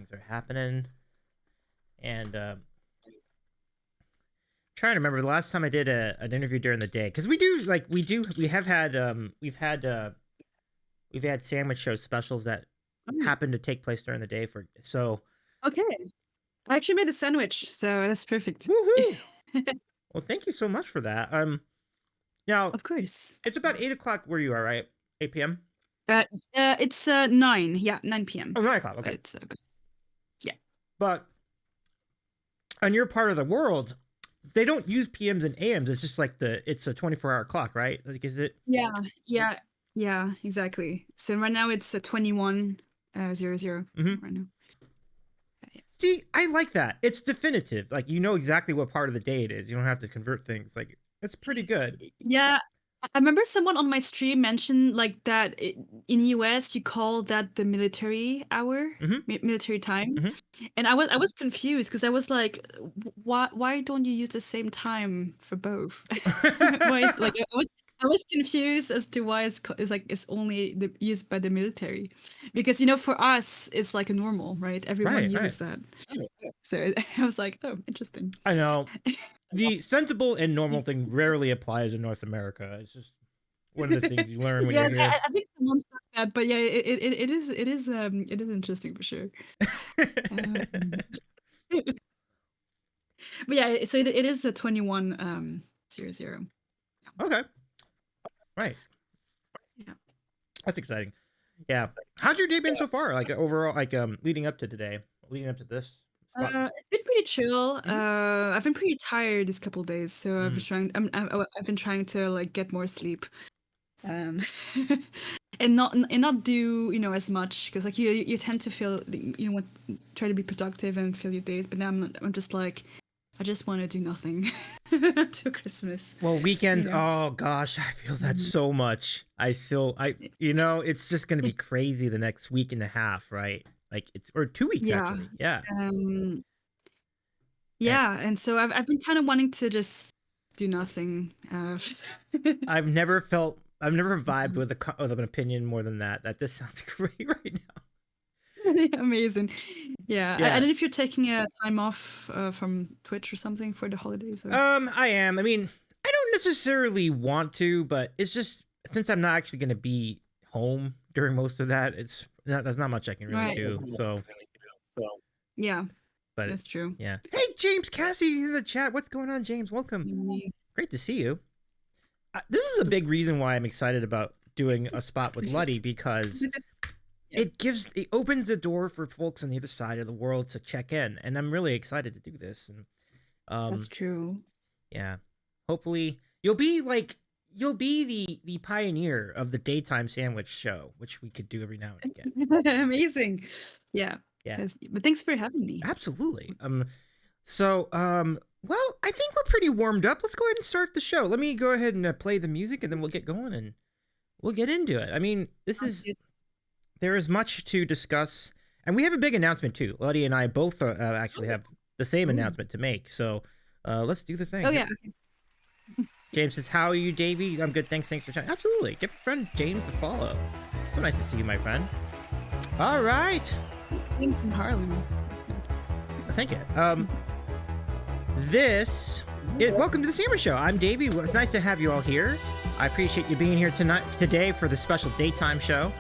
things are happening. And trying to remember the last time I did an interview during the day, because we have had we've had sandwich show specials that happen to take place during the day Okay. I actually made a sandwich, so that's perfect. Woohoo! Well, thank you so much for that. Now Of course. it's about 8 o'clock where you are, right? 8 p.m. It's 9. Yeah, 9 p.m. Oh, 9 o'clock. Okay. It's yeah. But on your part of the world, they don't use PMs and AMs. It's just like it's a 24-hour clock, right? Like, is it? Yeah, exactly. So right now it's 21:00 right now. See, I like that. It's definitive. Like, you know exactly what part of the day it is. You don't have to convert things. Like, it's pretty good. Yeah, I remember someone on my stream mentioned like that in US you call that the military hour, military time, and I was confused because I was like, why don't you use the same time for both? Why is, like I was confused as to why it's only used by the military, because for us it's like a normal, right? Everyone uses that. So I was like, oh, interesting. I know. The sensible and normal thing rarely applies in North America. It's just one of the things you learn when you're here. I think someone said that, but yeah, it is interesting for sure. But yeah, so it is the 21:00. Okay. Right. Yeah. That's exciting. Yeah. How's your day been so far? Like, overall, like leading up to today, leading up to this? It's been pretty chill. I've been pretty tired this couple days, so I've been trying to like get more sleep, and not do as much, because like you tend to feel want try to be productive and fill your days, but now I'm just like, I just want to do nothing till Christmas. Well, weekends. Oh gosh, I feel that so much. It's just gonna be crazy the next week and a half, right? Like or 2 weeks actually. Yeah. Yeah, and so I've been kind of wanting to just do nothing. I've never vibed with an opinion more than that. That this sounds great right now. Amazing. Yeah. I don't know if you're taking a time off from Twitch or something for the holidays. Or... I am. I mean, I don't necessarily want to, but it's just, since I'm not actually going to be home during most of that, there's not much I can really do. So yeah, but that's true. Yeah. Hey, James Cassie in the chat. What's going on, James? Welcome. Great to see you. This is a big reason why I'm excited about doing a spot with Lutti, because it opens the door for folks on the other side of the world to check in, and I'm really excited to do this. And that's true. Yeah. Hopefully you'll be the pioneer of the daytime sandwich show, which we could do every now and again. Amazing. Yeah. But thanks for having me. Absolutely. Well, I think we're pretty warmed up. Let's go ahead and start the show. Let me go ahead and play the music, and then we'll get going and we'll get into it. I mean, there is much to discuss, and we have a big announcement too. Lutti and I both actually have the same announcement to make. So let's do the thing. Oh yeah. James says, "How are you, Davey?" I'm good. Thanks for chatting. Absolutely. Give a friend James a follow. So nice to see you, my friend. All right. James from Harlem. That's good. Thank you. Welcome to the Sandwich Show. I'm Davey. Well, it's nice to have you all here. I appreciate you being here today for the special daytime show.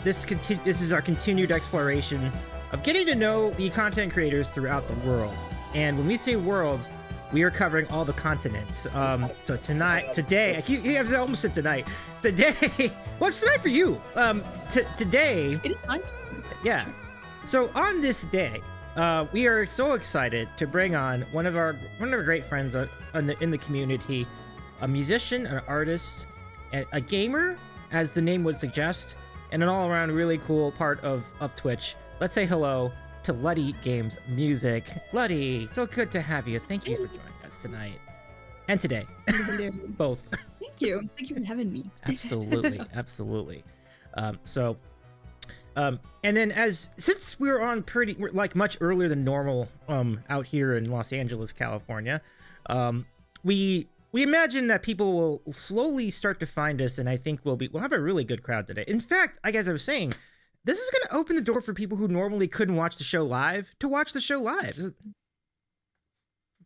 This is our continued exploration of getting to know the content creators throughout the world. And when we say world, we are covering all the continents. So today, I almost said tonight. Today, what's tonight for you? Today. It is nice. Yeah. So on this day, we are so excited to bring on one of our great friends in the community, a musician, an artist, a gamer, as the name would suggest, and an all-around really cool part of Twitch. Let's say hello to LuttiGamesMusic. Lutti, so good to have you. Thank you for joining us tonight and today. Both. Thank you for having me. Absolutely. And then since we're on much earlier than normal out here in Los Angeles, California, we imagine that people will slowly start to find us, and I think we'll have a really good crowd today. In fact, I guess I was saying, this is going to open the door for people who normally couldn't watch the show live to watch the show live.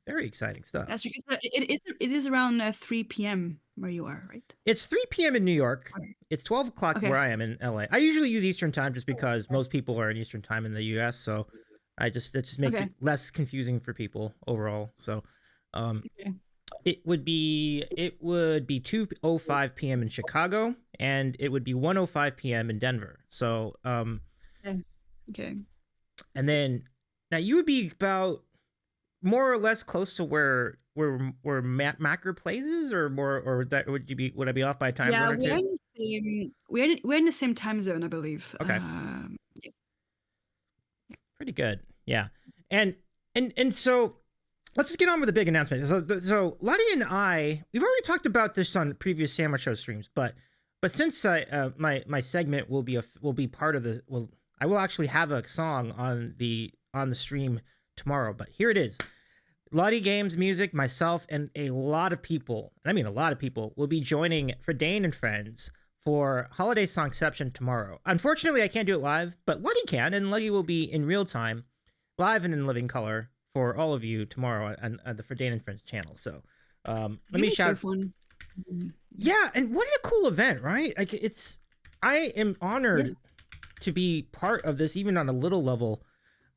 Very exciting stuff. That's because it is around 3 p.m. where you are, right? It's 3 p.m. in New York. It's 12 o'clock where I am in LA. I usually use Eastern time just because most people are in Eastern time in the US, so it just makes it less confusing for people overall. So it would be 2:05 p.m. in Chicago, and it would be 1:05 p.m. in Denver. So okay. And then now you would be about more or less close to where Macker plays, or more, or that would I be off by a time zone or two? We're in the same time zone, I believe. Okay. Pretty good. Yeah. And so let's just get on with the big announcement. So Lutti and I, we've already talked about this on previous Sandwich Show streams, but since my segment will be part of I will actually have a song on the stream tomorrow, but here it is. LuttiGamesMusic, myself, and a lot of people, and I mean a lot of people, will be joining Verdane and Friends for Holiday Songception tomorrow. Unfortunately, I can't do it live, but Lutti can, and Lutti will be in real time, live and in living color for all of you tomorrow on the Verdane and Friends channel. So let me shout. So fun. Yeah, and what a cool event, right? Like I am honored to be part of this, even on a little level.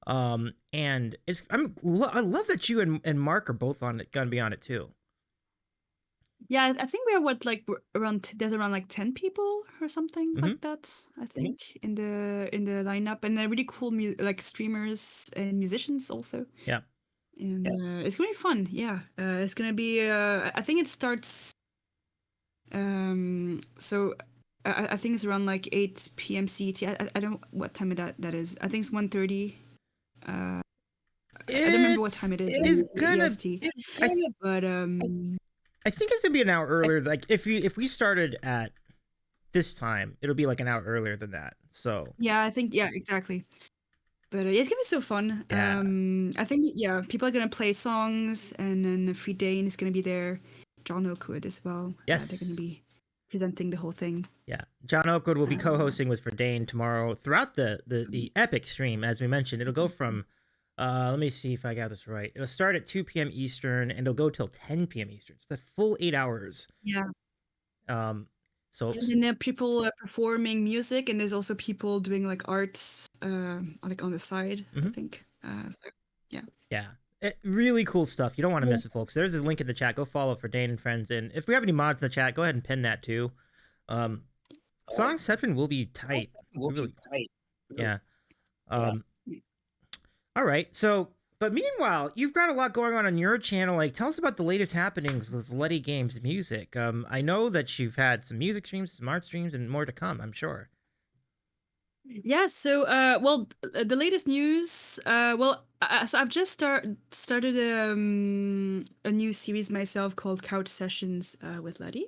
And I love that you and Mark are both on it, gonna be on it too. Yeah, I think we're there's around like 10 people or something like that, I think, in the lineup, and really cool streamers and musicians also. Yeah. And it's gonna be fun. Yeah. It's gonna be I think it starts so I think it's around like 8 p.m. CET. I don't know what time that is. I think it's 1:30. I don't remember what time it is. It's gonna EST. But I think it's gonna be an hour earlier. Like if we started at this time, it'll be like an hour earlier than that. So yeah, I think exactly. But it's gonna be so fun. Yeah. I think people are gonna play songs, and then Verdane is gonna be there. John Oakwood as well. Yes, they're gonna be presenting the whole thing. Yeah, John Oakwood will be co-hosting with Verdane tomorrow throughout the epic stream. As we mentioned, it'll go from let me see if I got this right. It'll start at 2 p.m. Eastern and it'll go till 10 p.m. Eastern. It's the full 8 hours. Yeah. So and then there are people performing music, and there's also people doing like art like on the side, I think. So yeah. Really cool stuff. You don't want to miss it, folks. There's a link in the chat. Go follow Verdane and Friends, and if we have any mods in the chat, go ahead and pin that too. Songception will be tight. Really tight. Yeah. All right. So, but meanwhile, you've got a lot going on your channel. Like, tell us about the latest happenings with LuttiGamesMusic. I know that you've had some music streams, some art streams, and more to come, I'm sure. Yeah. So, the latest news. So I've just started a new series myself called Couch Sessions with Lutti,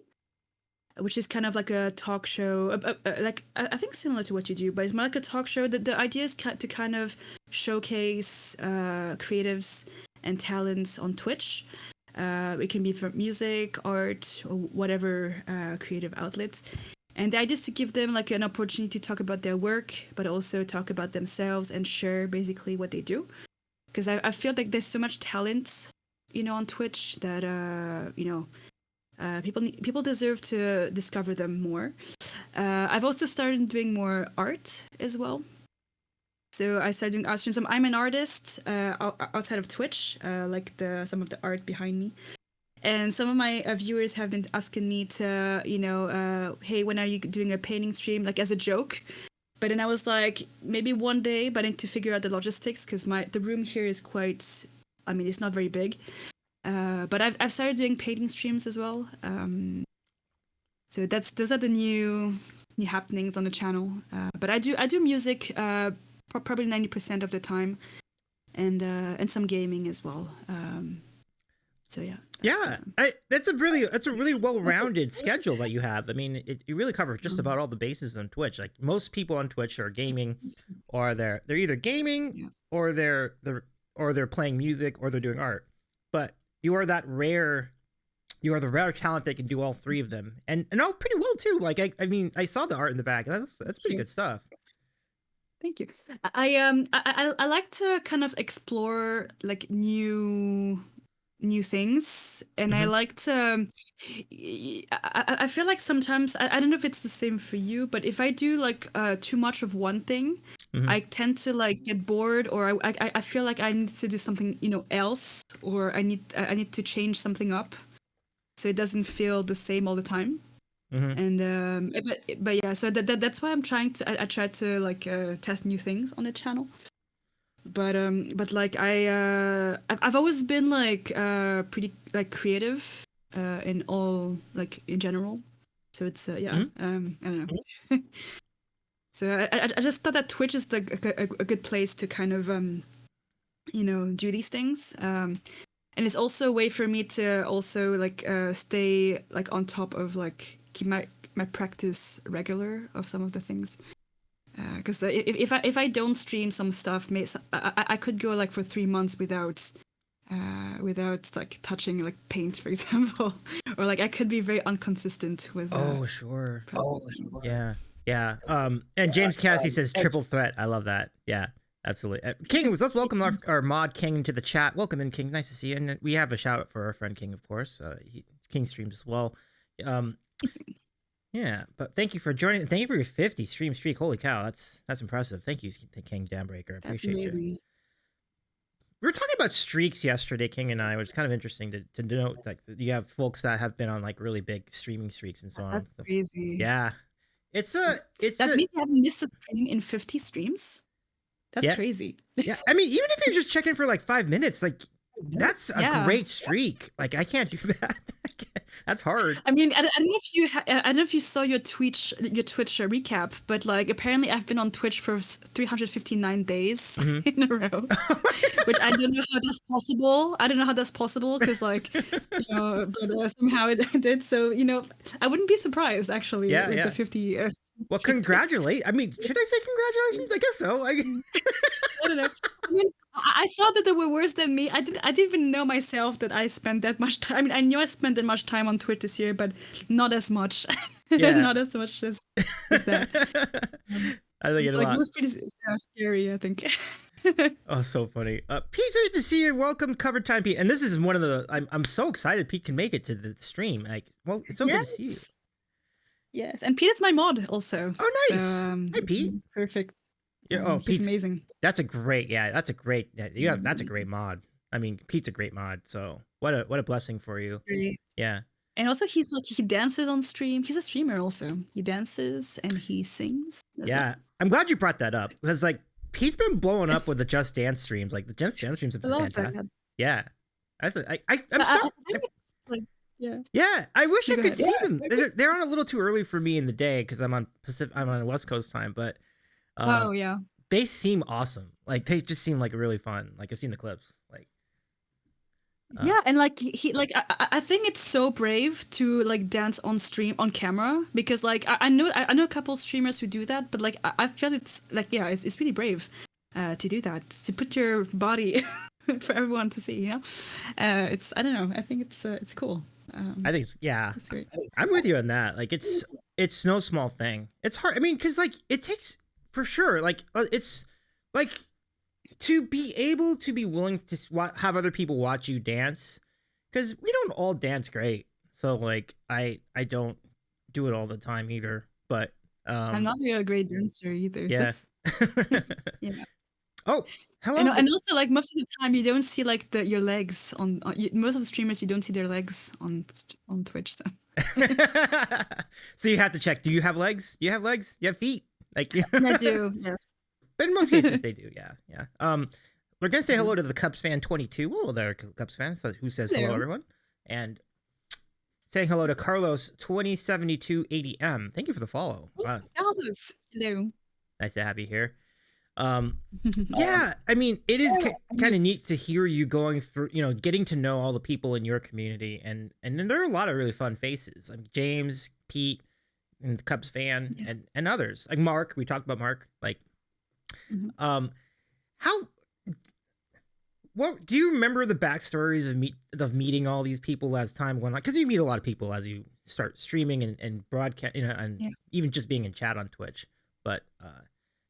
which is kind of like a talk show, like I think similar to what you do, but it's more like a talk show. The idea is to kind of showcase creatives and talents on Twitch. It can be for music, art, or whatever creative outlets. And the idea is to give them like an opportunity to talk about their work, but also talk about themselves and share basically what they do. Because I feel like there's so much talent, on Twitch that people deserve to discover them more. I've also started doing more art as well. So I started doing art streams. I'm an artist outside of Twitch, like some of the art behind me. And some of my viewers have been asking me to, hey, when are you doing a painting stream, like as a joke? But then I was like, maybe one day, but I need to figure out the logistics because the room here is quite, it's not very big. But I've started doing painting streams as well. So those are the new happenings on the channel. But I do music probably 90% of the time, and some gaming as well. So yeah. That's a really well-rounded schedule that you have. I mean, you really cover just about all the bases on Twitch. Like most people on Twitch are gaming, or they're either gaming, or they're playing music, or they're doing art. But you are the rare talent that can do all three of them, and all pretty well too. Like I saw the art in the back. That's pretty good stuff. Thank you. I like to kind of explore like new things, and I like to. I feel like sometimes I don't know if it's the same for you, but if I do like too much of one thing, I tend to like get bored, or I feel like I need to do something else, or I need to change something up, so it doesn't feel the same all the time. And but yeah, so that's why I'm trying to I try to like test new things on the channel. But like I've always been like pretty like creative in all like in general. So it's yeah, I don't know. So I just thought that Twitch is a good place to kind of do these things. And it's also a way for me to also like stay like on top of like keep my practice regular of some of the things. Because if I don't stream some stuff, I could go like for 3 months without like touching like paint, for example, or like I could be very inconsistent with. Sure. Yeah. And James Cassie says triple threat. I love that. Yeah, absolutely. King, let's welcome our mod King to the chat. Welcome in, King. Nice to see you. And we have a shout out for our friend King, of course. King streams as well. Yeah, but thank you for joining. Thank you for your 50 stream streak. Holy cow, that's impressive. Thank you, King Dambreaker. Appreciate you. We were talking about streaks yesterday, King and I, which is kind of interesting to note. Like you have folks that have been on like really big streaming streaks and so on. That's crazy. Yeah, that means you haven't missed a stream in 50 streams. That's crazy. Yeah, I mean, even if you're just checking for like 5 minutes, like that's a great streak. Like I can't do that. That's hard. I mean, I don't know if you saw your Twitch recap, but like apparently I've been on Twitch for 359 days in a row, which I don't know how that's possible. I don't know how that's possible because like but somehow it did. So I wouldn't be surprised actually with the 50. Well, congratulate. I mean, should I say congratulations? I guess so. I don't know. I mean, I saw that they were worse than me. I didn't even know myself that I spent that much time. I mean, I knew I spent that much time on Twitter this year, but not as much. Not as much as that. I think it's a lot. It was pretty scary, I think. Oh, so funny. Pete, good to see you. Welcome, Cover Time, Pete. And this is one of the. I'm so excited Pete can make it to the stream. Like, well, it's so good to see you. Yes, and Pete is my mod also. Oh, nice. So, hi, Pete. He's perfect. Yeah, Pete's amazing. That's a great. That's a great mod. I mean, Pete's a great mod. So what a blessing for you. Yeah. And also he dances on stream. He's a streamer also. He dances and he sings. I'm glad you brought that up because like Pete's been blowing up with the Just Dance streams. Like the Just Dance streams have been fantastic. That. Yeah. I'm sorry. Yeah, I wish I could see them. They're on a little too early for me in the day because I'm on West Coast time, but they seem awesome. Like they just seem like really fun. Like I've seen the clips. Like and like he like I think it's so brave to like dance on stream on camera because like I know a couple of streamers who do that, but like I feel it's like it's really brave to do that, to put your body for everyone to see. It's I don't know. I think it's cool. I think it's great. I'm with you on that. Like it's no small thing. It's hard. I mean, because like it takes for sure. Like it's like to be able to be willing to have other people watch you dance, because we don't all dance great. So like I don't do it all the time either. But I'm not really a great dancer either. Yeah. So. Yeah. Oh, hello. And also, like most of the time, you don't see like your legs on most of the streamers. You don't see their legs on Twitch. So. So you have to check. Do you have legs? Do you have legs? You have feet? Like I do. Yes. But in most cases, they do. Yeah. We're gonna say hello to the Cubs fan 22. Hello there, Cubs fan. So who says hello, everyone? And saying hello to Carlos 2072 80M. Thank you for the follow. Wow. Carlos, hello. Nice to have you here. I mean, it is kind of neat to hear you going through, getting to know all the people in your community, and then there are a lot of really fun faces. I mean, James, Pete, and the Cubs fan, and others like Mark. We talked about Mark. Like, what do you remember the backstories of meeting all these people as time went on? Because you meet a lot of people as you start streaming and broadcast, and even just being in chat on Twitch. But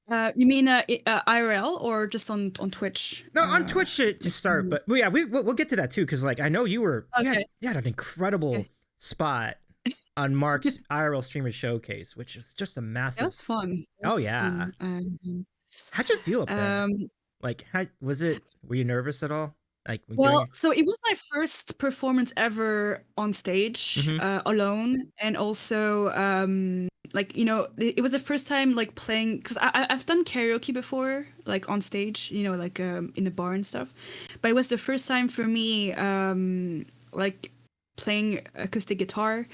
You mean IRL or just on Twitch? No, on Twitch to start, but yeah, we'll get to that too, because like I know you had an incredible spot on Mark's IRL streamer showcase, which is just a massive. That was fun. Oh yeah. How'd you feel up there? Like, how was it? Were you nervous at all? Like, well, so it was my first performance ever on stage alone, and also like, you know, it was the first time like playing, because I've done karaoke before, like on stage, you know, like in the bar and stuff, but it was the first time for me like playing acoustic guitar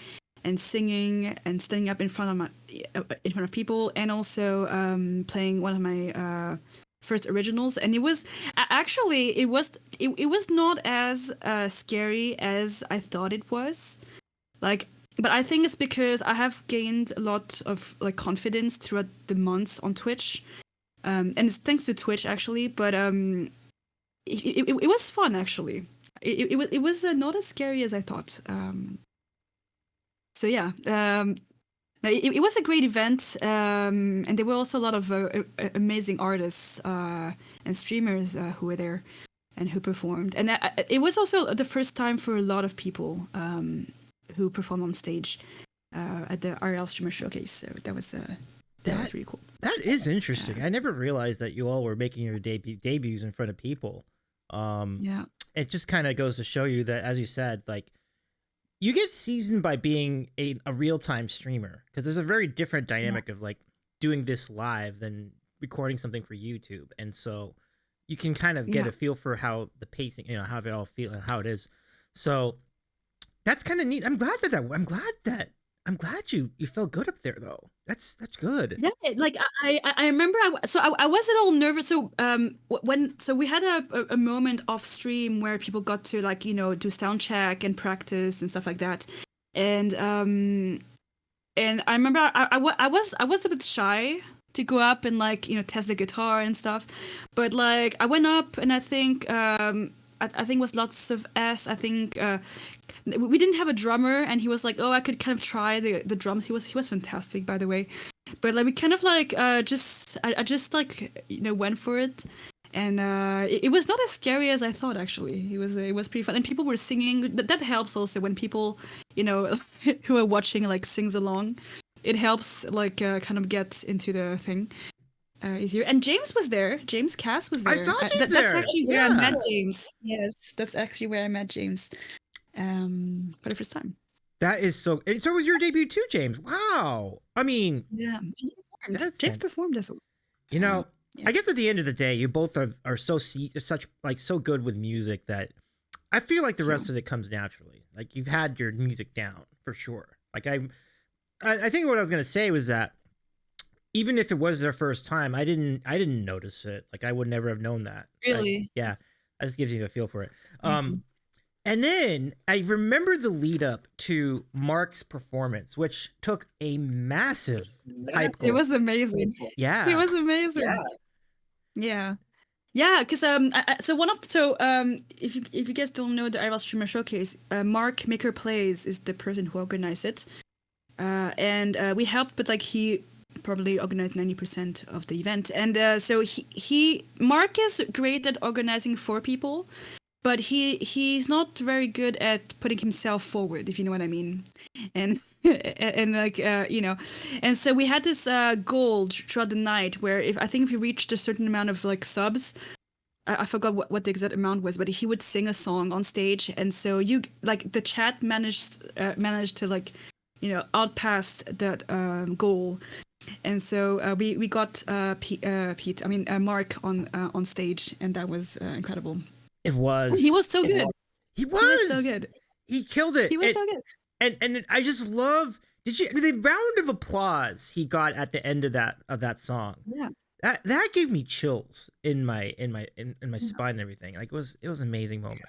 and singing and standing up in front of people, and also playing one of my first originals. And it was actually it was not as scary as I thought it was, like, but I think it's because I have gained a lot of like confidence throughout the months on Twitch, and it's thanks to Twitch actually. But it was fun actually. It was not as scary as I thought. So yeah, it was a great event, and there were also a lot of amazing artists and streamers who were there and who performed. And it was also the first time for a lot of people who performed on stage at the RL Streamer Showcase. So that was really cool. That is interesting. I never realized that you all were making your debuts in front of people. Yeah. It just kind of goes to show you that, as you said, like, you get seasoned by being a real-time streamer, because there's a very different dynamic of like doing this live than recording something for YouTube. And so you can kind of get a feel for how the pacing, you know, how it all feels and how it is. So that's kind of neat. I'm glad you felt good up there though. That's good. Yeah, like I remember I was a little nervous. So so we had a moment off stream where people got to, like, you know, do sound check and practice and stuff like that. And I remember I was a bit shy to go up and, like, you know, test the guitar and stuff. But like I went up, and I think I think it was Lots of S. I think we didn't have a drummer, and he was like, "Oh, I could kind of try the drums." He was fantastic, by the way. But like we kind of like I just like, you know, went for it, and it was not as scary as I thought. Actually, it was pretty fun, and people were singing. That helps also when people, you know, who are watching like sings along. It helps like kind of get into the thing. Easier. And James was there. James Cass was there. I saw James there. That's actually where I met James. Yes, that's actually where I met James. For the first time. That is so. And so was your debut too, James. Wow. I mean, yeah, James performed as well. You know, I guess at the end of the day, you both are so good with music that I feel like the rest of it comes naturally. Like, you've had your music down for sure. Like I think what I was gonna say was that even if it was their first time, I didn't notice it. Like, I would never have known that. Really? Yeah. That just gives you a feel for it. And then I remember the lead up to Mark's performance, which took a massive hype. It was amazing. Yeah. It was amazing. Yeah. Because if you guys don't know the IRL Streamer Showcase, Mark Maker Plays is the person who organized it. And we helped, but like he probably organized 90% of the event. And so Mark is great at organizing for people, but he's not very good at putting himself forward, if you know what I mean. And like you know, and so we had this goal throughout the night where if we reached a certain amount of like subs, I forgot what the exact amount was, but he would sing a song on stage, and so you like the chat managed to, like, you know, outpass that goal. And so we got Mark on stage, and that was incredible. It was. He was so good. He was so good. He killed it. He was so good. And I just love. The round of applause he got at the end of that song? Yeah. That gave me chills in my spine and everything. Like, it was an amazing moment.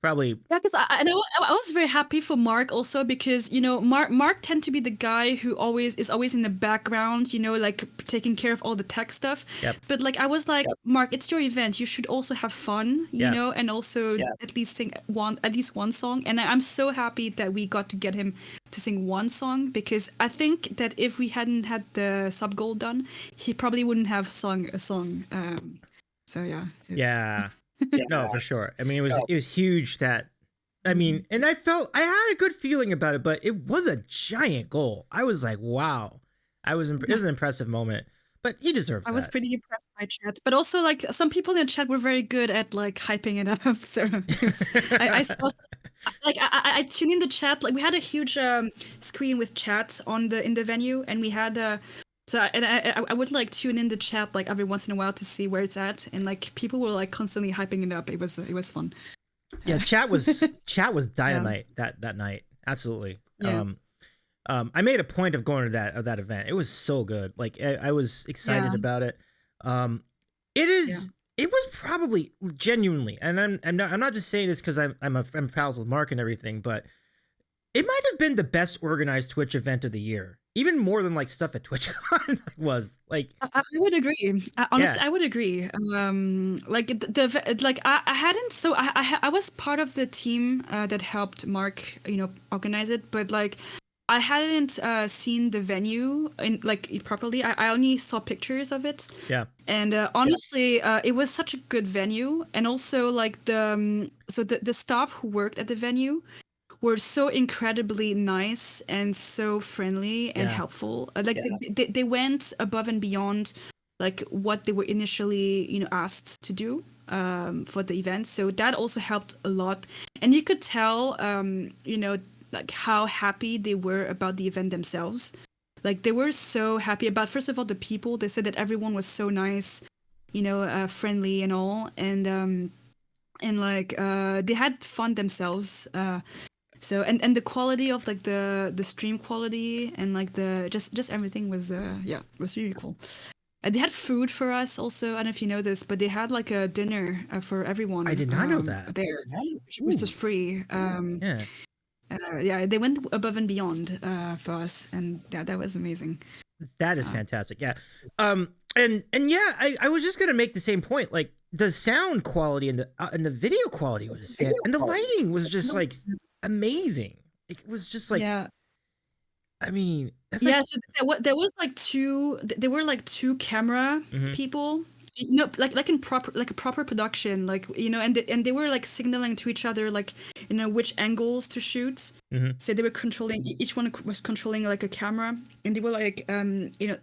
Probably. Yeah, because I know I was very happy for Mark also because Mark tend to be the guy who always in the background, like taking care of all the tech stuff. Yep. But like I was like, Mark, it's your event. You should also have fun, Yep. and also at least sing at least one song. And I'm so happy that we got to get him to sing one song because I think that if we hadn't had the sub goal done, he probably wouldn't have sung a song. So yeah. Yeah. No, for sure. I mean, it was huge that, I mean, and I had a good feeling about it, but it was a giant goal. I was like, wow. It was an impressive moment, but he deserves that. I was pretty impressed by chat, but also like some people in chat were very good at like hyping it up. So I saw, like I tuned in the chat. Like we had a huge screen with chat in the venue, and we had I would like tune in the chat like every once in a while to see where it's at, and like people were like constantly hyping it up. It was fun. Yeah, chat was dynamite that night. Absolutely. Yeah. I made a point of going to that event. It was so good. Like I was excited about it. It was probably genuinely, and I'm not just saying this because I'm pals with Mark and everything, but it might have been the best organized Twitch event of the year, even more than like stuff at TwitchCon was. Like I would agree. Honestly, I would agree. Like I hadn't. So I was part of the team that helped Mark, organize it, but like I hadn't seen the venue properly. I only saw pictures of it. Yeah. And honestly, it was such a good venue, and also like the staff who worked at the venue were so incredibly nice and so friendly and helpful. They went above and beyond like what they were initially asked to do for the event. So that also helped a lot, and you could tell like how happy they were about the event themselves. Like they were so happy about, first of all, the people. They said that everyone was so nice, friendly and all, and like they had fun themselves. So and the quality of like the stream quality and like the just everything was was really cool. They had food for us also. I don't know if you know this, but they had like a dinner for everyone. I did not know that. There, which was free. They went above and beyond for us, and that was amazing. That is fantastic. Yeah. And yeah, I was just gonna make the same point. Like the sound quality and the video quality was fantastic, and the lighting was just like amazing. It was just like, I mean, so there was like there were like two camera people, like in a proper production, like and they were like signaling to each other like which angles to shoot. So they were controlling, each one was controlling like a camera, and they were like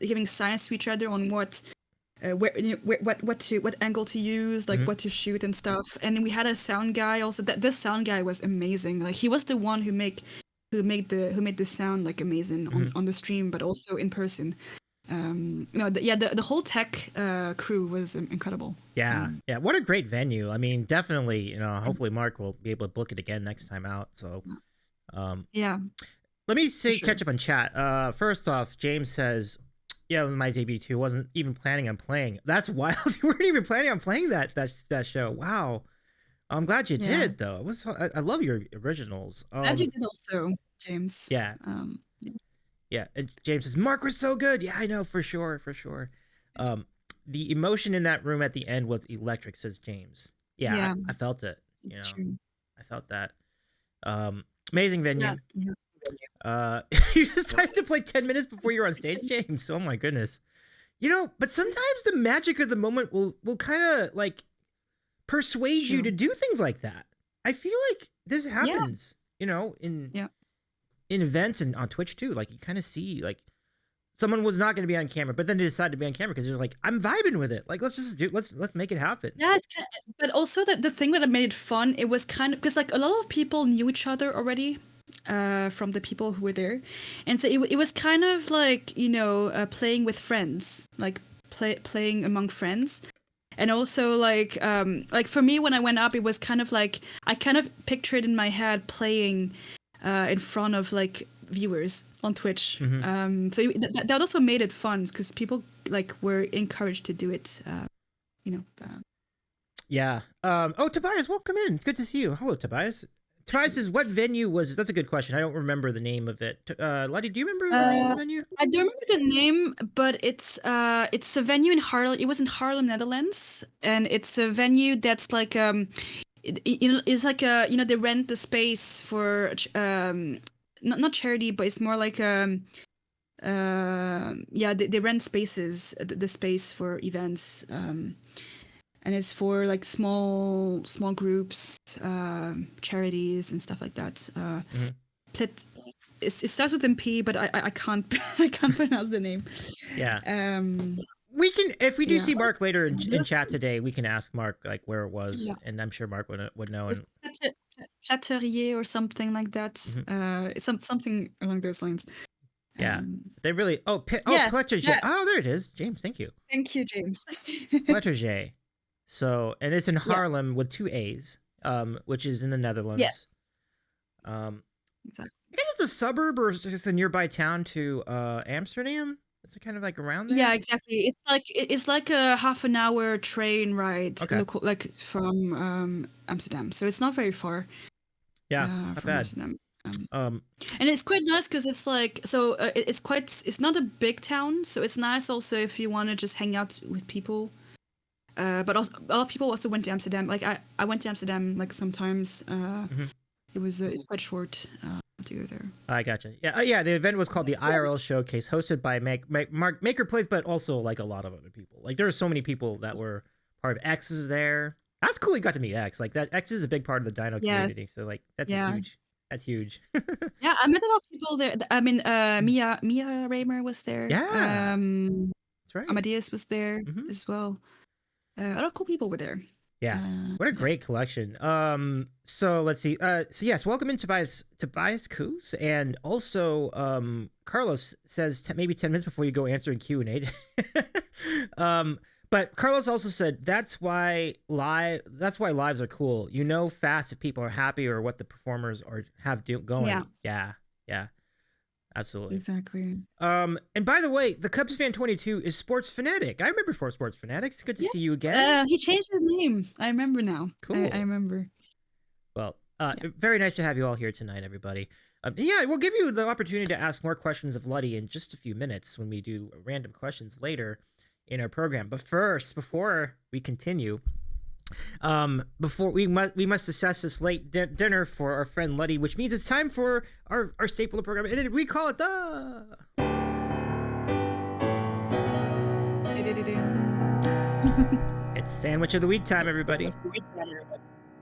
giving signs to each other on what what angle to use, like what to shoot and stuff. And then we had a sound guy also. That this sound guy was amazing. Like he was the one who made the sound like amazing on the stream, but also in person. The whole tech crew was incredible. Yeah, what a great venue. I mean, definitely, hopefully Mark will be able to book it again next time out. So, let me catch up on chat. First off, James says, yeah, it was my debut too. Wasn't even planning on playing. That's wild. You weren't even planning on playing that show. Wow. I'm glad you did though. I love your originals. Glad you did also, James. Yeah. Yeah. And James says Mark was so good. Yeah, I know for sure. The emotion in that room at the end was electric, says James. Yeah. I felt it. True. I felt that. Amazing venue. Yeah. You decided to play 10 minutes before you're on stage, James. Oh my goodness. But sometimes the magic of the moment will kind of like persuade you to do things like that. I feel like this happens, in events and on Twitch too. Like you kind of see like someone was not going to be on camera, but then they decided to be on camera because you're like, I'm vibing with it. Like let's make it happen. Yeah, but also the thing that made it fun, it was kind of because like a lot of people knew each other already. From the people who were there, and so it was kind of like playing with friends, like playing among friends, and also like for me when I went up, it was kind of like I kind of pictured in my head playing in front of like viewers on Twitch. So that also made it fun because people like were encouraged to do it. Yeah. Oh, Tobias, welcome in. Good to see you. Hello, Tobias. Tobias is what venue was? That's a good question. I don't remember the name of it. Lottie, do you remember the name of the venue? I don't remember the name, but it's a venue in Haarlem. It was in Haarlem, Netherlands, and it's a venue that's like it's like they rent the space for not charity, but it's more like they rent spaces, the space for events, and it's for like small groups, charities and stuff like that. It starts with MP, but I can't I can't pronounce the name. Yeah. We can, if we do see Mark later in chat today, we can ask Mark like where it was, and I'm sure Mark would know. And Chaterier or something like that. Something along those lines. Yeah, they really. Pletcherget. Oh, there it is, James. Thank you. Thank you, James. Pletcherget. So, and it's in Haarlem with 2 A's, which is in the Netherlands. Yes. Exactly. I guess it's a suburb or just a nearby town to Amsterdam. It's kind of like around there. Yeah, exactly. It's like a half an hour train ride, like from Amsterdam. So it's not very far. Yeah, not from bad. Amsterdam. And it's quite nice because it's like it's not a big town, so it's nice also if you want to just hang out with people. But also, a lot of people also went to Amsterdam. Like I went to Amsterdam like sometimes. It's quite short to go there. I gotcha. Yeah. The event was called the IRL Showcase, hosted by Maker Plays, but also like a lot of other people. Like there were so many people that were part of X's there. That's cool. You got to meet X. Like that X is a big part of the Dino community. So like that's huge. That's huge. Yeah, I met a lot of people there. I mean, Mia Raymer was there. Yeah, that's right. Amadeus was there as well. A lot of cool people were there. Yeah, what a great collection. So let's see. So yes, welcome in Tobias Coos, and also Carlos says maybe 10 minutes before you go answering Q&A. But Carlos also said that's why lives are cool. You know fast if people are happy or what the performers have going. Yeah. Absolutely. Exactly. And by the way, the Cubs fan 22 is Sports Fanatic. I remember for Sports Fanatics. It's good to see you again. He changed his name. I remember now. Cool. I remember. Well, very nice to have you all here tonight, everybody. We'll give you the opportunity to ask more questions of Lutti in just a few minutes when we do random questions later in our program. But first, before we continue, we must assess this late dinner for our friend Lutti, which means it's time for our staple of the program, and we call it the it's Sandwich of the Week time, everybody.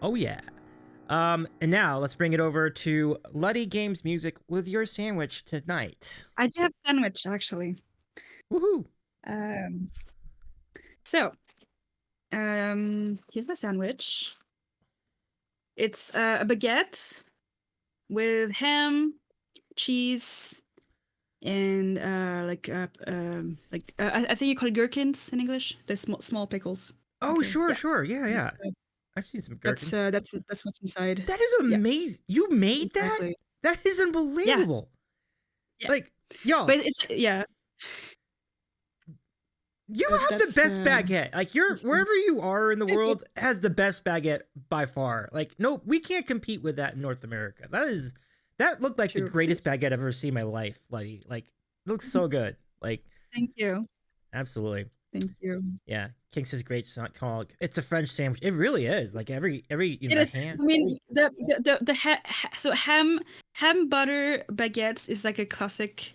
Oh yeah. And now let's bring it over to LuttiGamesMusic with your sandwich tonight. I do have sandwich actually. Woohoo! So here's my sandwich. It's a baguette with ham, cheese, and I think you call it gherkins in English. They're small pickles. Oh, okay. Sure. Yeah. I've seen some gherkins. That's what's inside. That is amazing. Yeah. You made that? That is unbelievable. Yeah. Like, y'all. But it's You have the best baguette. Like wherever you are in the world has the best baguette by far. Like no, we can't compete with that in North America. That looked like the greatest baguette I've ever seen in my life. Like it looks so good. Like thank you. Absolutely. Thank you. Yeah, King says great song called. It's a French sandwich. It really is. Like every ham. I mean so ham butter baguettes is like a classic,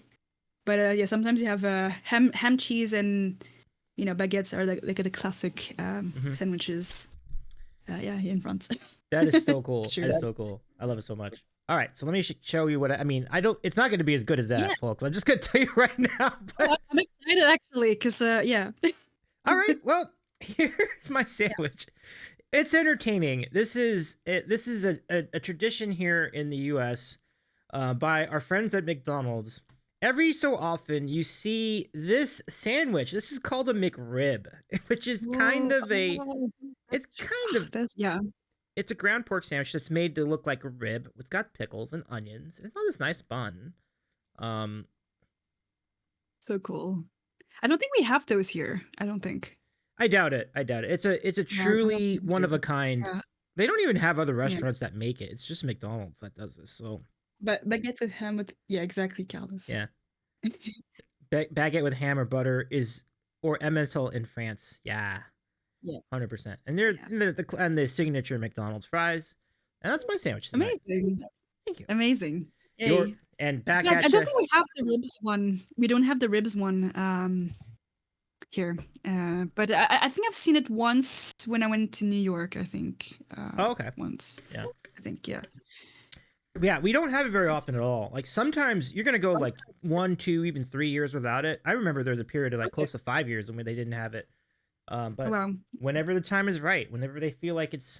but sometimes you have ham cheese and baguettes are like the classic sandwiches. Here in France. That is so cool. That is so cool. I love it so much. All right, so let me show you what I mean. It's not going to be as good as that, folks. I'm just going to tell you right now. But... I'm excited actually, because All right, well, here's my sandwich. Yeah. It's entertaining. This is a tradition here in the U.S. By our friends at McDonald's. Every so often, you see this sandwich. This is called a McRib, which is kind of It's a ground pork sandwich that's made to look like a rib. It's got pickles and onions. It's on this nice bun. So cool. I don't think we have those here. I don't think. I doubt it. It's a Yeah, I don't truly think one they of a do. kind. Yeah, They don't even have other yeah. restaurants that make it. It's just McDonald's that does this. So But baguette with ham with yeah, exactly, Carlos. yeah, baguette with ham or butter is or emmental in France. Yeah, Yeah, 100%. And they're yeah. and the signature McDonald's fries. And that's my sandwich tonight. Amazing. Thank you. Amazing. Your Yay. and back Yeah, I at don't you. think we have the ribs one. We don't have the ribs one here. But I think I've seen it once when I went to New York, I think. Oh, okay. Once. Yeah. I think, yeah. Yeah, we don't have it very often at all. Like sometimes you're gonna go like 1, 2, even 3 years without it. I remember there was a period of like Okay. close to 5 years when they didn't have it. But Wow. whenever the time is right, whenever they feel like it's,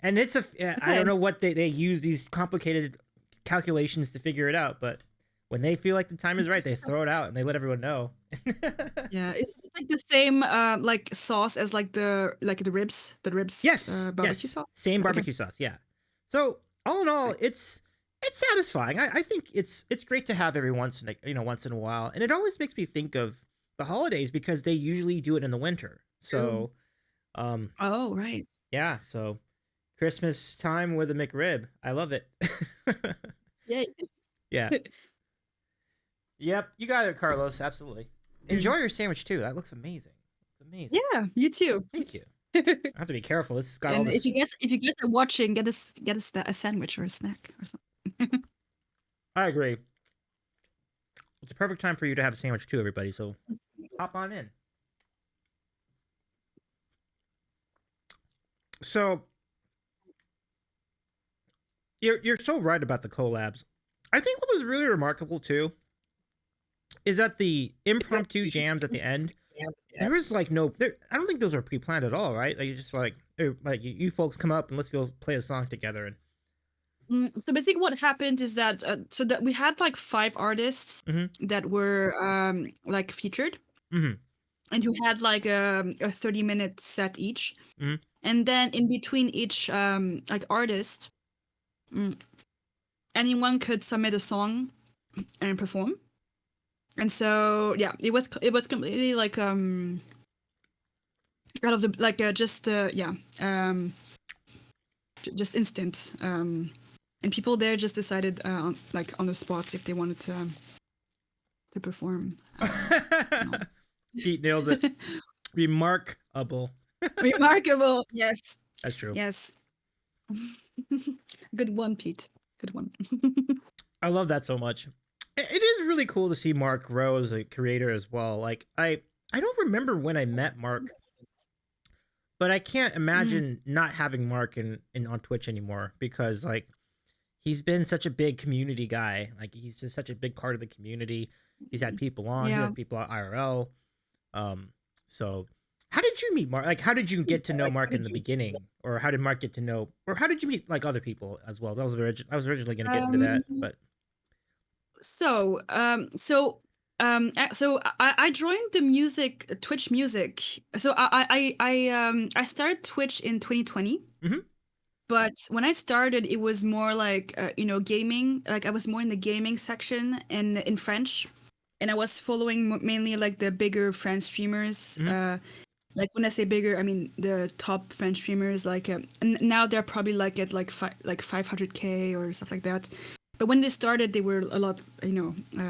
and it's I don't Okay. know what they use these complicated calculations to figure it out, but when they feel like the time is right, they throw it out and they let everyone know. Yeah, it's like the same like sauce as like the ribs Yes, barbecue yes, sauce. same Okay. barbecue sauce. Yeah. So all in all, Right. it's satisfying. I think it's great to have every once in once in a while, and it always makes me think of the holidays because they usually do it in the winter. True. So um Oh, right. yeah, so Christmas time with a McRib. I love it. Yay. Yeah. Yep, you got it, Carlos. Absolutely. Enjoy your sandwich too. That looks amazing. It's amazing. Yeah, you too. Thank you. I have to be careful. This has got all And this. if you guys are watching, a sandwich or a snack or something. I agree. It's a perfect time for you to have a sandwich too, everybody. So hop on in. So you're so right about the collabs. I think what was really remarkable too is that the impromptu jams at the end. There was like no. There, I don't think those were pre-planned at all, right? Like you just like you folks come up and let's go play a song together. And So basically, what happened is that so that we had like 5 artists that were like featured, and who had like a 30-minute set each, and then in between each like artist, anyone could submit a song and perform. And so yeah, it was completely like out of the like just just instant and people there just decided like on the spot if they wanted to perform. Pete nails it. Remarkable. Remarkable. Yes. That's true. Yes. Good one, Pete. Good one. I love that so much. It is really cool to see Mark grow as a creator as well. Like I don't remember when I met Mark, but I can't imagine not having Mark in on Twitch anymore because like he's been such a big community guy. Like he's just such a big part of the community. He's had people on, he had people on IRL. So how did you meet Mark? Like how did you get to know Mark in the beginning? Or how did Mark get to know or how did you meet like other people as well? I was originally gonna get into that, but so I joined the music Twitch music. So I started Twitch in 2020. But when I started, it was more like gaming. Like I was more in the gaming section and in French, and I was following mainly like the bigger French streamers. Like when I say bigger, I mean the top French streamers. Like and now they're probably like at like 500K or stuff like that. But when they started, they were a lot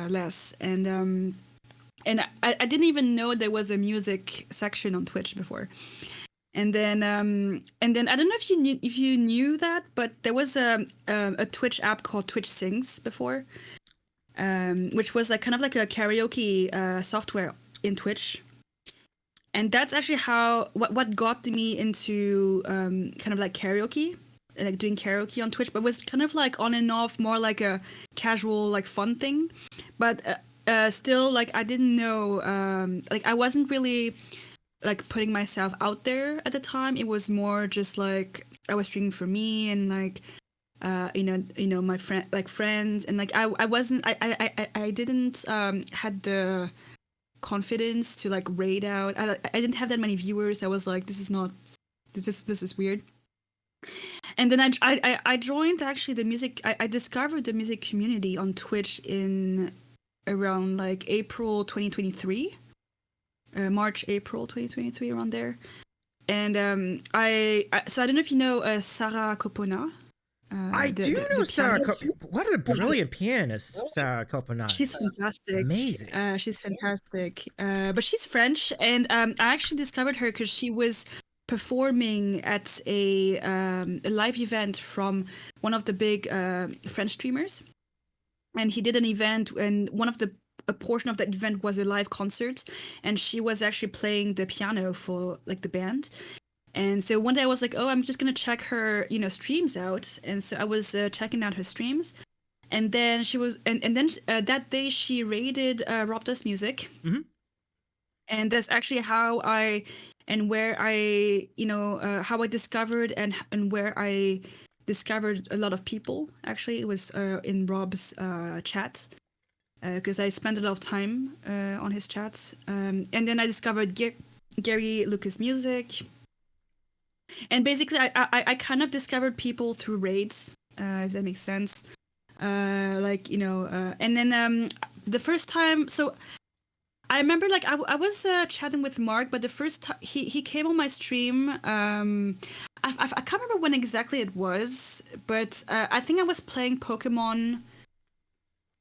less. And I didn't even know there was a music section on Twitch before. And then I don't know if you knew that, but there was a Twitch app called Twitch Sings before, which was like kind of like a karaoke software in Twitch. And that's actually what got me into kind of like karaoke, like doing karaoke on Twitch, but was kind of like on and off, more like a casual, like fun thing. But still, like I didn't know, like I wasn't really like putting myself out there at the time. It was more just like I was streaming for me and like my friends, and like I wasn't I didn't had the confidence to like raid out. I didn't have that many viewers. I was like, this is weird. And then I joined actually the music. I discovered the music community on Twitch in around like April 2023. March, April 2023, around there. And so I don't know if you know Sarah Copona. I do know Sarah. What a brilliant pianist, Sarah Copona. She's fantastic. Amazing. She's fantastic. But she's French, and I actually discovered her because she was performing at a live event from one of the big French streamers, and he did an event, and a portion of that event was a live concert, and she was actually playing the piano for like the band. And so one day I was like, oh, I'm just gonna check her, streams out. And so I was checking out her streams, and then she was, and then that day she raided Rob Does Music, and that's actually how I how I discovered and where I discovered a lot of people. Actually, it was in Rob's chat, because I spent a lot of time on his chats, and then I discovered Gary Lucas Music. And basically, I kind of discovered people through raids, if that makes sense. And then the first time, so I remember like I was chatting with Mark, but the first time he came on my stream, I can't remember when exactly it was, but I think I was playing Pokemon.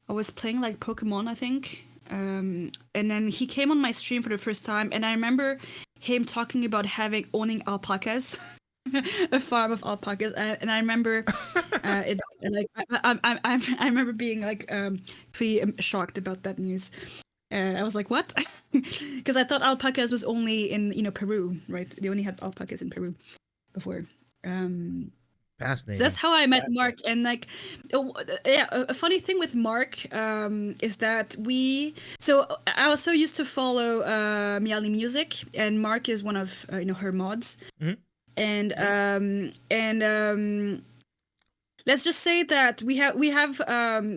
I was playing like Pokemon, I think. And then he came on my stream for the first time, and I remember him talking about owning alpacas, a farm of alpacas, and I remember it like I remember being like pretty shocked about that news. I was like, what? Because I thought alpacas was only in Peru, right? They only had alpacas in Peru before. Fascinating. So that's how I met Mark. And like, a funny thing with Mark is that I also used to follow Miali Music, and Mark is one of her mods. And let's just say that we have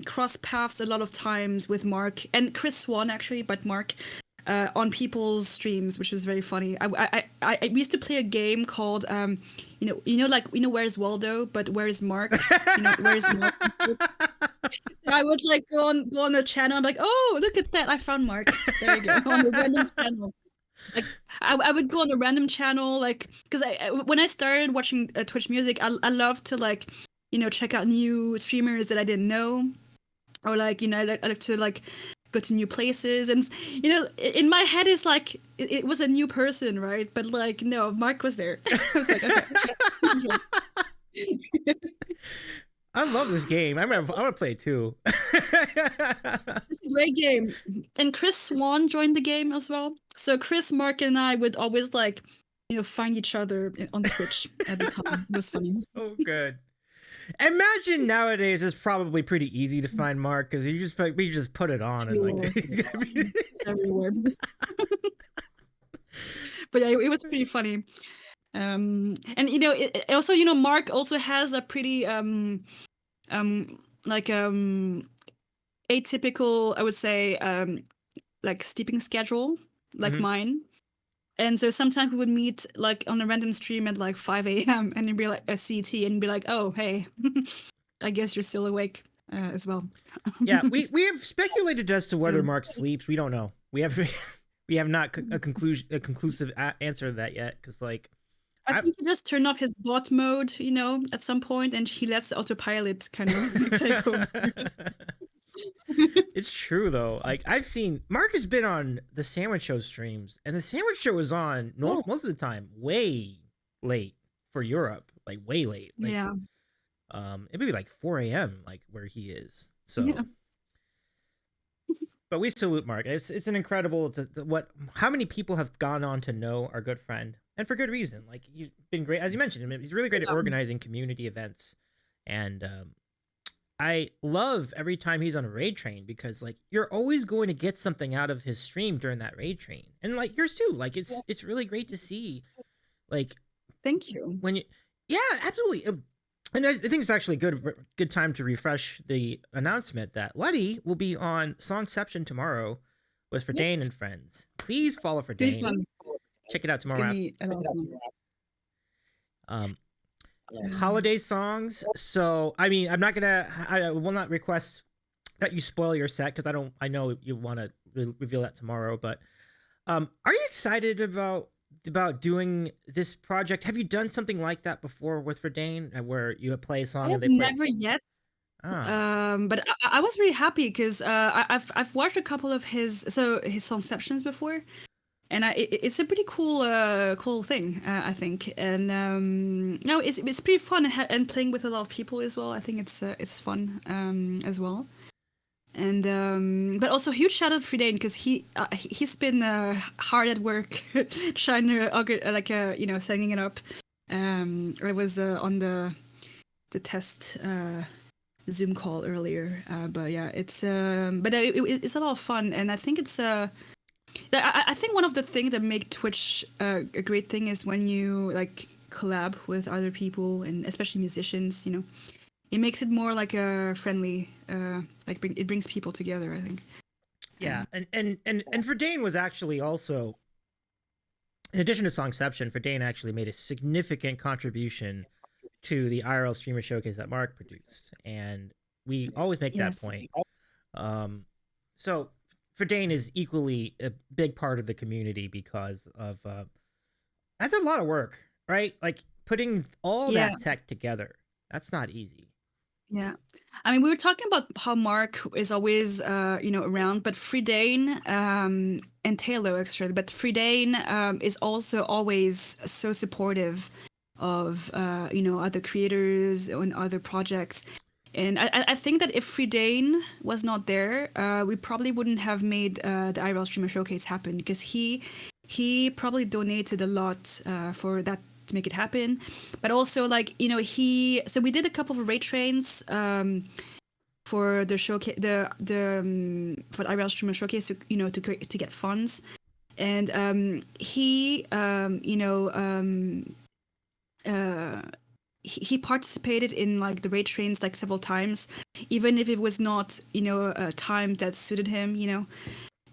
crossed paths a lot of times with Mark and Chris Swan, actually, but Mark on people's streams, which was very funny. I used to play a game called Where's Waldo, but where's Mark? Where's Mark? I would like go on the channel. I'm like, oh, look at that! I found Mark. There you go, on a random channel. Like I would go on a random channel, like, because when I started watching Twitch music, I love to like check out new streamers that I didn't know, or like I like to like go to new places, and in my head it's like it was a new person, right? But like no, Mark was there. I was like, okay. I love this game. I want to play it too. It's a great game. And Chris Swan joined the game as well. So Chris, Mark, and I would always like find each other on Twitch at the time. It was funny. Oh, good. Imagine nowadays it's probably pretty easy to find Mark, because we just put it on and like it's everywhere. But yeah, it was pretty funny. And also Mark also has a pretty atypical, I would say, like sleeping schedule like mine. And so sometimes we would meet like on a random stream at like 5 a.m. and it'd be like a CT and be like, oh, hey, I guess you're still awake as well. Yeah, we have speculated as to whether Mark sleeps. We don't know. We have not a conclusive answer to that yet, because like I think he just turned off his bot mode, at some point, and he lets the autopilot kind of take over. It's true though. Like I've seen Mark has been on the Sandwich Show streams, and the Sandwich Show is on most of the time way late for Europe, like way late. Like, yeah. It may be like 4 a.m. like where he is. So, yeah. But we salute Mark. It's an incredible how many people have gone on to know our good friend, and for good reason. Like he's been great, as you mentioned. I mean, he's really great at organizing community events, and I love every time he's on a raid train, because like you're always going to get something out of his stream during that raid train, and like yours too. Like it's really great to see. Like, thank you. Yeah, absolutely. And I think it's actually a good time to refresh the announcement that Lutti will be on Songception tomorrow with Verdane and friends. Please follow Verdane. Check it out tomorrow. Holiday songs. So I mean, I will not request that you spoil your set, because I know you want to reveal that tomorrow, but Are you excited about doing this project? Have you done something like that before with Verdane, where you play a I song have and they play? never yet. Ah, But I was really happy because I've watched a couple of his songceptions before, and it's a pretty cool thing, I think. And no, it's pretty fun, and playing with a lot of people as well. I think it's fun as well. And but also huge shout out Fridane because he's been hard at work trying to setting it up. I was on the test Zoom call earlier, but yeah, it's a lot of fun, and I think I think one of the things that make Twitch a great thing is when you like collab with other people and especially musicians. It makes it more like a friendly, it brings people together, I think. yeah, and Verdane was actually also, in addition to Songception, Verdane actually made a significant contribution to the IRL streamer showcase that Mark produced, and we always make that Yes. point. Um, so Verdane is equally a big part of the community because of that's a lot of work, right? Like putting all Yeah. that tech together. That's not easy. Yeah. I mean, we were talking about how Mark is always, around, but Fridane, and Taylor actually, but Fridane, is also always so supportive of, other creators and other projects. And I think that if Fridane was not there, we probably wouldn't have made the IRL Streamer Showcase happen because he probably donated a lot for that to make it happen. But also, so we did a couple of raid trains for the showcase, for the IRL Streamer Showcase, to get funds, and he participated in like the raid trains like several times, even if it was not a time that suited him,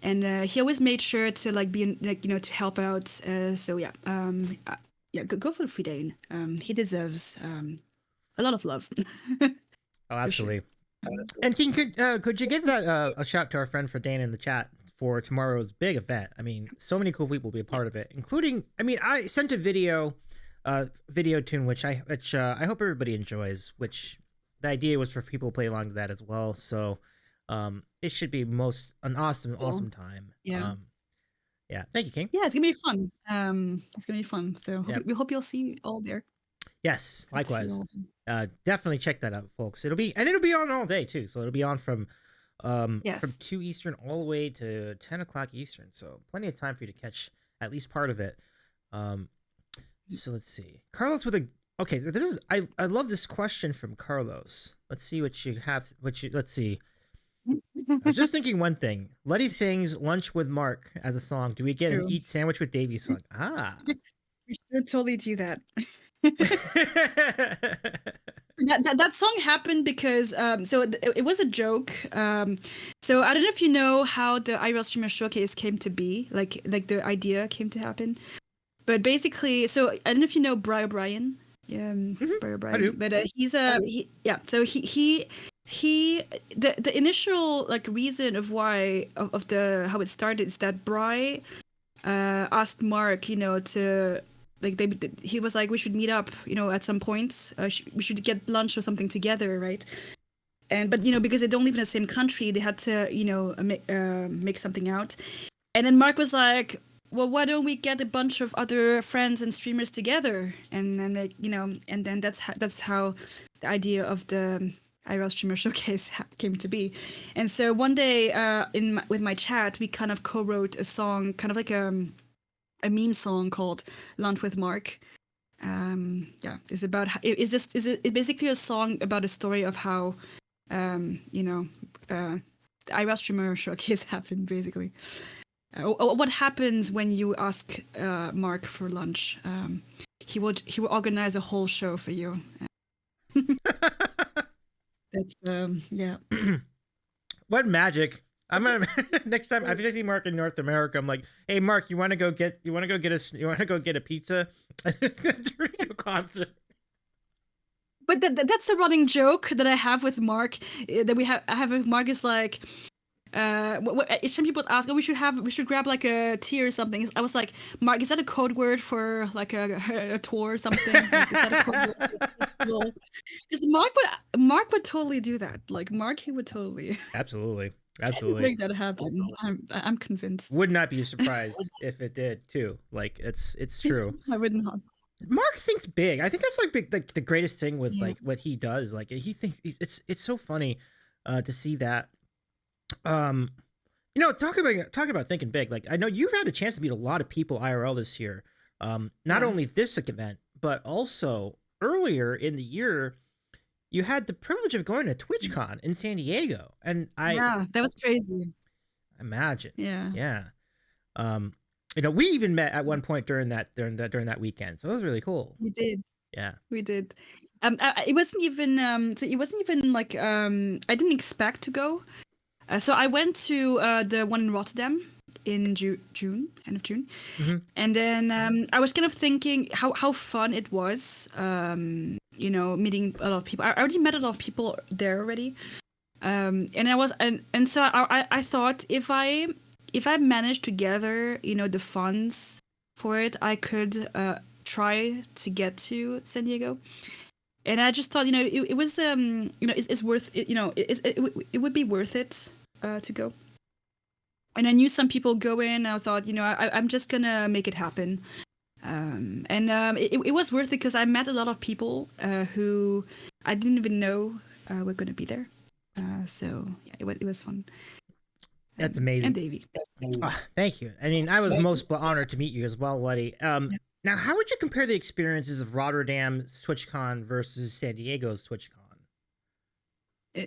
and he always made sure to like be to help out. So yeah, yeah, go for Fidane. He deserves a lot of love. Oh, For sure. absolutely. And King, could you give that a shout to our friend Verdane in the chat for tomorrow's big event? I mean, so many cool people will be a part of it, including. I mean, I sent a video tune which I hope everybody enjoys. Which the idea was for people to play along to that as well. So, it should be an awesome Cool. time. Yeah. Yeah. Thank you, King. Yeah, it's gonna be fun. It's gonna be fun. So Yeah. we hope you'll see all there. Yes. Let's see Likewise. all. Definitely check that out, folks. It'll be on all day too. So it'll be on from Yes. 2 Eastern all the way to 10 o'clock Eastern. So plenty of time for you to catch at least part of it. So let's see. Carlos with a okay. So this is I love this question from Carlos. Let's see what you have. Let's see. I was just thinking one thing. Lutti sings "Lunch with Mark" as a song. Do we get an True. "Eat Sandwich with Davy" song? Ah. We should totally do that. That song happened because it was a joke. So I don't know if you know how the IRL Streamer Showcase came to be, like the idea came to happen. But basically, so I don't know if you know Briar Bryan. Briar I Bryan. do. But so he the initial like reason of why of the how it started is that Bry asked Mark, to like he was like we should meet up, at some point. We should get lunch or something together, right? And but because they don't live in the same country, they had to make something out. And then Mark was like, well, why don't we get a bunch of other friends and streamers together? And then and then that's how the idea of the IRL Streamer Showcase came to be. And so one day, with my chat, we kind of co-wrote a song, kind of like a meme song called "Lunch with Mark." Yeah, it's about it's basically a song about a story of how the IRL Streamer Showcase happened, basically. What happens when you ask Mark for lunch? He will organize a whole show for you. That's yeah. What magic! I'm gonna next time if I see Mark in North America, I'm like, hey Mark, you want to go get a pizza during a concert? But that's a running joke that I have with Mark. That I have with Mark is like, some people ask, oh, we should grab like a tea or something. I was like, Mark, is that a code word for like a tour or something? Like, is that a code word for a festival? Because Mark would totally do that. Like Mark, he would totally Absolutely. Absolutely. make that happen. I'm convinced. Would not be surprised if it did too. Like it's true. I would not. Mark thinks big. I think that's like big, like the greatest thing with Yeah. like what he does. Like he thinks it's so funny to see that. You know, talking about thinking big. Like I know you've had a chance to meet a lot of people IRL this year. Not Yes. only this event, but also earlier in the year, you had the privilege of going to TwitchCon in San Diego, and Yeah, that was crazy. imagine, Yeah. yeah. You know, we even met at one point during that weekend, so it was really cool. We did. Yeah. We did. It wasn't even so it wasn't even like I didn't expect to go. So I went to the one in Rotterdam in June, end of June, and then I was kind of thinking how fun it was. You know, meeting a lot of people. I already met a lot of people there already, and so I thought if I managed to gather, you know, the funds for it, I could try to get to San Diego. And I just thought, you know, it was, you know, it's worth it. You know, it would be worth it to go. And I knew some people go in. I thought, you know, I'm just gonna make it happen. It was worth it because I met a lot of people who I didn't even know were gonna be there. So yeah, it was fun. That's amazing. And Davey. Oh, thank you. I mean, I was most honored to meet you as well, Lutti. Now, how would you compare the experiences of Rotterdam's TwitchCon versus San Diego's TwitchCon?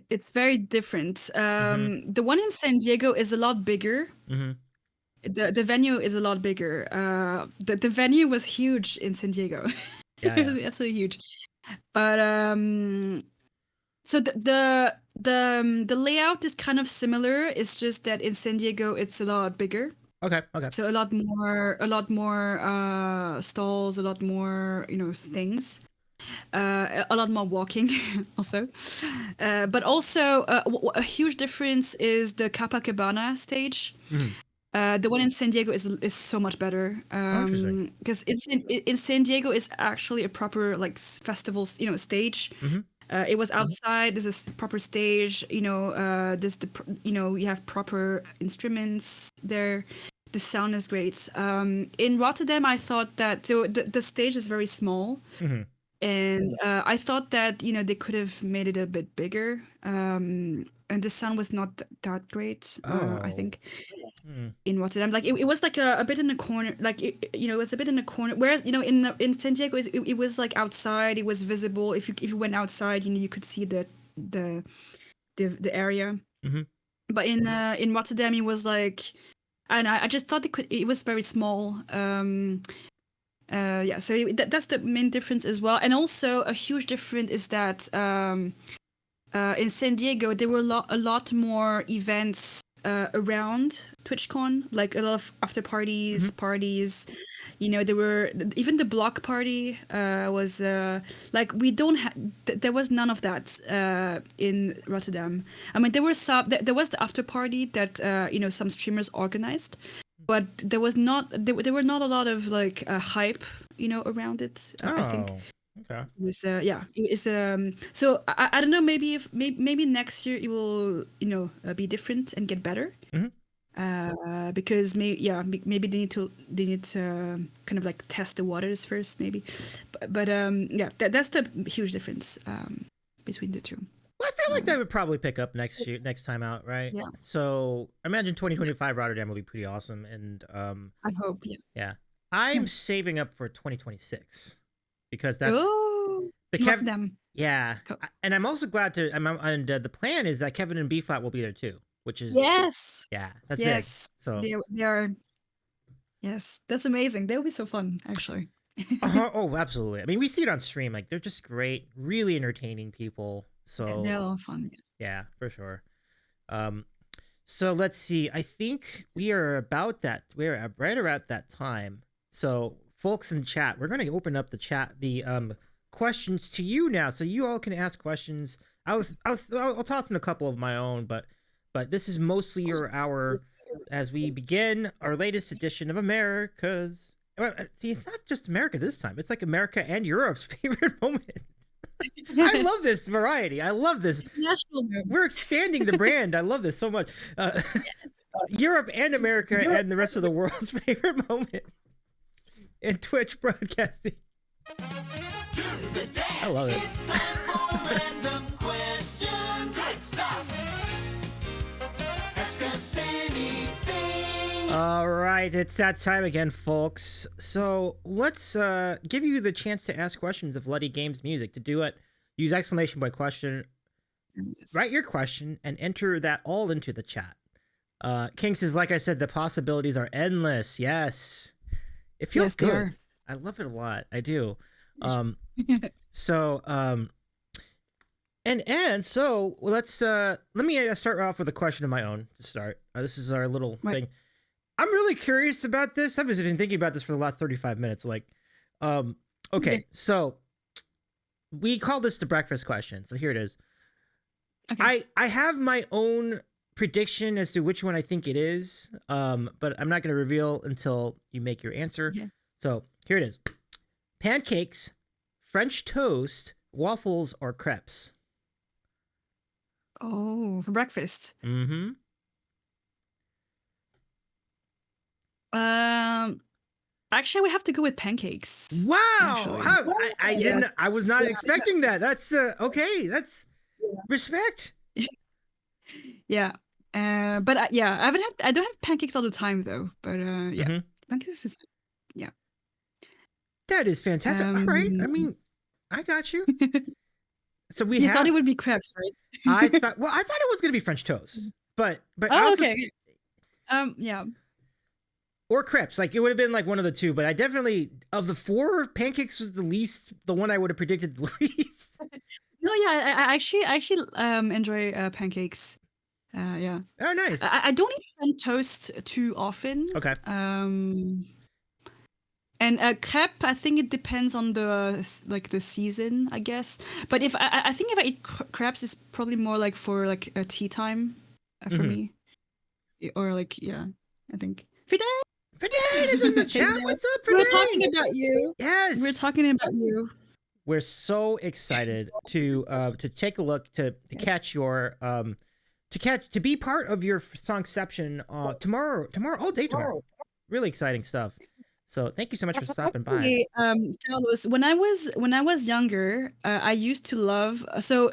It's very different. The one in San Diego is a lot bigger. The venue is a lot bigger. The venue was huge in San Diego. Yeah, It was absolutely huge. But so the layout is kind of similar. It's just that in San Diego it's a lot bigger. Okay. So a lot more stalls, a lot more, you know, things. A lot more walking also. But also a huge difference is the Copacabana stage. The one in San Diego is so much better. Because in San Diego is actually a proper like festival, you know, stage. It was outside. This is proper stage. You know, you know, you have proper instruments there. The sound is great. In Rotterdam, I thought that so the stage is very small, and I thought that, you know, they could have made it a bit bigger. And the sound was not that great. I think in Rotterdam, like it was like a bit in the corner, like you know, it was a bit in the corner. Whereas, you know, in San Diego, it was like outside. It was visible. If you went outside, you know, you could see the area. But in Rotterdam, it was like. And I just thought it was very small. Yeah, so that's the main difference as well. And also a huge difference is that in San Diego there were a lot more events around TwitchCon, like a lot of after parties. You know, there were even the block party was like we don't have. There was none of that in Rotterdam. I mean, there was the after party that you know, some streamers organized, but there was not. There were not a lot of like hype, you know, around it. I think. Okay. It was yeah. It is so I don't know. Maybe next year it will, you know, be different and get better. Because maybe they need to kind of like test the waters first, maybe. But yeah, that's the huge difference between the two. Well, I feel like that would probably pick up next time out, right? Yeah. So I imagine 2025 Rotterdam will be pretty awesome, and I hope. Yeah. Yeah, I'm saving up for 2026 because that's Rotterdam. Yeah, and I'm also glad to. And the plan is that Kevin and B Flat will be there too, which is yes, that's big. So they are. Yes, that's amazing. They'll be so fun, actually. Oh, absolutely. I mean, we see it on stream. Like, they're just great, really entertaining people. So they're all fun. Yeah, for sure. So let's see. I think we are about that. We're right around that time. So, folks in chat, we're going to open up the questions to you now, so you all can ask questions. I'll toss in a couple of my own, but but this is mostly your hour as we begin our latest edition of America's. Well, see, it's not just America this time. It's like America and Europe's favorite moment. I love this variety. I love this. International moment. We're expanding the brand. I love this so much. Europe and America and the rest of the world's favorite moment in Twitch broadcasting. I love it. It's time for random questions. Great stuff. Ask us anything. All right, it's that time again, folks. So let's give you the chance to ask questions of LuttiGamesMusic. To do it, use exclamation point question, write your question, and enter that all into the chat. King says, like I said, the possibilities are endless. Yes. It feels good. I love it a lot. I do. So let's let me start off with a question of my own to start. This is our little thing. I'm really curious about this. I've been thinking about this for the last 35 minutes. Like, okay, so we call this the breakfast question. So here it is. Okay. I have my own prediction as to which one I think it is, but I'm not going to reveal until you make your answer. Yeah. So here it is. Pancakes, French toast, waffles, or crepes? Oh, for breakfast. Mm-hmm. Actually, I would have to go with pancakes. Wow! I was not expecting that. That's okay. That's respect. Yeah. But I don't have pancakes all the time though. But pancakes is That is fantastic. All right. I mean, I got you. So you thought it would be crepes, right? I thought it was gonna be French toast, but okay. Yeah. Or crepes, like it would have been like one of the two, but I definitely, of the four, pancakes was the one I would have predicted the least. No, yeah, I actually enjoy pancakes. Yeah. Oh, nice. I don't eat French toast too often. Okay. And crepe, I think it depends on the season, I guess. But if I think if I eat crepes, it's probably more like for like a tea time for me, or like I think. Fidel is in the chat. What's up, Fidel? We're talking about you. Yes, we're talking about you. We're so excited to take a look to catch your to be part of your songception tomorrow all day tomorrow. Really exciting stuff. So thank you so much for stopping by. Carlos, when I was younger, I used to love. So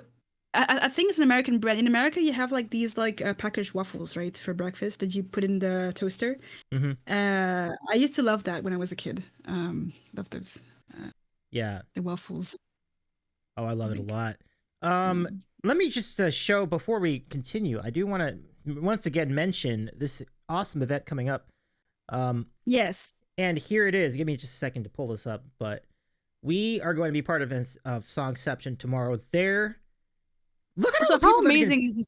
I think it's an American brand. In America, you have like these packaged waffles, right, for breakfast that you put in the toaster. Mm-hmm. I used to love that when I was a kid. Love those. Yeah. The waffles. Oh, I love it a lot. Let me just show before we continue. I do want to once again mention this awesome event coming up. Yes. And here it is. Give me just a second to pull this up. But we are going to be part of Songception tomorrow. Look at all the how amazing is this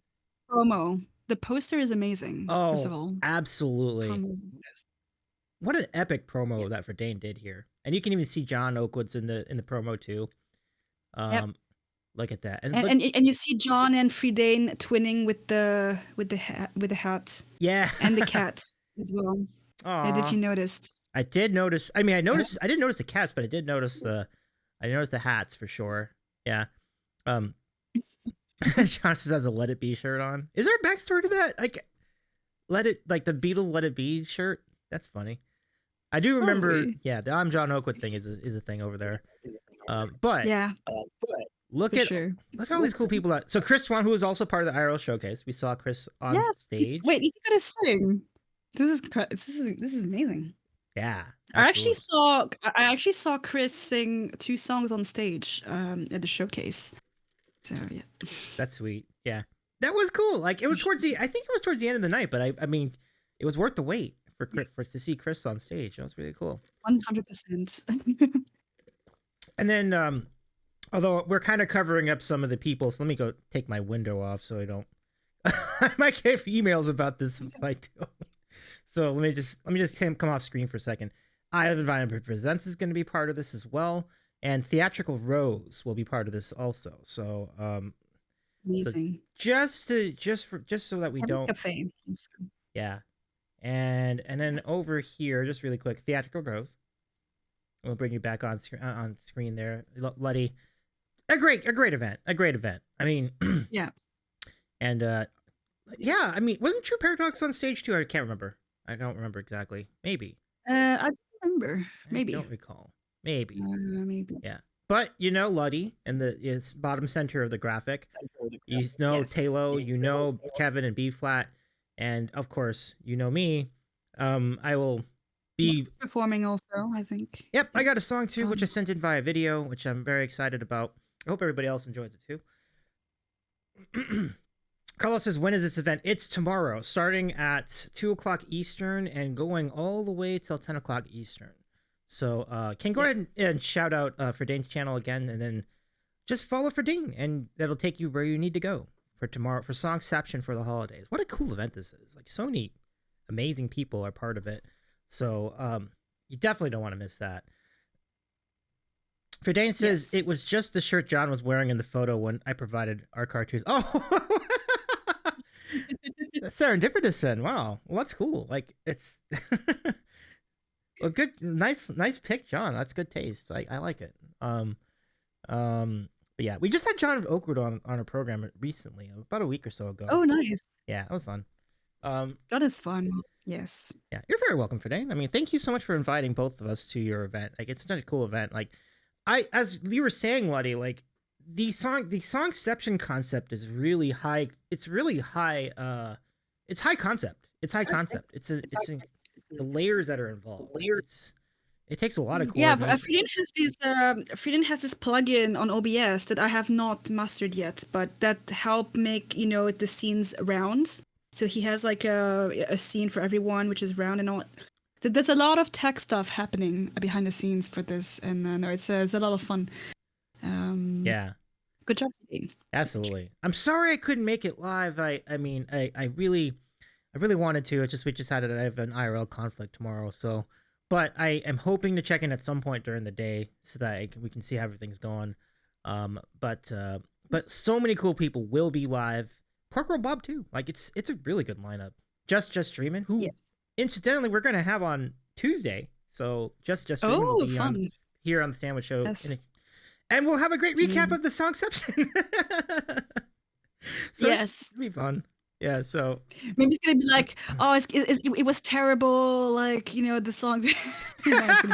promo? The poster is amazing. Oh, first of all, absolutely. What an epic promo that Verdane did here, and you can even see John Oakwood's in the promo too. Look at that, and you see John and Verdane twinning with the hat. Yeah, and the cat as well. And if you noticed, I did notice. I mean, I noticed. I didn't notice the cats, but I did notice the hats for sure. Yeah. John says has a Let It Be shirt on. Is there a backstory to that? Like the Beatles Let It Be shirt? That's funny. I do remember. Yeah, the I'm John Oakwood thing is a thing over there. But look at all these cool people. So Chris Swan, who was also part of the IRL showcase, we saw Chris on stage. Wait, he's gonna sing. This is amazing. Yeah, absolutely. I actually saw Chris sing 2 songs on stage at the showcase. So yeah, that's sweet. Yeah, that was cool. Like it was towards the end of the night, but I mean, it was worth the wait for to see Chris on stage. That was really cool. 100%. And then, although we're kind of covering up some of the people, so let me go take my window off so I don't. I might get emails about this if I do. So let me just come off screen for a second. Eye of Environment Presents is going to be part of this as well. And Theatrical Rose will be part of this also. So Amazing. So just so that we Heaven's don't. Cafe. Yeah. And then over here, just really quick, Theatrical Bros. We'll bring you back on screen there, Lutti. A great event. I mean, Yeah. and yeah, I mean, wasn't True Paradox on stage too? I can't remember. I don't remember exactly. Maybe. I don't remember. Maybe. I don't recall. Maybe. Maybe. Yeah. But you know Lutti in the bottom center of the graphic. You know Yes. Talo, you know Kevin and B flat, and of course you know me. I will be performing also, I think. Yep, I got a song too, which I sent in via video, which I'm very excited about. I hope everybody else enjoys it too. Carlos says, when is this event? It's tomorrow, starting at 2:00 Eastern and going all the way till 10:00 Eastern. So can go ahead and shout out Dane's channel again, and then just follow Dane, and that'll take you where you need to go for tomorrow for Songception for the holidays. What a cool event this is! Like, so many amazing people are part of it. So you definitely don't want to miss that. Dane says it was just the shirt John was wearing in the photo when I provided our cartoons. Oh. That's serendipitous then. Wow. Well, that's cool. Like, it's a good, nice pick, John. That's good taste. I like it. But yeah, we just had John Oakwood on a program recently, about a week or so ago. Oh, nice. Yeah, that was fun. That is fun. Yes. Yeah, you're very welcome, Dane. I mean, thank you so much for inviting both of us to your event. Like, it's such a cool event. Like, as you were saying, Lutti, like the songception concept is really high. It's really high. It's high concept. It's the layers that are involved. It takes a lot of coordination. Yeah, Frieden has this plugin on OBS that I have not mastered yet, but that help make the scenes round. So he has like a scene for everyone, which is round and all. There's a lot of tech stuff happening behind the scenes for this, and it's a lot of fun. Yeah. Good job, Frieden. Absolutely. I'm sorry I couldn't make it live. I mean, I really wanted to. It's just we just had I have an IRL conflict tomorrow, so. But I am hoping to check in at some point during the day so that we can see how everything's going. But so many cool people will be live. Pork Roll Bob too. Like it's a really good lineup. Just Streamin', who incidentally we're gonna have on Tuesday. So just Streamin' will be here on the Sandwich Show. Yes. And we'll have a great recap of the Songception. So yes, it'll be fun. Yeah, so maybe it's gonna be like, oh, it was terrible, like the song. It's gonna be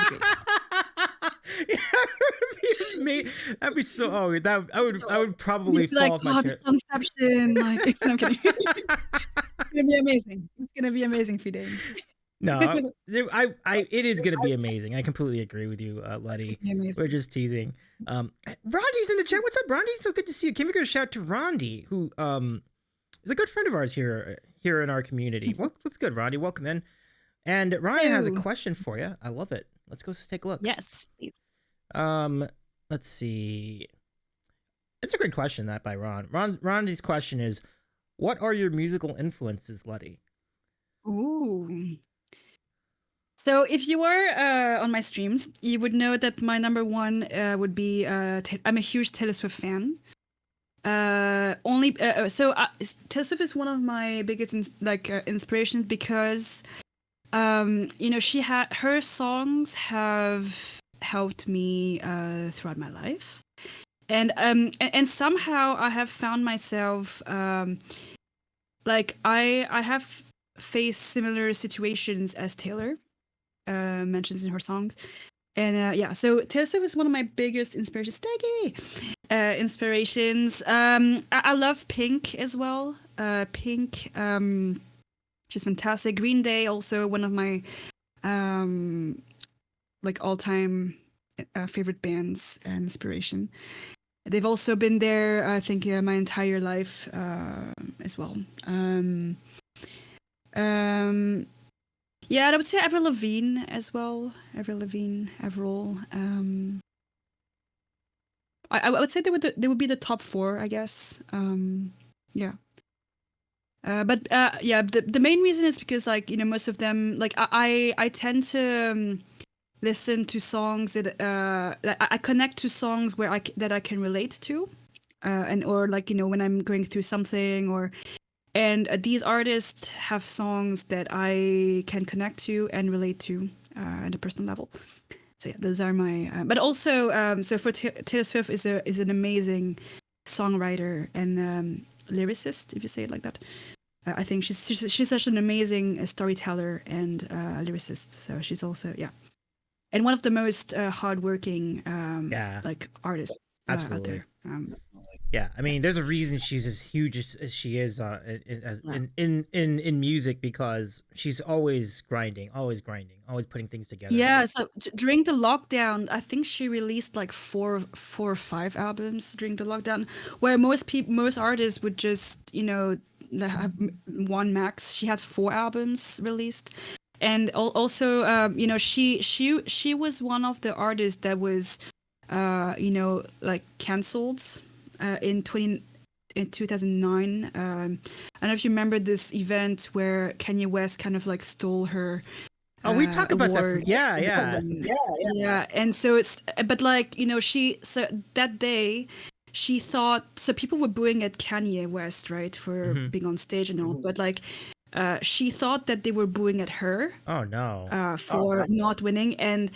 great. That'd be so. Oh, that I would probably fall off my chair. Songception, like I'm kidding. It's gonna be amazing. It's gonna be amazing, Frieden. No, it is gonna be amazing. I completely agree with you, Lutti. We're just teasing. Rondi's in the chat. What's up, Rondi? So good to see you. Can we give a shout to Rondi, who is a good friend of ours here in our community. What's good, Rondi? Welcome in. And Ryan has a question for you. I love it. Let's go take a look. Yes, please. Let's see. It's a great question, that by Ron. Rondi's question is, what are your musical influences, Lutti? Ooh. So if you were on my streams, you would know that my number one would be I'm a huge Taylor Swift fan. Taylor Swift is one of my biggest inspirations because her songs have helped me throughout my life, and somehow I have found myself I have faced similar situations as Taylor mentions in her songs. And so Taylor Swift is one of my biggest inspirations. I love Pink as well. Pink, she's fantastic. Green Day, also one of my all-time favorite bands and inspiration. They've also been there, I think, my entire life as well. Yeah, I would say Avril Lavigne as well. Avril. I would say they would be the top 4, I guess. Yeah. But the main reason is because most of them I tend to listen to songs that I connect to songs that I can relate to, and or like when I'm going through something and these artists have songs that I can connect to and relate to at a personal level. So yeah, those are my. But also, so for Taylor Swift is an amazing songwriter and lyricist, if you say it like that. I think she's such an amazing storyteller and lyricist. So she's also and one of the most hardworking like artists out there. Yeah, I mean, there's a reason she's as huge as she is in music, because she's always grinding, always putting things together. Yeah, so during the lockdown, I think she released like four or five albums during the lockdown, where most artists would just have one max. She had 4 albums released, and also she was one of the artists that was like cancelled in 2009. I don't know if you remember this event where Kanye West kind of like stole her. Oh, we talk about award. that. Yeah. And so but like so that day she thought, so people were booing at Kanye West, right, for being on stage and all, but like she thought that they were booing at her. Oh no! For not winning, and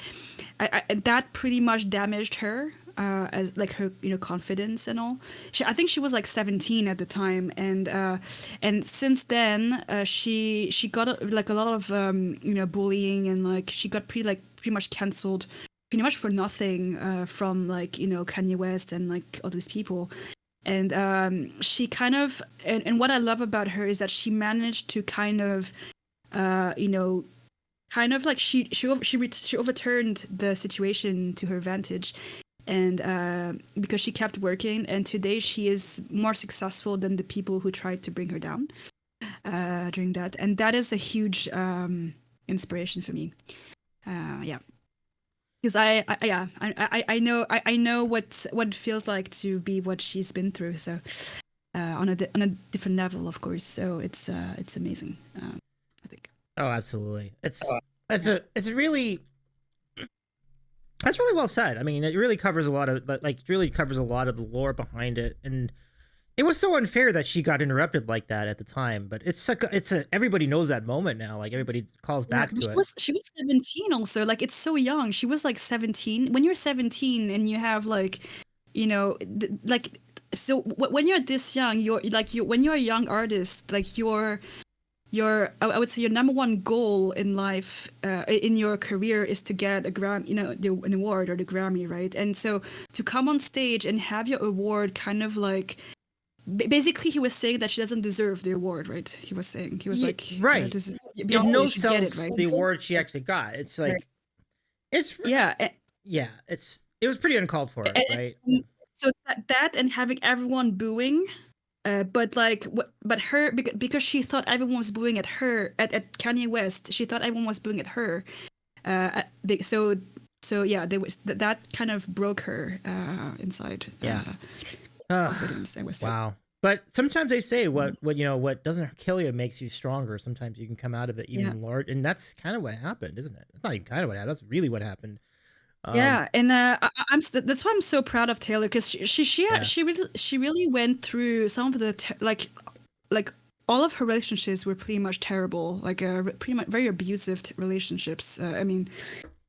that pretty much damaged her as like her confidence and all. I think she was like 17 at the time, and since then she got a lot of bullying, and like she got pretty much cancelled pretty much for nothing from like Kanye West and like all these people. And she kind of and what I love about her is that she managed to kind of kind of like she overturned the situation to her advantage, and because she kept working, and today she is more successful than the people who tried to bring her down during that, and that is a huge inspiration for me. Because I know what it feels like to be what she's been through. So on a different level, of course. So it's amazing. I think. Oh, absolutely. It's really. That's really well said. I mean, it really covers a lot of the lore behind it, and it was so unfair that she got interrupted like that at the time. But everybody knows that moment now. Like everybody calls back to it. She was 17 also. Like it's so young. She was like 17. When you're 17 and you have like, so when you're this young, when you're a young artist, like I would say your number one goal in life, in your career, is to get a an award or the Grammy, right? And so to come on stage and have your award kind of like. Basically, he was saying that she doesn't deserve the award, right? He was like, right. This is no get it, right? The award she actually got. It's like, it's it was pretty uncalled for, right? So that and having everyone booing, but her, because she thought everyone was booing at her at Kanye West. She thought everyone was booing at her. So yeah, there was that kind of broke her inside. Yeah. Confidence, I would say. Wow. But sometimes they say what doesn't kill you makes you stronger. Sometimes you can come out of it even large, and that's kind of what happened, isn't it? It's not even kind of what happened. That's really what happened. And that's why I'm so proud of Taylor, because she really went through some of the like all of her relationships were pretty much terrible, like pretty much very abusive relationships. I mean.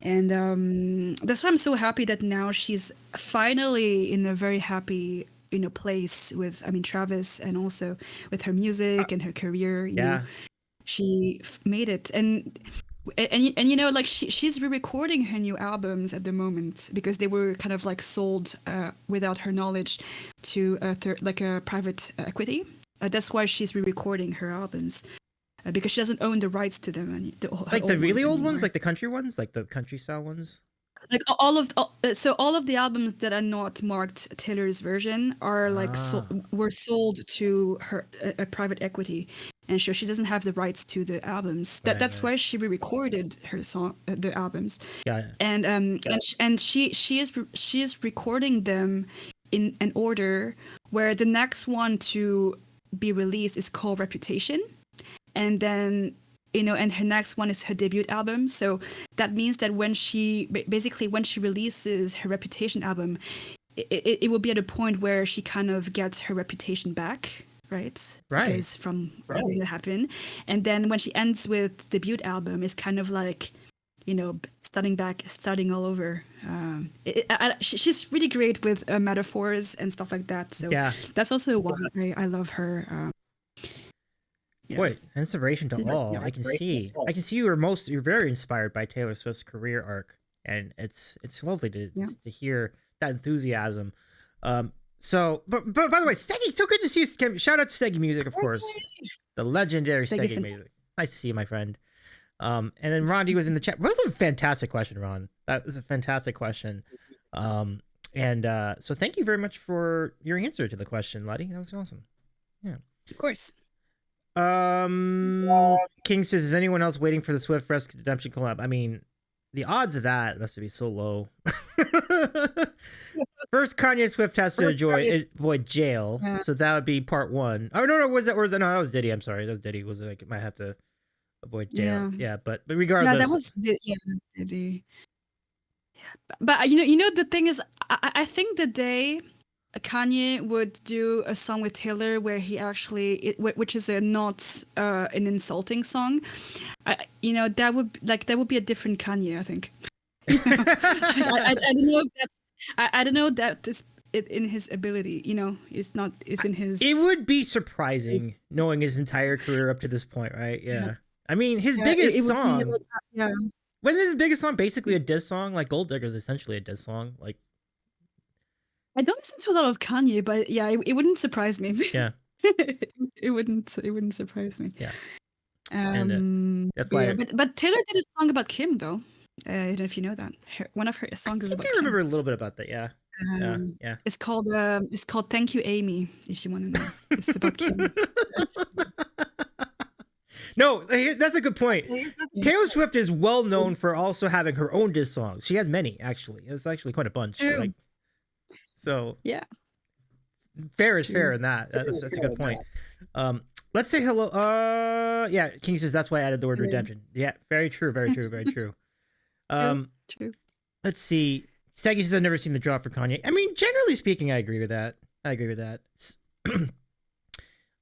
And that's why I'm so happy that now she's finally in a very happy place with Travis, and also with her music and her career. You know, she made it, and like she's re-recording her new albums at the moment, because they were kind of like sold without her knowledge to a private equity. That's why she's re-recording her albums. Because she doesn't own the rights to them, and like the really old ones, like the country ones, like the country style ones. Like all of the albums that are not marked Taylor's version are like were sold to her a private equity, and so she doesn't have the rights to the albums. That's why she re-recorded her the albums. Yeah. And she is recording them in an order where the next one to be released is called Reputation. And then, and her next one is her debut album. So that means that when she releases her Reputation album, it will be at a point where she kind of gets her reputation back, right? Because from everything that happened, and then when she ends with debut album, it's kind of like, you know, starting all over. She's really great with metaphors and stuff like that. So that's also why I love her. Boy, inspiration to all. I can see you're very inspired by Taylor Swift's career arc, and it's lovely to hear that enthusiasm. So, but by the way, Steggy, so good to see you. Shout out to Steggy Music, of course, the legendary Steggy Music. Nice to see you, my friend. And then Rondi was in the chat. That was a fantastic question, Ron. That was a fantastic question. And so thank you very much for your answer to the question, Lutti. That was awesome. Yeah, of course. King says, is anyone else waiting for the Swift Redemption collab? I mean, the odds of that must be so low. First, Kanye Swift has to avoid jail, so that would be part one. Oh no, that was Diddy. I'm sorry, that was Diddy. Was like might have to avoid jail. Yeah, but regardless, that was Diddy. But you know the thing is, I think the day Kanye would do a song with Taylor where he actually, which is not an insulting song, that would be a different Kanye, I think. I don't know if that's, I don't know that is it in his ability. It's in his. It would be surprising knowing his entire career up to this point, right? Yeah. I mean, his biggest song. Wasn't his biggest song basically a diss song? Like Gold Digger is essentially a diss song, like. I don't listen to a lot of Kanye, but yeah, it wouldn't surprise me. Yeah, it wouldn't surprise me. Yeah, that's why. But Taylor did a song about Kim, though. I don't know if you know that. One of her songs is about Kim. I remember a little bit about that. Yeah, yeah. It's called "Thank You, Amy." If you want to know, it's about Kim. No, that's a good point. Taylor Swift is well known for also having her own diss songs. She has many, actually. It's actually quite a bunch. Like. So yeah, fair is fair in that. That's a good point. Let's say hello. Yeah, King says that's why I added the word redemption. Yeah, very true, very true, very true. True. Let's see. Steggy says I've never seen the drop for Kanye. I mean, generally speaking, I agree with that.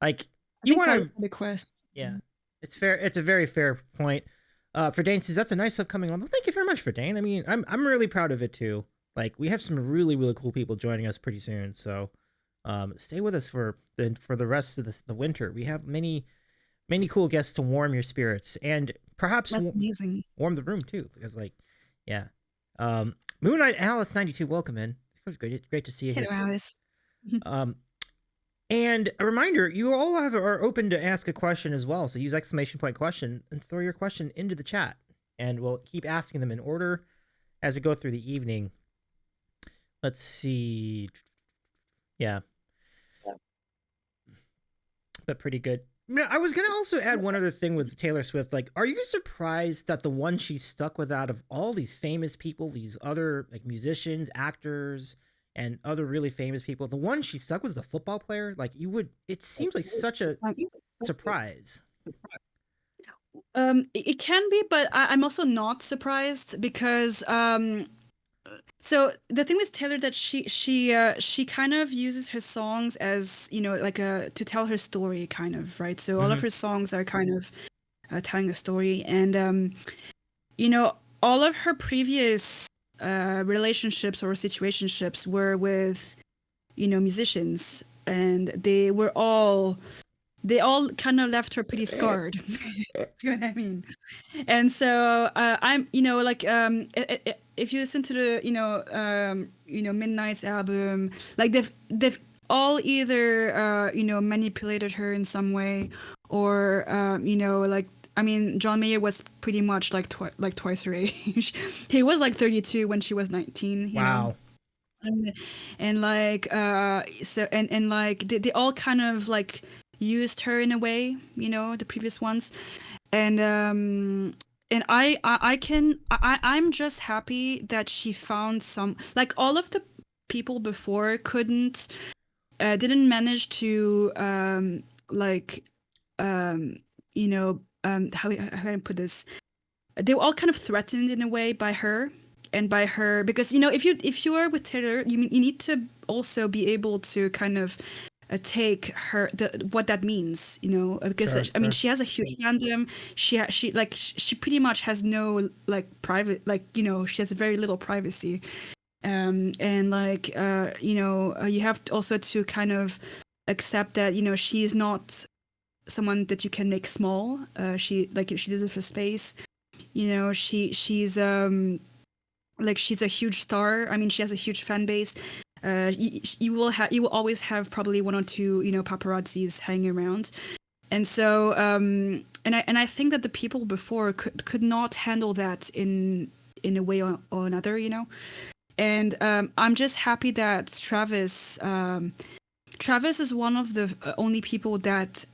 Like you want to request. Yeah, it's fair. It's a very fair point. For Dane says that's a nice upcoming album. Thank you very much for Dane. I mean, I'm really proud of it too. Like we have some really, really cool people joining us pretty soon. So stay with us for the rest of the winter. We have many cool guests to warm your spirits and perhaps warm the room too. Because Moonlight Alice 92, welcome in. It's great to see you here. Hello, Alice. And a reminder, you all are open to ask a question as well. So use !question and throw your question into the chat, and we'll keep asking them in order as we go through the evening. Let's see. Yeah. But pretty good. I was going to also add one other thing with Taylor Swift. Like, are you surprised that the one she stuck with out of all these famous people, these other like musicians, actors, and other really famous people, the one she stuck with was the football player? Like, it seems like such a surprise. It can be, but I'm also not surprised because so the thing with Taylor that she kind of uses her songs as like to tell her story, kind of, right? So all of her songs are kind of telling a story, and all of her previous relationships or situationships were with musicians, and they all kind of left her pretty scarred. That's what I mean. And so I'm like if you listen to the Midnight's album, like they've all either manipulated her in some way, or like, I mean, John Mayer was pretty much like twice her age. He was like 32 when she was 19. Wow. And like so and like they all kind of like used her in a way, the previous ones, and I'm just happy that she found some, like, all of the people before didn't manage to how do I put this? They were all kind of threatened in a way by her, and by her, because if you are with Taylor, you need to also be able to kind of take what that means, because Sure, I mean sure. she has a huge fandom. She pretty much has no like private, she has very little privacy, and like you have also to kind of accept that she's not someone that you can make small. She deserves a space. She's like she's a huge star. I mean, she has a huge fan base. You will always have probably one or two paparazzis hanging around, and so and I think that the people before could not handle that in a way or another, and I'm just happy that Travis is one of the only people that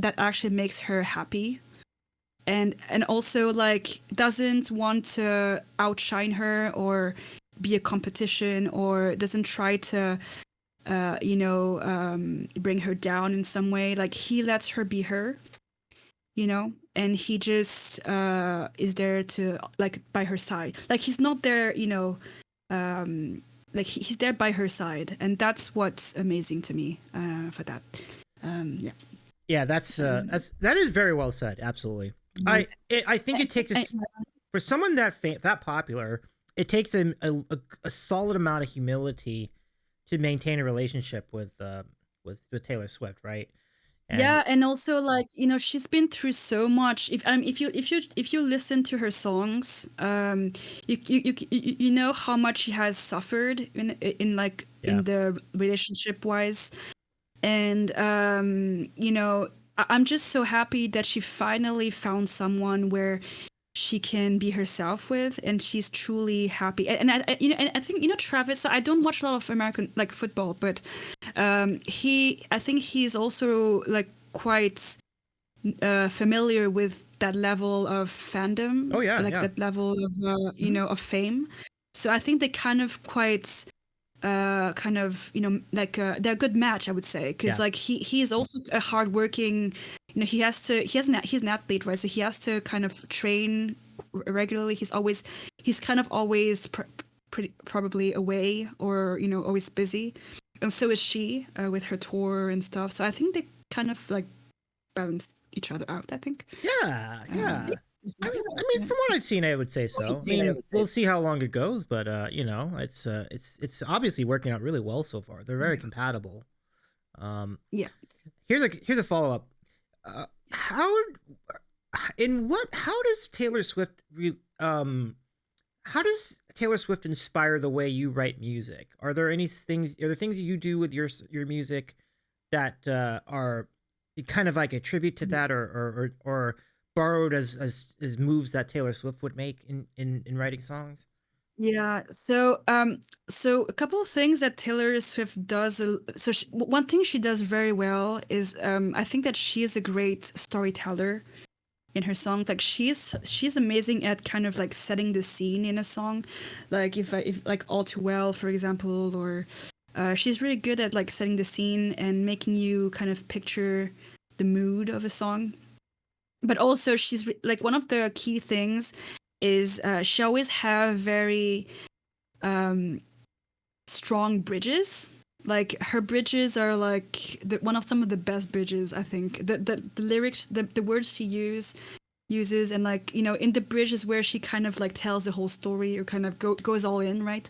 actually makes her happy, and also like doesn't want to outshine her or be a competition, or doesn't try to bring her down in some way. Like he lets her be her, and he just is there to like by her side. Like he's not there, like he's there by her side, and that's what's amazing to me for that. Yeah. Yeah, that is very well said. Absolutely. I think it takes for someone that popular, it takes a solid amount of humility to maintain a relationship with Taylor Swift, right? And Yeah, and also like she's been through so much. If you listen to her songs, you know how much she has suffered in like yeah, in the relationship wise, and I'm just so happy that she finally found someone where she can be herself with, and she's truly happy. And I think Travis. I don't watch a lot of American like football, but I think he's also like quite familiar with that level of fandom, oh yeah, like yeah. that level of Mhm. of fame. So I think they kind of quite they're a good match, I would say, because Yeah. like he is also a hardworking, he's an athlete, right? So he has to kind of train regularly. He's kind of always pretty probably away, or always busy, and so is she with her tour and stuff. So I think they kind of like balance each other out, I think. Yeah, um, yeah. I mean, from what I've seen, I would say so. I mean, we'll see how long it goes, but it's obviously working out really well so far. They're very compatible. Um, yeah. here's a follow up. How how does how does Taylor Swift inspire the way you write music? Are there things you do with your music that are kind of like a tribute to that, or borrowed as moves that Taylor Swift would make in writing songs? Yeah. So a couple of things that Taylor Swift does. One thing she does very well is, I think that she is a great storyteller in her songs. Like she's amazing at kind of like setting the scene in a song. Like if like All Too Well, for example, or she's really good at like setting the scene and making you kind of picture the mood of a song. But also like one of the key things is she always have very um, strong bridges. Like her bridges are like one of some of the best bridges, I think. The lyrics, the words she uses, and like in the bridge is where she kind of like tells the whole story, or kind of goes all in, right?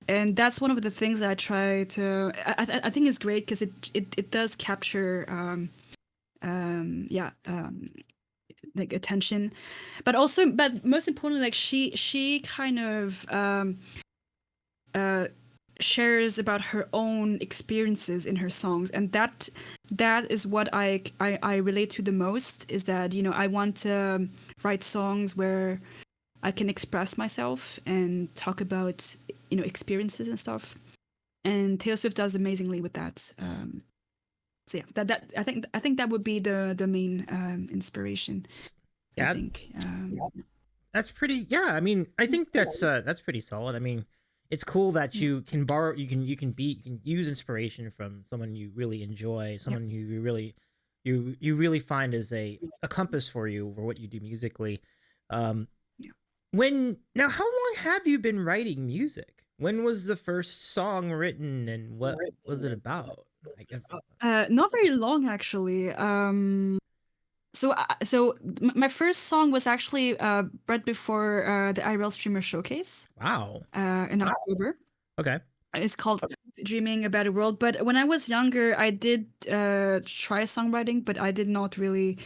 And that's one of the things that I try to. I think is great, because it does capture yeah, like attention, but most importantly, like she kind of uh shares about her own experiences in her songs, and that is what I relate to the most, is that I want to write songs where I can express myself and talk about experiences and stuff, and Taylor Swift does amazingly with that. So yeah, that I think that would be the main inspiration, I Yeah, think. that's pretty. Yeah, I mean, I think that's pretty solid. I mean, it's cool that Yeah. you can use inspiration from someone you really enjoy, Yep. someone who you really find is a compass for you for what you do musically. Um, Yeah. Now, how long have you been writing music? When was the first song written, and what was it about? I guess. Not very long actually. My first song was actually right before the IRL Streamer Showcase. Wow. In October. Okay. It's called Dreaming a Better World. But when I was younger, I did try songwriting, but I did not really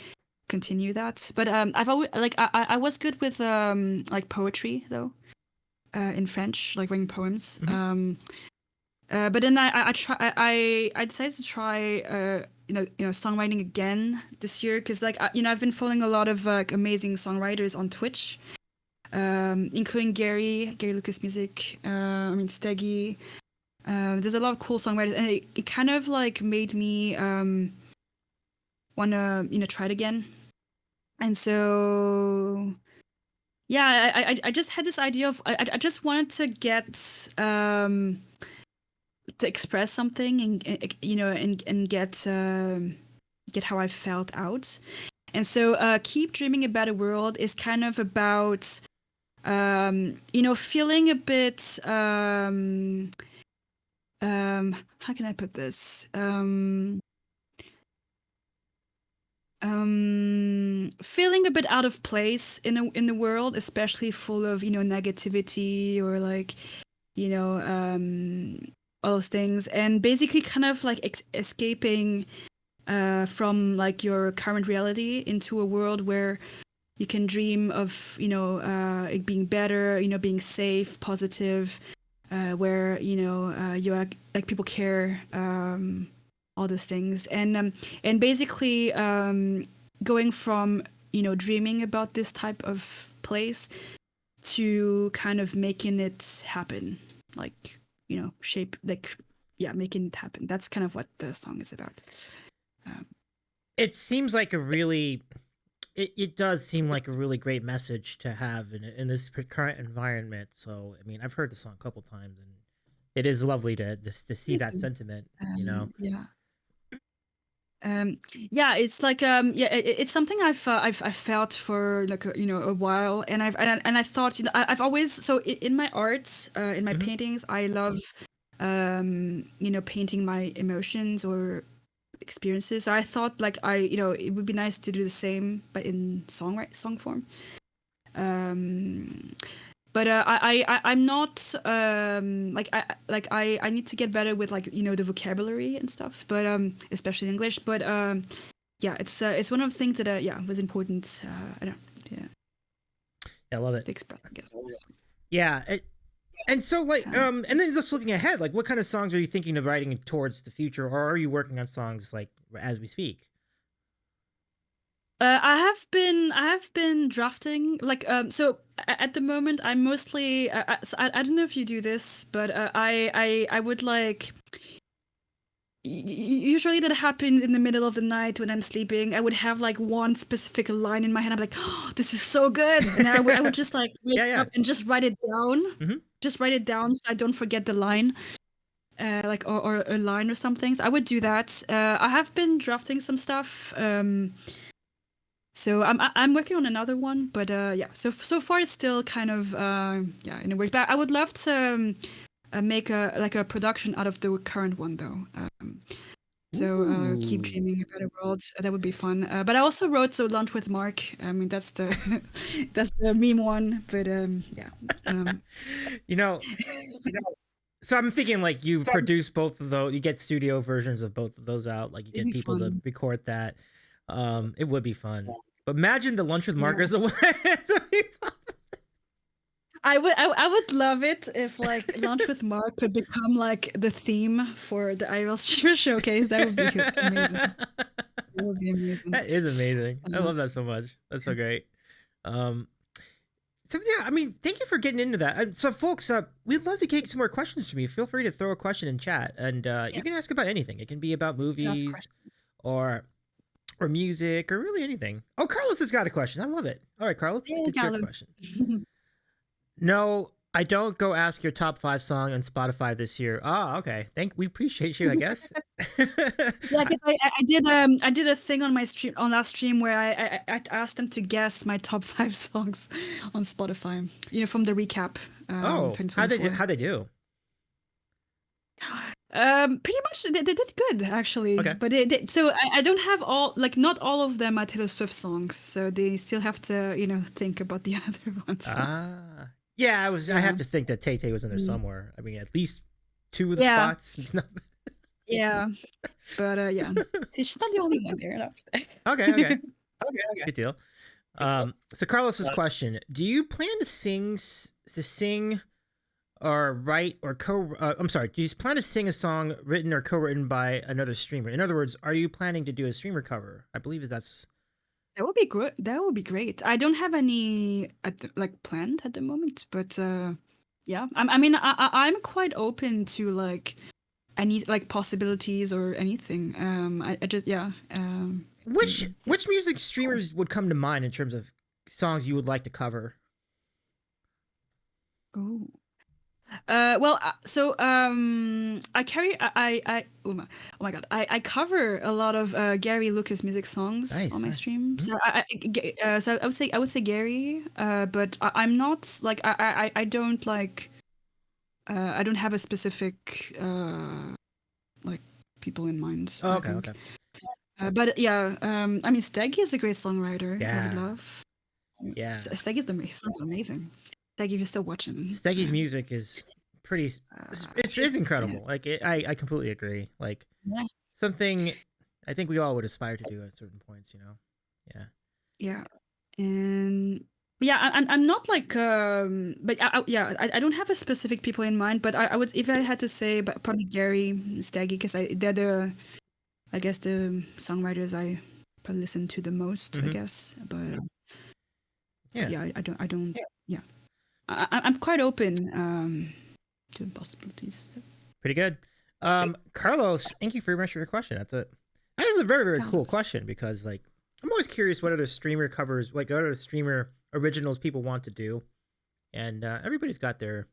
continue that. But I've always I was good with like poetry though, in French, like writing poems. But then I decided to try songwriting again this year because I've been following a lot of amazing songwriters on Twitch, including Gary LuttiGamesMusic, Steggy. There's a lot of cool songwriters, and it kind of like made me wanna try it again. And so I just had this idea of I just wanted to get to express something and get how I felt out. And so Keep Dreaming a Better World is kind of about feeling a bit how can I put this? Feeling a bit out of place in the world, especially full of negativity or like all those things, and basically kind of like escaping from like your current reality into a world where you can dream of it being better, being safe, positive, where you are, like people care, all those things, and basically going from dreaming about this type of place to kind of making it happen, like shape, like making it happen. That's kind of what the song is about. It seems like it does seem like a really great message to have in this current environment. So, I mean, I've heard the song a couple times, and it is lovely to see that sentiment, it's like it's something I've felt for like a while, and I thought I've always, in my art, in my paintings, I love painting my emotions or experiences. So I thought like it would be nice to do the same but in song form. But I'm not I need to get better with like the vocabulary and stuff, but especially in English. But it's one of the things that was important. I love it. To express, I guess. Yeah. And so like and then just looking ahead, like what kind of songs are you thinking of writing towards the future, or are you working on songs like as we speak? I have been drafting, like so at the moment I'm mostly so I don't know if you do this, but I would like usually that happens in the middle of the night when I'm sleeping. I would have like one specific line in my head. I'm like, oh, this is so good, and I would just like wake up and just write it down. Just write it down so I don't forget the line, like or a line or something. So I would do that. I have been drafting some stuff. So I'm working on another one, but so far it's still kind of in a way. But I would love to make a production out of the current one though. Keep Dreaming a Better World. That would be fun. But I also wrote Lunch with Mark. I mean that's the that's the meme one. But So I'm thinking like you produce both of those. You get studio versions of both of those out. Like you get people to record that. It would be fun. But imagine the Lunch with Mark as a way. I would love it if like Lunch with Mark could become like the theme for the IRL Streamer Showcase. That would be amazing. That would be amazing. That is amazing. I love that so much. That's so great. So yeah, I mean, thank you for getting into that. So folks, we'd love to get some more questions from you. Feel free to throw a question in chat, and you can ask about anything. It can be about movies or music or really anything. Oh, Carlos has got a question. I love it. All right, Carlos, let's get your question. No, I don't go ask your top 5 song on Spotify this year. Oh, okay. We appreciate you, I guess. Yeah, because I did a thing on my stream on last stream where I asked them to guess my top 5 songs on Spotify. From the recap. Oh, how 2024. they do? Pretty much they did good actually. Okay. But so I don't have all, like, not all of them are Taylor Swift songs, so they still have to think about the other ones. Yeah, I Yeah. have to think that Tay Tay was in there somewhere. I mean, at least 2 of the Yeah. spots. It's not... Yeah, but yeah, she's not the only one there. No. Okay. Good deal. So Carlos's question: do you plan to sing or write or I'm sorry. Do you plan to sing a song written or co-written by another streamer? In other words, are you planning to do a streamer cover? I believe that's... That would be good. That would be great. I don't have any planned at the moment, but yeah. I'm quite open to like any possibilities or anything. I just Which music streamers would come to mind in terms of songs you would like to cover? Oh. Well, so I carry oh my god, I cover a lot of Gary Lucas music songs on my stream. So so I would say Gary, but I'm not like I don't like I don't have a specific like people in mind. Oh, okay. But yeah, I mean, Steggy is a great songwriter. Yeah. I would love. Yeah. Steggy's sounds amazing. Steggy, if you're still watching. Steggy's music is pretty... it's incredible. Like I completely agree. Like something I think we all would aspire to do at certain points. Yeah. And yeah, I'm not like but I don't have a specific people in mind, but I would, if I had to say, but probably Gary, Steggy, because they're I guess the songwriters I probably listen to the most, I guess. But yeah, I don't yeah. I'm quite open to possibilities. Pretty good. Carlos, thank you very much for your question. That is a very, very cool question, because like I'm always curious what other streamer covers, like what other streamer originals people want to do, and everybody's got their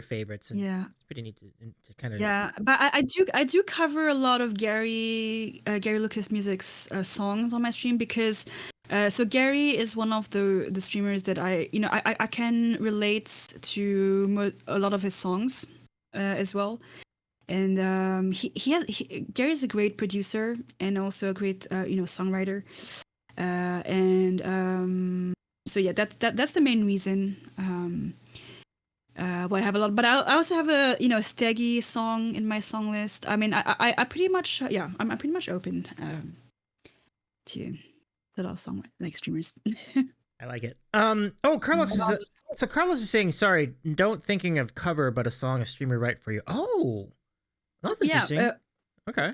favorites, and it's pretty neat to kind of... Yeah, but I do cover a lot of Gary Lucas Music's songs on my stream, because so Gary is one of the streamers that I can relate to a lot of his songs as well. And Gary's a great producer and also a great songwriter, and so yeah, that's the main reason why I have a lot. But I also have a Steggy song in my song list. I mean, I pretty much I'm pretty much open to a lot of song streamers. I like it. Carlos is saying, sorry, don't thinking of cover, but a song a streamer write for you. Oh, that's interesting. Okay.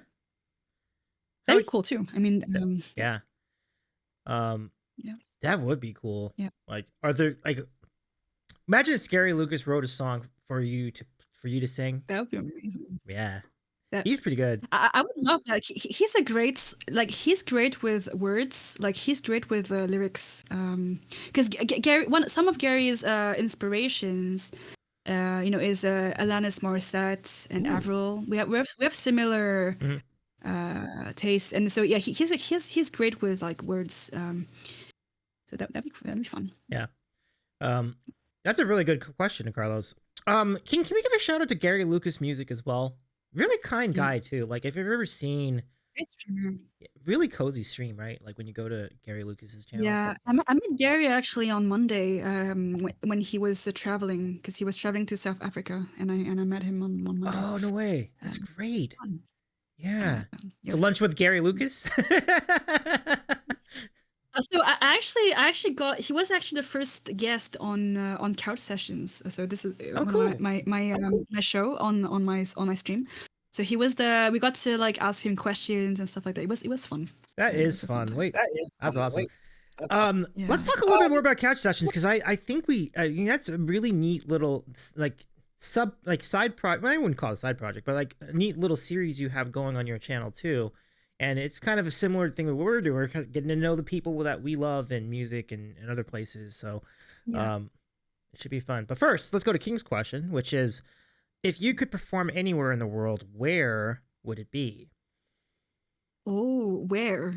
That'd be cool too. I mean, yeah. That would be cool. Yeah. Like, are there imagine if Gary Lucas wrote a song for you to sing. That would be amazing. Yeah. He's pretty good. I would love that. He's a great, he's great with words. Like, he's great with lyrics. Because Gary, some of Gary's inspirations, is Alanis Morissette and Avril. We have similar tastes, and so yeah, he's great with like words. So that'd be fun. Yeah. That's a really good question, Carlos. Can we give a shout out to Gary Lucas Music as well? Really kind guy too. Like, if you've ever seen really cozy stream, right? Like when you go to Gary Lucas's channel. Yeah, I met Gary actually on Monday when he was traveling, because he was traveling to South Africa, and I met him on Monday. Oh, no way! That's great. Fun. Yeah. So lunch with Gary Lucas. So I actually got, he was actually the first guest on Couch Sessions. So this is cool. my show on my stream. So he was we got to like ask him questions and stuff like that. It was fun. That is fun. That's awesome. Let's talk a little bit more about Couch Sessions, because I think that's a really neat little side project. Well, I wouldn't call it a side project, but like a neat little series you have going on your channel too. And it's kind of a similar thing that we're doing. We're kind of getting to know the people that we love in music and other places. So it should be fun. But first, let's go to King's question, which is, if you could perform anywhere in the world, where would it be? Oh, where?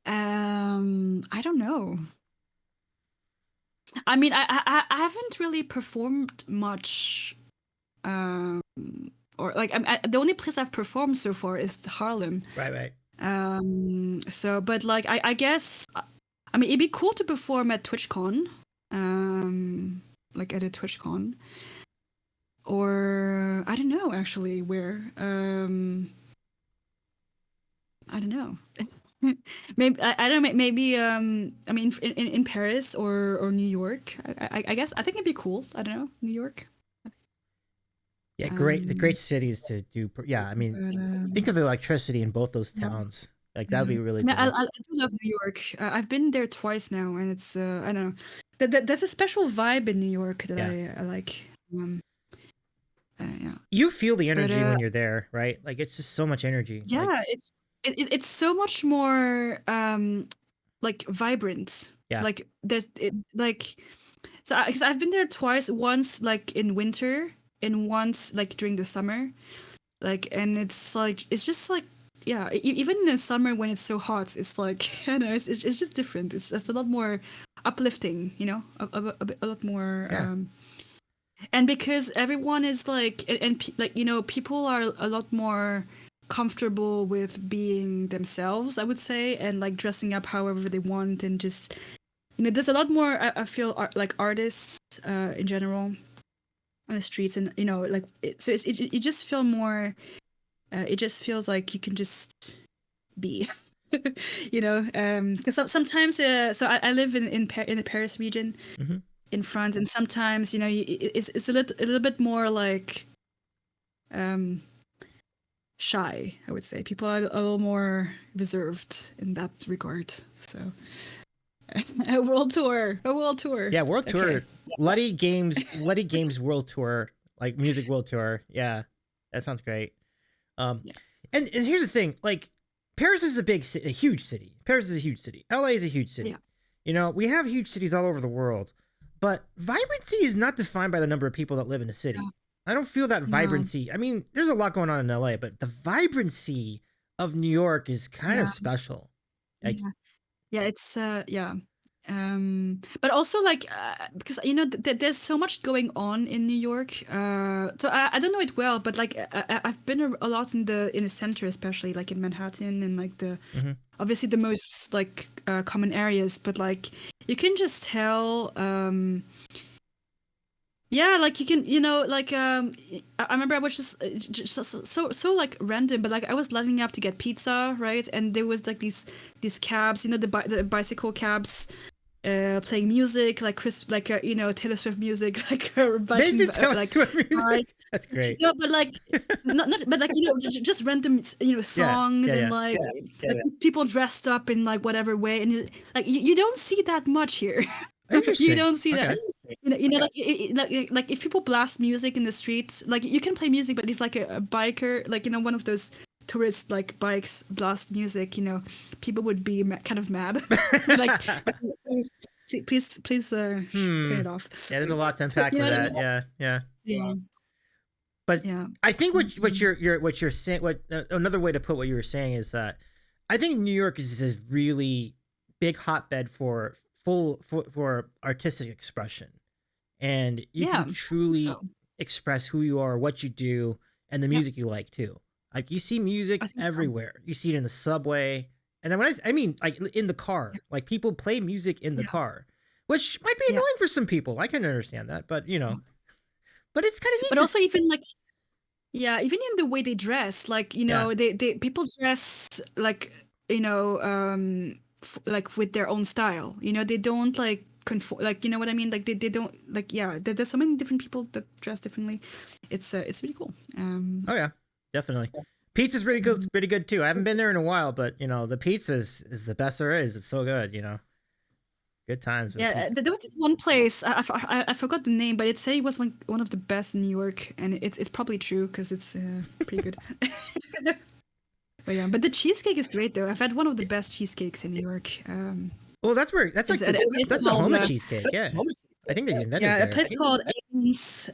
I don't know. I mean, I haven't really performed much, or like the only place I've performed so far is Harlem. Right. So, but like I guess, I mean, it'd be cool to perform at TwitchCon, like at a TwitchCon, or I don't know actually where. I don't know. Maybe I don't know. Maybe I mean in Paris or New York. I guess I think it'd be cool. I don't know, New York. Yeah, the great cities to do. Yeah, I mean, think of the electricity in both those towns. Like that would be really cool. I do love New York. I've been there twice now, and it's I don't know. That's a special vibe in New York that I like. Yeah. You feel the energy when you're there, right? Like it's just so much energy. Yeah, like, it's so much more like vibrant. Yeah. Like there's like so because I've been there twice. Once like in winter, and once like during the summer. Like and it's just like yeah. Even in the summer when it's so hot, it's like I don't know. It's just different. It's a lot more uplifting. You know, a lot more. Yeah. And because everyone is like like you know people are a lot more comfortable with being themselves, I would say, and like dressing up however they want, and just you know there's a lot more I feel like artists in general on the streets, and you know like it just feel more it just feels like you can just be you know because sometimes so I live in the Paris region. Mm-hmm. In France, and sometimes you know it's a little bit more like shy, I would say. People are a little more reserved in that regard. So a world tour. Yeah, world tour. Okay. Lutti Games World Tour, like music world tour. Yeah, that sounds great. Yeah. And here's the thing, like Paris is a huge city. Paris is a huge city. LA is a huge city. Yeah. You know, we have huge cities all over the world. But vibrancy is not defined by the number of people that live in a city. No. I don't feel that vibrancy. No. I mean, there's a lot going on in LA, but the vibrancy of New York is kind of special. Like, it's but also like because you know there's so much going on in New York. So I don't know it well, but like I've been a lot in the center, especially like in Manhattan and like the obviously the most like common areas, but like you can just tell yeah, like you can, you know, like I remember I was just so like random, but like I was lining up to get pizza, right? And there was like these cabs, you know, the bicycle cabs, playing music, like you know, Taylor Swift music, like biking, they did Taylor Swift music. That's great. No, but like not but like you know just random you know songs and like people dressed up in like whatever way, and like you don't see that much here. You don't see that. You know, like if people blast music in the street, like you can play music, but if like a biker, like you know, one of those tourist like bikes blast music, you know, people would be kind of mad. Like, please, turn it off. Yeah, there's a lot to unpack with that. Yeah. But I think what you're saying, another way to put what you were saying is that I think New York is a really big hotbed for artistic expression, and you can truly express who you are, what you do, and the music you like too. Like you see music everywhere. You see it in the subway, and I mean like in the car. Like people play music in the car, which might be annoying for some people. I can understand that, but you know, but it's kind of neat. But also even like even in the way they dress, like you know, they people dress like you know like with their own style, you know, they don't like conform, like you know what I mean, like they don't like there's so many different people that dress differently. It's really cool. Oh yeah, definitely. Pizza's pretty good too. I haven't been there in a while, but you know the pizza is the best there is. It's so good, you know. Good times. There was this one place I forgot the name, but it said it was one of the best in New York, and it's probably true because it's pretty good. But the cheesecake is great though. I've had one of the best cheesecakes in New York. Well, that's the home of cheesecake. Yeah, I think they invented it. A place called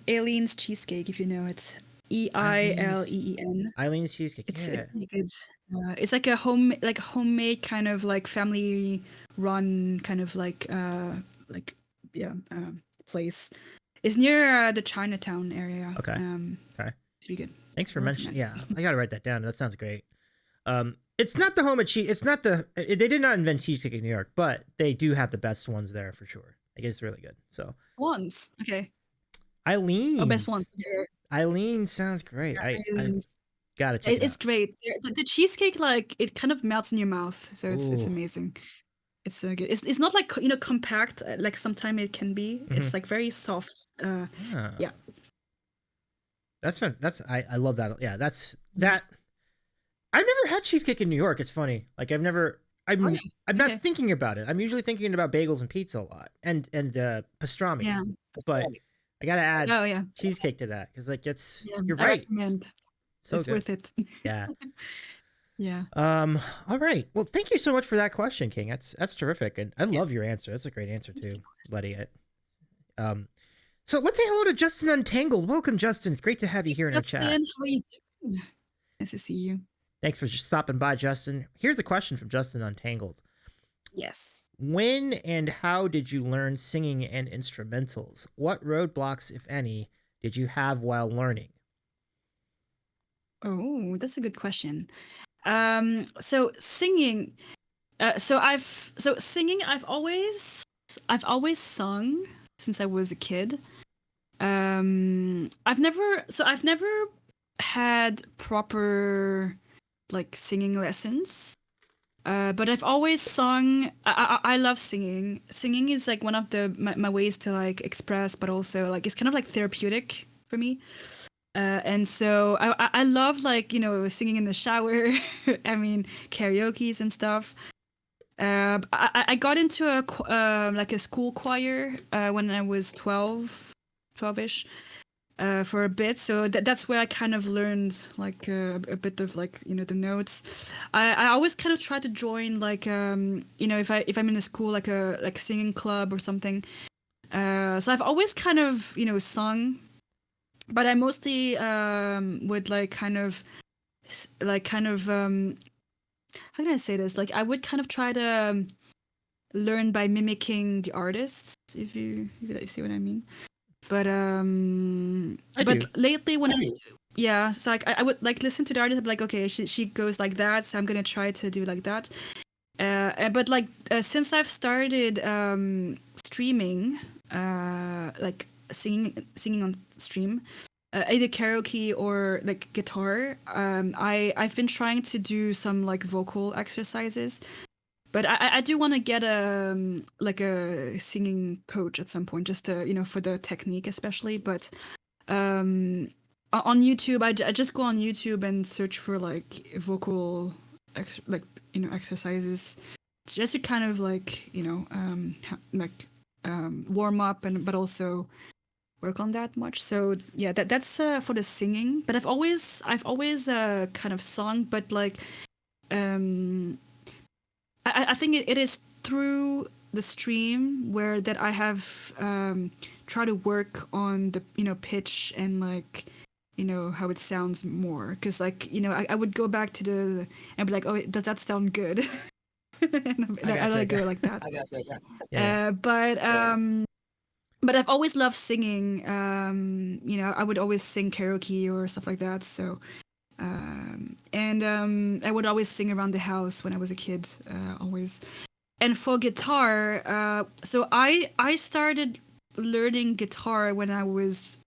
Alien's Cheesecake, if you know it. Eileen. Eileen's Cheesecake. It's Yeah. really good. It's like a homemade kind of like family run kind of like place. It's near the Chinatown area. Okay. Okay. It's really good. Thanks for mentioning. Yeah, I gotta write that down. That sounds great. It's not the home of cheese. It's not the. They did not invent cheesecake in New York, but they do have the best ones there for sure. Like it's really good. So ones. Okay. Eileen. Oh, best ones. Eileen sounds great. Yeah, I gotta check it it's out. great. The cheesecake, like it kind of melts in your mouth, so it's amazing. It's so good. It's not like compact like sometimes it can be. It's like very soft. Yeah. That's fun. I love that. Yeah, that's that. I've never had cheesecake in New York. It's funny. Like I'm not thinking about it. I'm usually thinking about bagels and pizza a lot and pastrami. Yeah. But I gotta add cheesecake to that because like you're right. So it's good. worth it. Yeah. Yeah. All right. Well, thank you so much for that question, King. That's terrific, and I love your answer. That's a great answer too, Letty. So let's say hello to Justin Untangled. Welcome, Justin. It's great to have you here in our chat. Justin, how are you doing? Nice to see you. Thanks for stopping by, Justin. Here's a question from Justin Untangled. Yes. When and how did you learn singing and instrumentals? What roadblocks, if any, did you have while learning? Oh, that's a good question. So singing, singing. I've always sung since I was a kid. I've never had proper like singing lessons. But I've always sung. I love singing. Singing is like one of my ways to like express, but also like it's kind of like therapeutic for me. And so I love like singing in the shower. I mean karaoke's and stuff. I got into a school choir when I was 12-ish. For a bit, so that's where I kind of learned like a bit of like the notes. I always kind of try to join like if I'm in a school like a singing club or something. So I've always kind of sung, but I mostly would like kind of how can I say this? Like I would kind of try to learn by mimicking the artists, if you see what I mean. But lately when so like I would like listen to the artist, I'd be like, okay, she goes like that, so I'm gonna try to do like that. But like since I've started streaming, like singing on stream, either karaoke or like guitar, I've been trying to do some like vocal exercises. But I do want to get like a singing coach at some point, just to for the technique especially. But on YouTube, I just go on YouTube and search for like vocal exercises, just to kind of like warm up but also work on that much. So yeah, that's for the singing. But I've always kind of sung, but like I think it is through the stream where that I have tried to work on the pitch and like how it sounds more, because like I would go back to and be like, oh, does that sound good? I like go like that. I got that. Yeah. But I've always loved singing. I would always sing karaoke or stuff like that. So. I would always sing around the house when I was a kid, always. And for guitar, so I started learning guitar when I was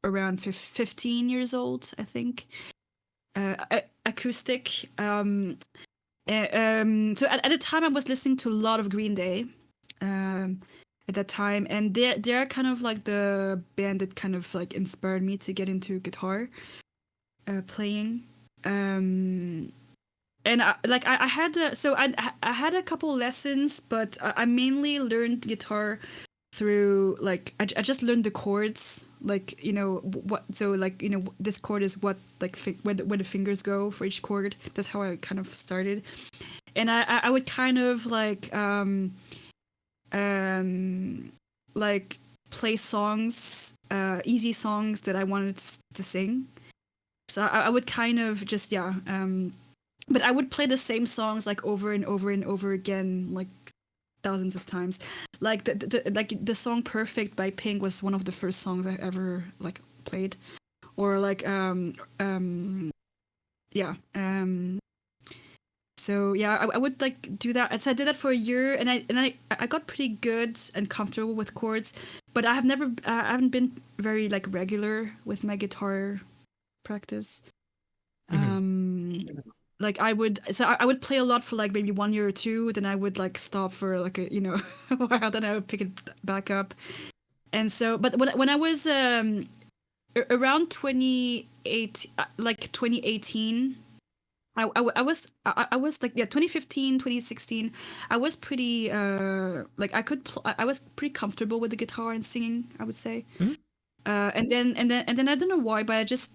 around 15 years old, I think. Acoustic. So at the time I was listening to a lot of Green Day. At that time, and they're kind of like the band that kind of like inspired me to get into guitar. Playing, and I had I had a couple lessons, but I mainly learned guitar through like I just learned the chords, like this chord is what like where the fingers go for each chord. That's how I kind of started, and I would kind of like play songs, easy songs that I wanted to sing. So I would kind of just but I would play the same songs like over and over and over again, like thousands of times. Like the song "Perfect" by Pink was one of the first songs I ever like played, or like So yeah, I would like do that. So I did that for a year, and I got pretty good and comfortable with chords, but I haven't been very like regular with my guitar practice. Like I would play a lot for like maybe 1 year or two, then I would like stop for like a a while, then I would pick it back up. And so, but when I was around 2018, I was like 2015, 2016, I was pretty like I was pretty comfortable with the guitar and singing, I would say. And then I don't know why, but I just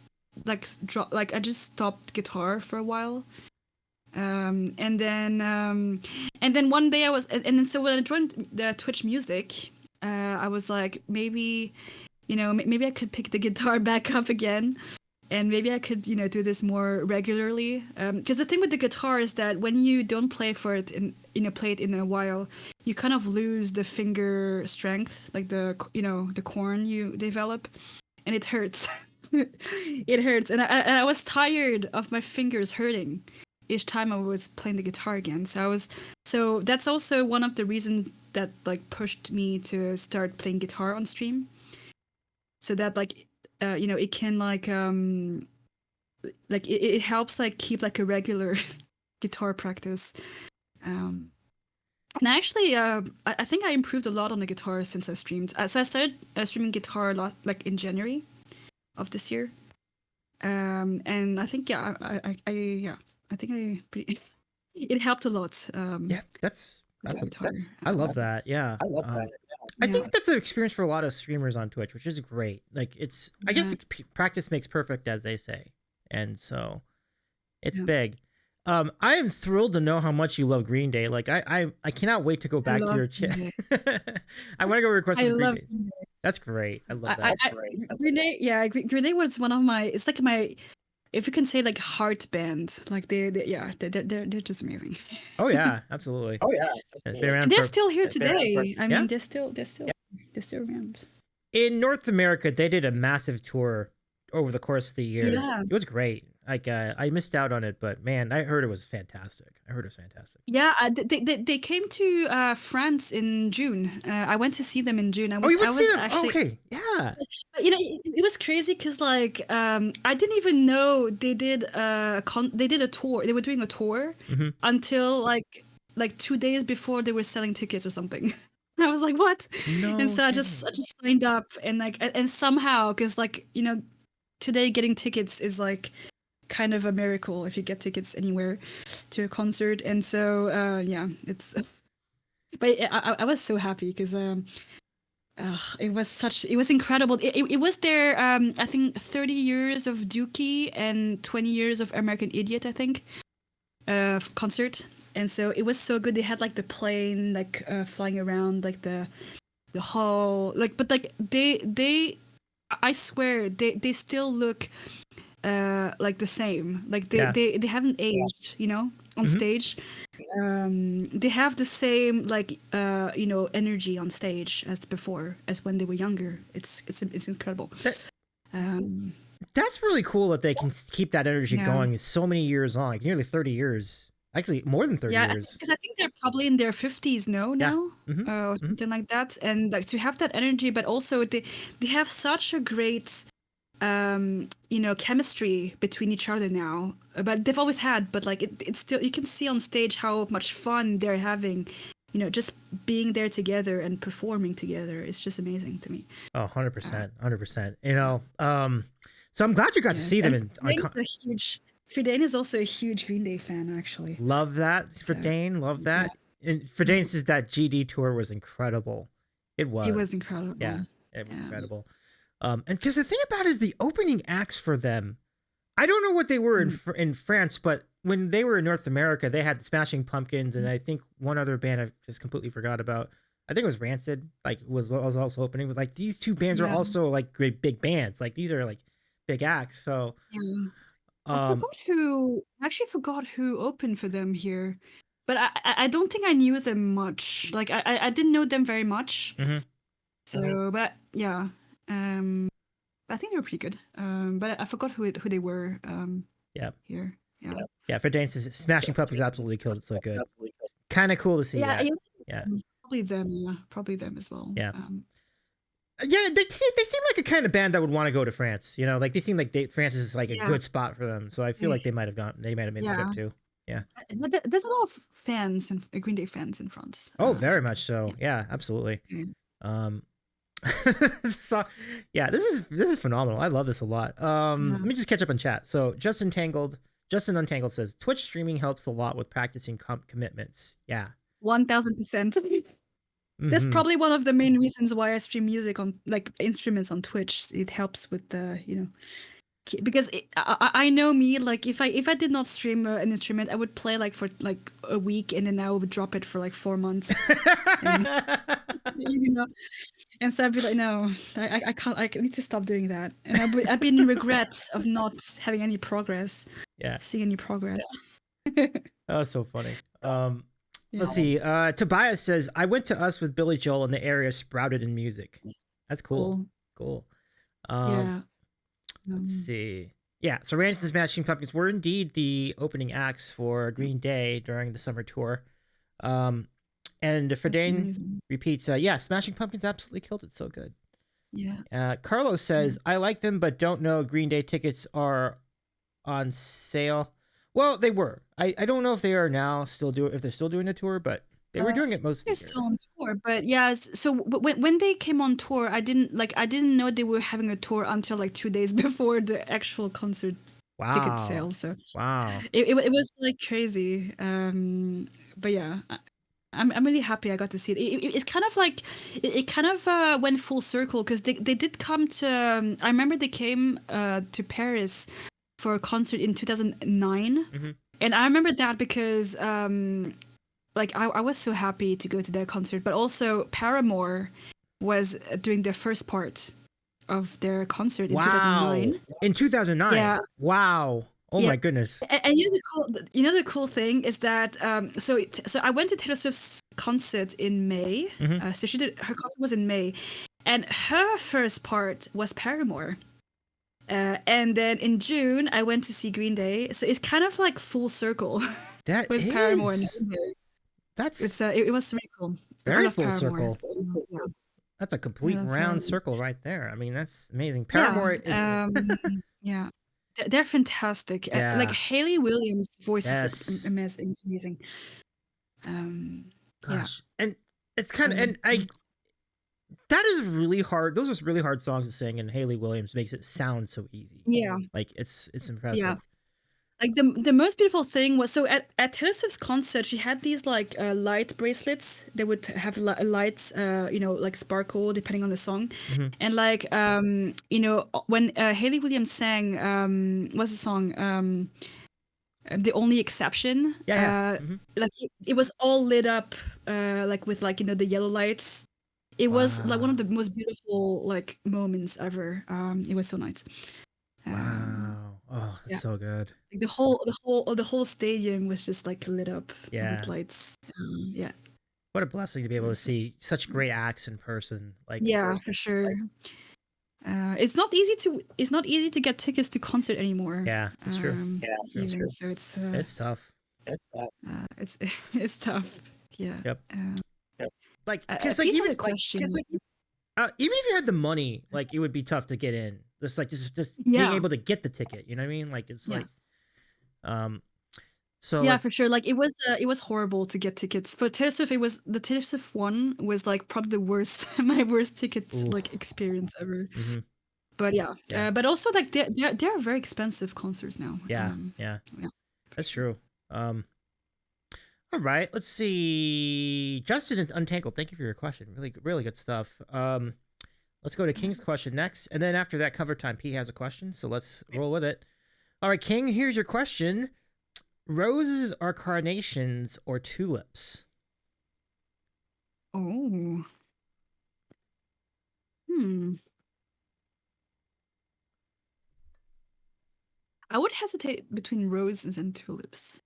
I just stopped guitar for a while. And then one day and then so when I joined the Twitch Music, I was like, maybe maybe I could pick the guitar back up again. And maybe I could, do this more regularly. Because the thing with the guitar is that when you don't play for it play it in a while, you kind of lose the finger strength, like the corn you develop, and it hurts. It hurts, and I was tired of my fingers hurting each time I was playing the guitar again. So that's also one of the reasons that like pushed me to start playing guitar on stream. So that like. It can it helps like keep like a regular guitar practice. And actually, I think I improved a lot on the guitar since I streamed. So I started streaming guitar a lot like in January of this year. And I think I think it helped a lot. That's guitar. I love that. Yeah. I think that's an experience for a lot of streamers on Twitch, which is great. Like I guess practice makes perfect, as they say, and so it's big. I am thrilled to know how much you love Green Day. Like I cannot wait to go back to your chat. I want to go request some Green Day. That's great. I love that. Green Day, Green Day was one of my. It's like my. If you can say like heart band, like they're just amazing. Oh yeah, absolutely. They're still here today. I mean, they're still around. In North America, they did a massive tour over the course of the year. Yeah. It was great. Like I missed out on it, but man, I heard it was fantastic. Yeah, they came to France in June. I went to see them in June. I was actually okay. Yeah. It was crazy because like I didn't even know they did a tour. They were doing a tour until like 2 days before they were selling tickets or something. I was like, what? No. And so I just signed up and somehow because like today getting tickets is like kind of a miracle if you get tickets anywhere to a concert. And so it's but I was so happy because it was incredible. It was their I think 30 years of Dookie and 20 years of American Idiot, I think, concert. And so it was so good. They had like the plane like flying around like the hall, like, but like they I swear they still look like the same, like they haven't aged, on stage. They have the same like energy on stage as before, as when they were younger. It's incredible. That's really cool that they can keep that energy going so many years on, like nearly 30 years. Actually, more than 30 years. Because I think they're probably in their 50s now, or something like that. And like to have that energy, but also they have such a great chemistry between each other now. But they've always had, but like it's still, you can see on stage how much fun they're having, just being there together and performing together. It's just amazing to me. Oh, 100%, 100%. So I'm glad you got to see them. Fridane is also a huge Green Day fan, actually. Love that, Fridane. Love that. Yeah. And Fridane says that GD tour was incredible. It was incredible. Yeah, it was incredible. And because the thing about it is the opening acts for them, I don't know what they were in France, but when they were in North America, they had the Smashing Pumpkins and I think one other band I just completely forgot about. I think it was Rancid, like was what was also opening. But like these two bands are Yeah. also like great big bands. Like these are like big acts. So Yeah. I um actually forgot who opened for them here. But I don't think I knew them much. Like I didn't know them very much. mhm. So but yeah. I think they were pretty good. But I forgot who they were Yeah. here. Yeah. Yeah, for dances, Smashing Puppets absolutely killed it so good. Kind of cool to see that. Yeah. Probably them, yeah. Probably them as well. Yeah. Yeah, they seem like a kind of band that would want to go to France. You know, like they seem like France is like a Yeah. good spot for them. So I feel like they might have made the trip Yeah. too. Yeah. There's a lot of fans and Green Day fans in France. Oh, very much so. Yeah, absolutely. Mm. So yeah, this is phenomenal. I love this a lot. Let me just catch up on chat. So Justin Untangled says Twitch streaming helps a lot with practicing commitments. Yeah. 1000%. That's probably one of the main reasons why I stream music on like instruments on Twitch. It helps with the, because I know me, like if I did not stream an instrument, I would play like for like a week and then I would drop it for like 4 months. And, and so I'd be like, no, I can't. I need to stop doing that. And I've been in regret of not having any progress. Yeah, seeing any progress. Oh, so funny. Let's see. Tobias says, I went to us with Billy Joel and the area sprouted in music. That's cool. Cool. Yeah. Let's see. Yeah, so Ranch and the Smashing Pumpkins were indeed the opening acts for Green Day during the summer tour. And Ferdane repeats, yeah, Smashing Pumpkins absolutely killed it. So good. Yeah. Carlos says, I like them, but don't know Green Day tickets are on sale. Well, they were. I don't know if they are now if they're still doing a tour, but they were doing it most of the year. They're still on tour, but yeah. So when they came on tour, I didn't know they were having a tour until like 2 days before the actual concert ticket sale. So it was like crazy. But yeah, I'm really happy I got to see it. It's kind of like it kind of went full circle because they did come to. I remember they came to Paris for a concert in 2009, and I remember that because like I was so happy to go to their concert, but also Paramore was doing their first part of their concert in 2009. In 2009? Yeah. Wow. Oh my goodness. And the cool thing is that so I went to Taylor Swift's concert in May. So her concert was in May, and her first part was Paramore. And then in June, I went to see Green Day. So it's kind of like full circle. That with Paramore and Green Day. It was really cool. Very full circle. Yeah. That's a complete round circle right there. I mean, that's amazing. Paramore is. Yeah, they're fantastic. Yeah. Like Hayley Williams' voice is amazing. Gosh, and it's kind of that is really hard. Those are really hard songs to sing, and Hayley Williams makes it sound so easy. Yeah, like it's impressive. Yeah. Like the most beautiful thing was at Taylor Swift's concert, she had these like light bracelets. They would have lights, like sparkle depending on the song. And like when Hayley Williams sang, what's the song? The Only Exception. Like it was all lit up, like with like the yellow lights. It was like one of the most beautiful like moments ever. It was so nice. Wow. Oh, that's so good. Like the whole stadium was just like lit up with lights. Yeah. What a blessing to be able to see such great acts in person. Like for sure. It's not easy to get tickets to concert anymore. Yeah, it's true. Even so, it's tough. It's tough. Yeah. Yep. Like, because like even if you had the money, like it would be tough to get in. Just being able to get the ticket, you know what I mean? Like it's like, so yeah, for sure. Like it was horrible to get tickets for Taylor Swift. The Taylor Swift one was like probably the worst, my worst ticket like experience ever. But but also like they're very expensive concerts now. Yeah, that's true. All right, let's see. Justin and Untangled, thank you for your question. Really good stuff. Let's go to King's question next, and then after that, Cover Time P has a question, so let's roll with it. All right, King, here's your question: roses are carnations or tulips? Oh. Hmm. I would hesitate between roses and tulips.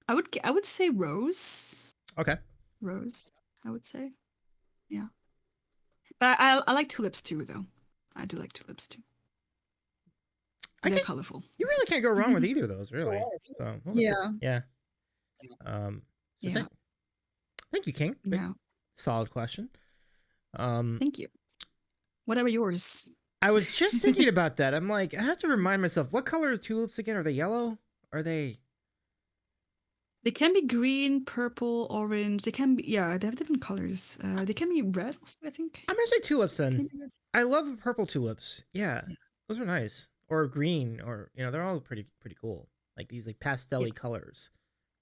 I would say rose. Okay. Rose, I would say. Yeah. But I like tulips too, though. I do like tulips too. I They're guess colorful. you really can't go wrong with either of those, really. So Yeah. yeah. So Yeah. thank you, King. Yeah. Solid question. Um, Thank you. Whatever yours. I was just thinking about that. I'm like, I have to remind myself, what color are tulips again? Are they yellow? Are they? They can be green, purple, orange. They can be, yeah, they have different colors. They can be red also, I think. I'm gonna say tulips then. Can be red. I love purple tulips. Yeah, Yeah. those are nice. Or green, or they're all pretty cool. Like these like pastel-y colors.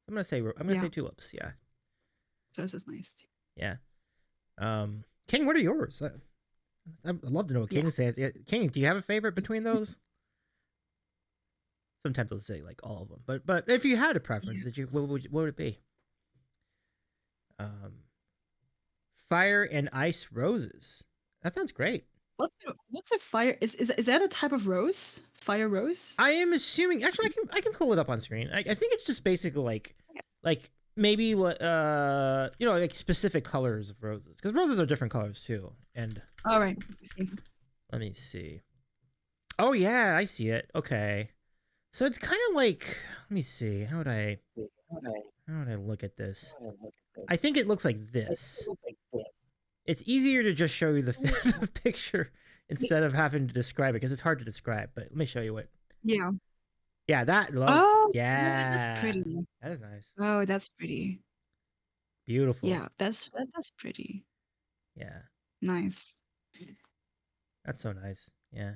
I'm gonna say tulips. Yeah. Tulips is nice too. Yeah. King, what are yours? I'd love to know what King says. King, do you have a favorite between those? Sometimes they'll say like all of them, but if you had a preference, what would it be? Fire and ice roses. That sounds great. What's a fire? Is that a type of rose? Fire rose? I am assuming. Actually, I can pull it up on screen. I think it's just basically like maybe like specific colors of roses, because roses are different colors too. And all right, let me see. Oh yeah, I see it. Okay, so it's kind of like, let me see. How would I look at this? I think it looks like this. It's easier to just show you the picture instead of having to describe it, because it's hard to describe. But let me show you what. Yeah. Yeah, that. Oh, yeah, that's pretty. That is nice. Oh, that's pretty. Beautiful. Yeah, that's pretty. Yeah. Nice. That's so nice. Yeah.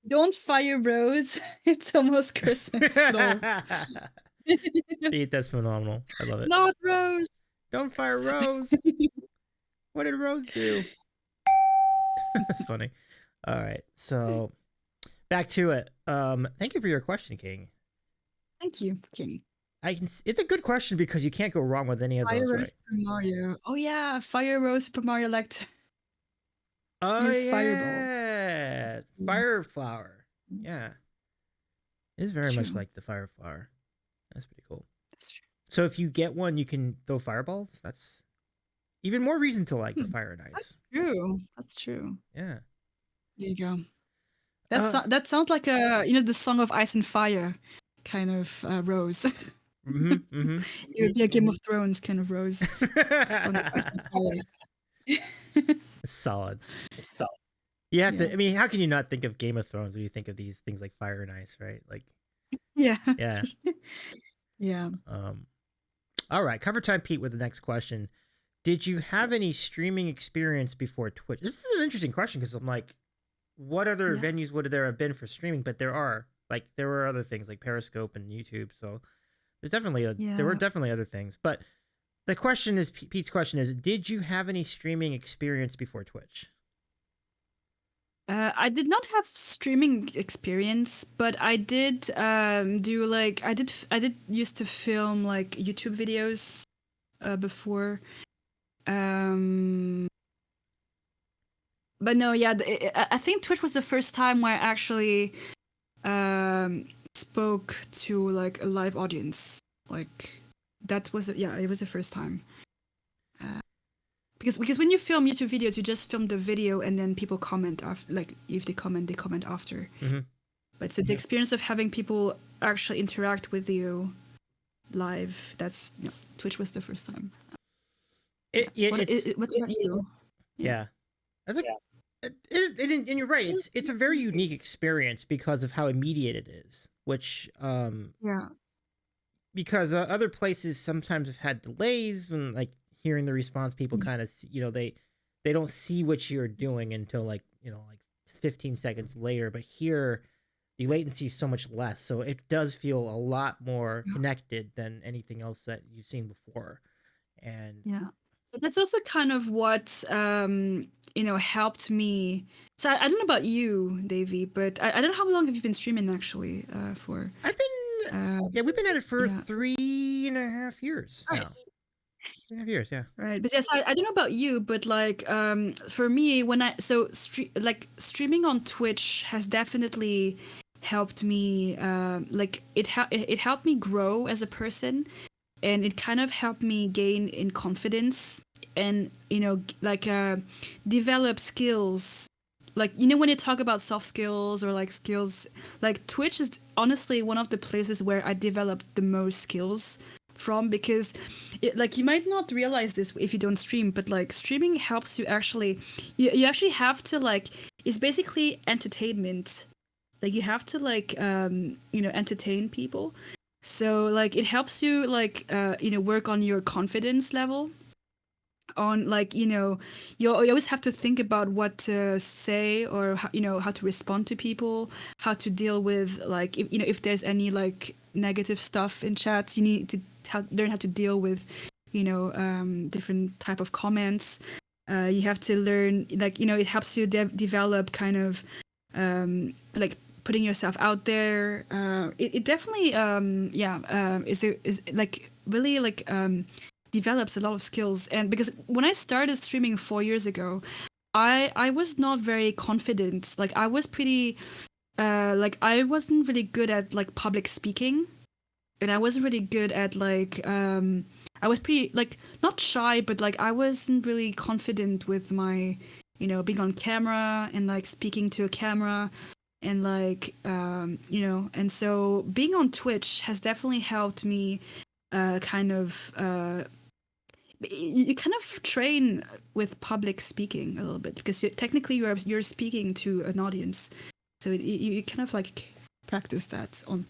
Don't fire Rose. It's almost Christmas. So. Pete, that's phenomenal. I love it. Not Rose. Don't fire Rose. What did Rose do? That's funny. All right, so back to it. Thank you for your question, King. Thank you, King. It's a good question because you can't go wrong with any of Fire those. Rose Right? Super Mario. Oh yeah, Fire Rose Super Mario liked. Oh use yeah, Fireball. Fire Flower. Yeah, it is very much true. like the Fire Flower. That's pretty cool. That's true. So if you get one, you can throw fireballs. That's even more reason to like the fire and ice. That's true. Yeah. There you go. That sounds like the Song of Ice and Fire kind of rose. It would be a Game of Thrones kind of rose. Song of Ice and Fire. Solid. You have to. I mean, how can you not think of Game of Thrones when you think of these things like fire and ice, right? Like. Yeah. Yeah. Yeah. All right, cover time, Pete, with the next question. Did you have any streaming experience before Twitch? This is an interesting question because I'm like, what other venues would there have been for streaming? But there were other things like Periscope and YouTube. So there's definitely there were definitely other things. But the question is, Pete's question is, did you have any streaming experience before Twitch? I did not have streaming experience, but I did do like I did used to film like YouTube videos before. But no, yeah, I think Twitch was the first time where I actually spoke to like a live audience. Like that was it was the first time. Because when you film YouTube videos, you just film the video and then people comment after. Like if they comment after. But so the experience of having people actually interact with you live, Twitch was the first time. What about you? Yeah, that's and you're right. It's a very unique experience because of how immediate it is. Which because other places sometimes have had delays when like hearing the response, people kind of they don't see what you're doing until like 15 seconds later. But here, the latency is so much less, so it does feel a lot more connected than anything else that you've seen before. And but that's also kind of what helped me. So I don't know about you, Davey, but I don't know how long have you been streaming actually for. I've been we've been at it for 3.5 years now. 3.5 years, yeah. Right, but yes, I don't know about you, but like for me, when streaming on Twitch has definitely helped me. It helped me grow as a person, and it kind of helped me gain in confidence, and develop skills. Like, when you talk about soft skills or like skills, like Twitch is honestly one of the places where I developed the most skills from, because you might not realize this if you don't stream, but like streaming helps you actually, you actually have to like, it's basically entertainment. Like you have to like entertain people, so like it helps you like work on your confidence level, on like you always have to think about what to say, or how to respond to people, how to deal with like if there's any like negative stuff in chats, you need to learn how to deal with different type of comments. You have to learn like it helps you develop kind of like putting yourself out there. It definitely is like really like develops a lot of skills. And because when I started streaming 4 years ago, I was not very confident. Like I was pretty like I wasn't really good at like public speaking, and I wasn't really good at like I was pretty like not shy, but like I wasn't really confident with my being on camera and like speaking to a camera, and like and so being on Twitch has definitely helped me kind of you kind of train with public speaking a little bit, because technically you're speaking to an audience, so you kind of like practice that on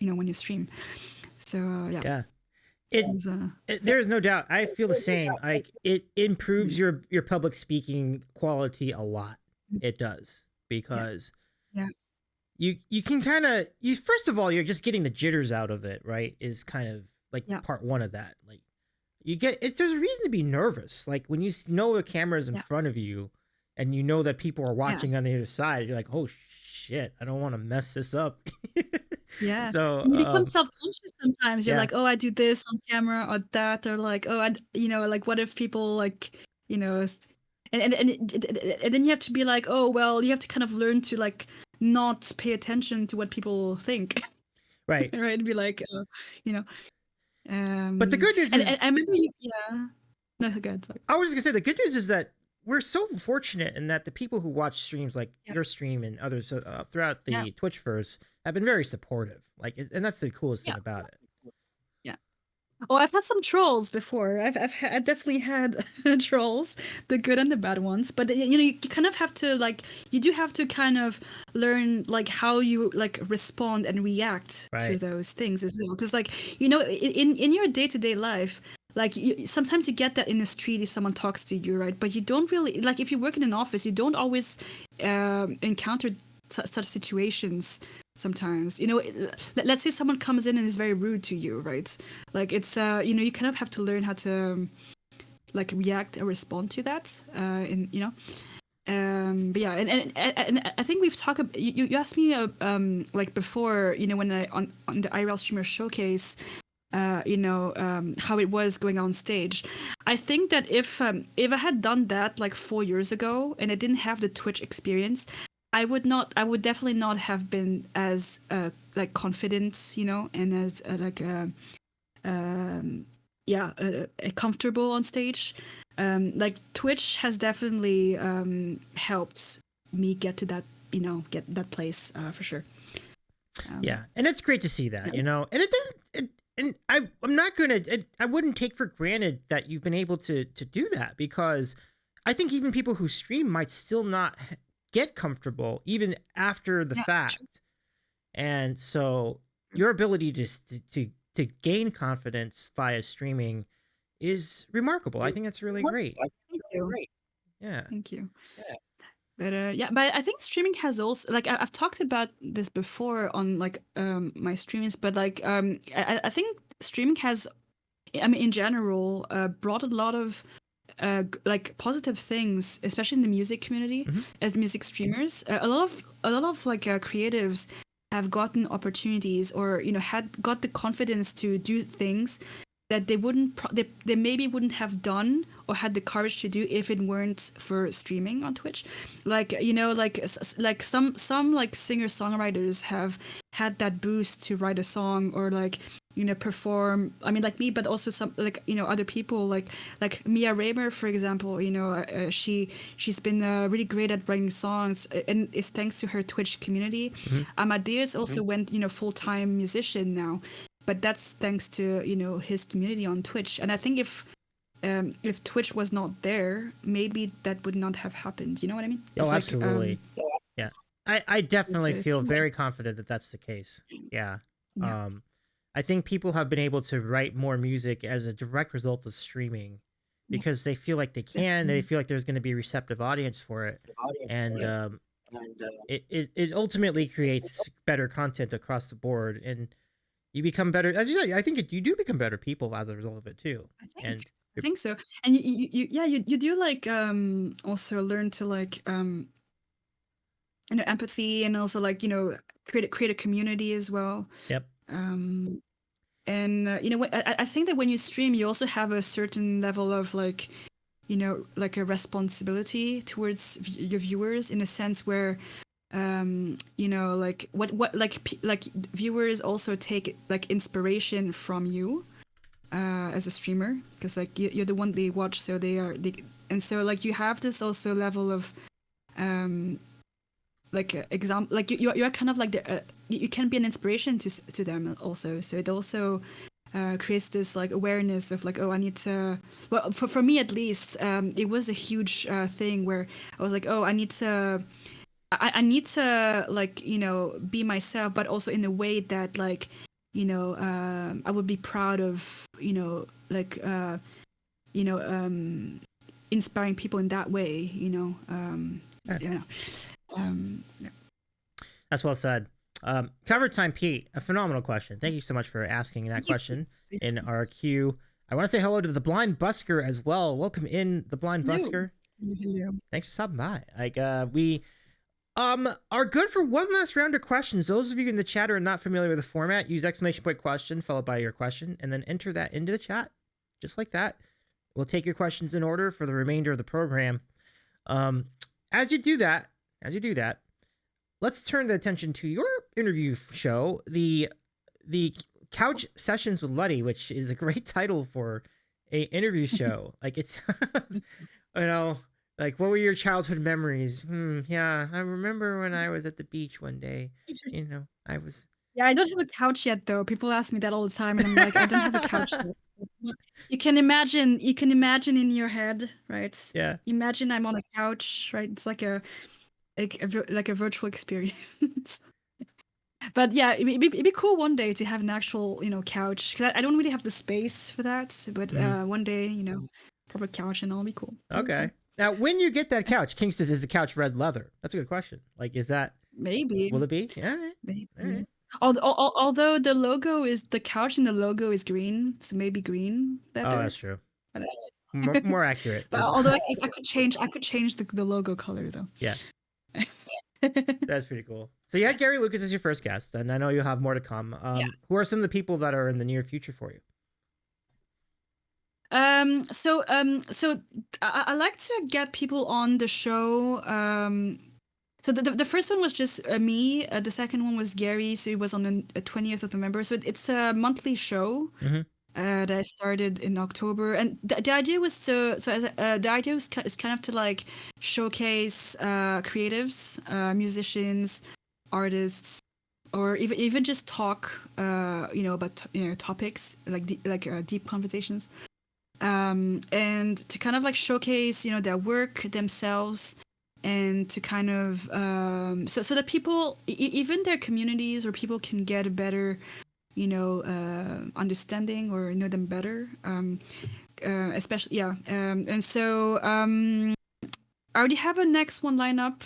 when you stream. So Yeah. There's no doubt. I feel the same. Like it improves your public speaking quality a lot. It does, because you can kind of first of all, you're just getting the jitters out of it, right? Is kind of like part one of that. Like you get there's a reason to be nervous. Like when you know a camera is in front of you, and you know that people are watching on the other side, you're like, oh shit, I don't want to mess this up. Yeah. So you become self-conscious sometimes. You're yeah. like, oh, I do this on camera or that, or like, oh, like what if people like, and then you have to be like, oh, well, you have to kind of learn to like not pay attention to what people think. Right. Right. And be like, but the good news is, I remember no, so good. Sorry. I was just gonna say the good news is that we're so fortunate in that the people who watch streams like your stream and others throughout the Twitchverse have been very supportive. Like, and that's the coolest thing about it. Yeah. Oh, I've had some trolls before. I definitely had trolls, the good and the bad ones. But you kind of have to like, you do have to kind of learn like how you like respond and react to those things as well. Because like in your day-to-day life, like sometimes you get that in the street if someone talks to you, right? But you don't really, like if you work in an office, you don't always encounter such situations. Sometimes let's say someone comes in and is very rude to you, right? Like it's you kind of have to learn how to like react or respond to that, but yeah, and I think we've talked about, you asked me like before, when I on the IRL streamer showcase, how it was going on stage. I think that if I had done that like 4 years ago and I didn't have the Twitch experience, I would definitely not have been as like confident, and as comfortable on stage. Like Twitch has definitely helped me get to that, get that place for sure. Yeah, and it's great to see that, and it doesn't. And I'm not gonna. I wouldn't take for granted that you've been able to do that, because I think even people who stream might still not get comfortable even after the fact. Sure. And so your ability to gain confidence via streaming is remarkable. I think that's really great. Thank you. Yeah. Thank you. Yeah. But I think streaming has also, like I've talked about this before on like my streams, but like I think streaming has, I mean in general, brought a lot of like positive things, especially in the music community. As music streamers, a lot of like creatives have gotten opportunities, or got the confidence to do things that they they maybe wouldn't have done or had the courage to do if it weren't for streaming on Twitch. Like, like some like singer-songwriters have had that boost to write a song or like, perform. I mean, like me, but also some like, other people like Mia Raymer, for example. She's been really great at writing songs, and it's thanks to her Twitch community. Amadeus also went full-time musician now, but that's thanks to his community on Twitch. And I think if Twitch was not there, maybe that would not have happened. You know what I mean? It's absolutely. Yeah, I definitely feel very confident that that's the case. Yeah. I think people have been able to write more music as a direct result of streaming because they feel like they can. They feel like there's going to be a receptive audience for it, and it ultimately creates better content across the board, and you become better. As you said, I think you do become better people as a result of it too. I think so. And you do like also learn to like empathy, and also like create a community as well. Yep. And I think that when you stream, you also have a certain level of like like a responsibility towards your viewers, in a sense where like what like viewers also take like inspiration from you as a streamer, because like you're the one they watch, so and so like you have this also level of like example, like you're kind of like you can be an inspiration to them also. So it also creates this like awareness of like, oh, I need to, well, for me at least, it was a huge thing where I was like, oh, I need to like be myself, but also in a way that like I would be proud of like inspiring people in that way, yeah. That's well said. Cover Time Pete, a phenomenal question. Thank you so much for asking that question in our queue. I want to say hello to the Blind Busker as well. Welcome in, the Blind Busker. Hello. Thanks for stopping by. Like we are good for one last round of questions. Those of you in the chat who are not familiar with the format, use exclamation point question followed by your question, and then enter that into the chat, just like that. We'll take your questions in order for the remainder of the program. As you do that, let's turn the attention to your interview show, the Couch Sessions with Lutti, which is a great title for a interview show. Like it's, like what were your childhood memories? Yeah, I remember when I was at the beach one day. I was. Yeah, I don't have a couch yet, though. People ask me that all the time, and I'm like, I don't have a couch yet. You can imagine in your head, right? Yeah. Imagine I'm on a couch, right? It's like a virtual experience. But yeah, it'd be cool one day to have an actual, couch, because I don't really have the space for that. But one day, proper couch and all, be cool. Okay. Now, when you get that couch, King says, is the couch red leather? That's a good question. Like, is that maybe? Will it be? Yeah. Maybe. All right. Although the couch and the logo is green, so maybe green leather. Oh, that's true. More accurate. But although I could change the logo color though. Yeah. That's pretty cool. So you had Gary Lucas as your first guest, and I know you'll have more to come. Who are some of the people that are in the near future for you? So I like to get people on the show. So the first one was just me. The second one was Gary. So it was on the 20th of November. So it's a monthly show that I started in October. And the idea was is kind of to like showcase creatives, musicians, artists, or even just talk, about topics like deep conversations. And to kind of like showcase, their work, themselves, and to kind of so that people, even their communities or people, can get a better, understanding or know them better. Especially, yeah. And so I already have a next one lined up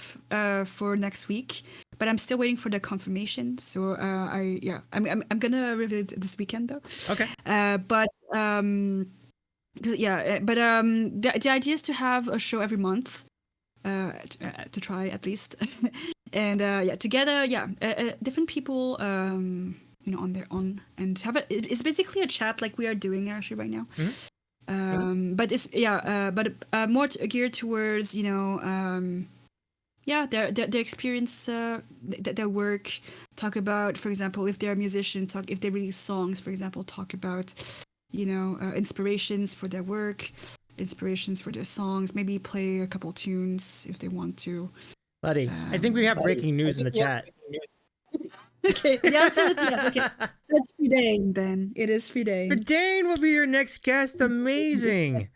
for next week, but I'm still waiting for the confirmation. So I'm gonna reveal it this weekend though. Okay. But the idea is to have a show every month, to try at least, and together, different people, on their own, and have it's basically a chat like we are doing actually right now. But it's more geared towards their experience, their work. Talk about, for example, if they're a musician, if they release songs, for example, talk about inspirations for their work, inspirations for their songs. Maybe play a couple tunes if they want to. Lutti, I think we have breaking news in the chat. Okay, yeah, so it's okay. So it's Fridane then. It is Fridane. Fridane will be your next guest. Amazing.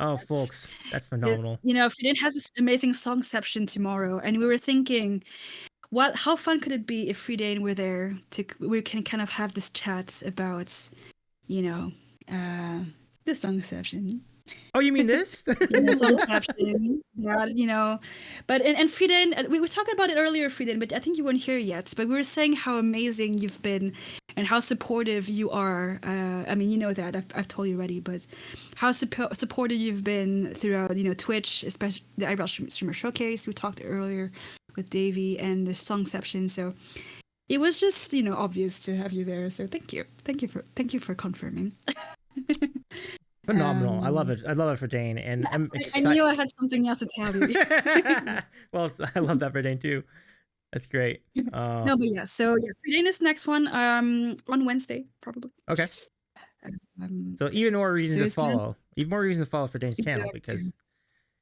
Oh, folks, that's phenomenal. Fridane has this amazing songception tomorrow, and we were thinking, how fun could it be if Fridane were there we can kind of have this chat about, the songception. Oh, you mean this? Songception. Yeah, but and Fridane, we were talking about it earlier, Fridane, but I think you weren't here yet. But we were saying how amazing you've been and how supportive you are. I mean, you know that I've told you already, but how supportive you've been throughout, Twitch, especially the Eyebrow Streamer Showcase. We talked earlier with Davey and the songception. So it was just, obvious to have you there. So thank you for confirming. Phenomenal. I love it. I love it for Dane, and I'm excited. I knew I had something else to tell you. Well, I love that for Dane too. That's great. No, but yeah. So yeah, Fridane is next one. On Wednesday, probably. Okay. So even more reason to follow. Even more reason to follow for Dane's channel, because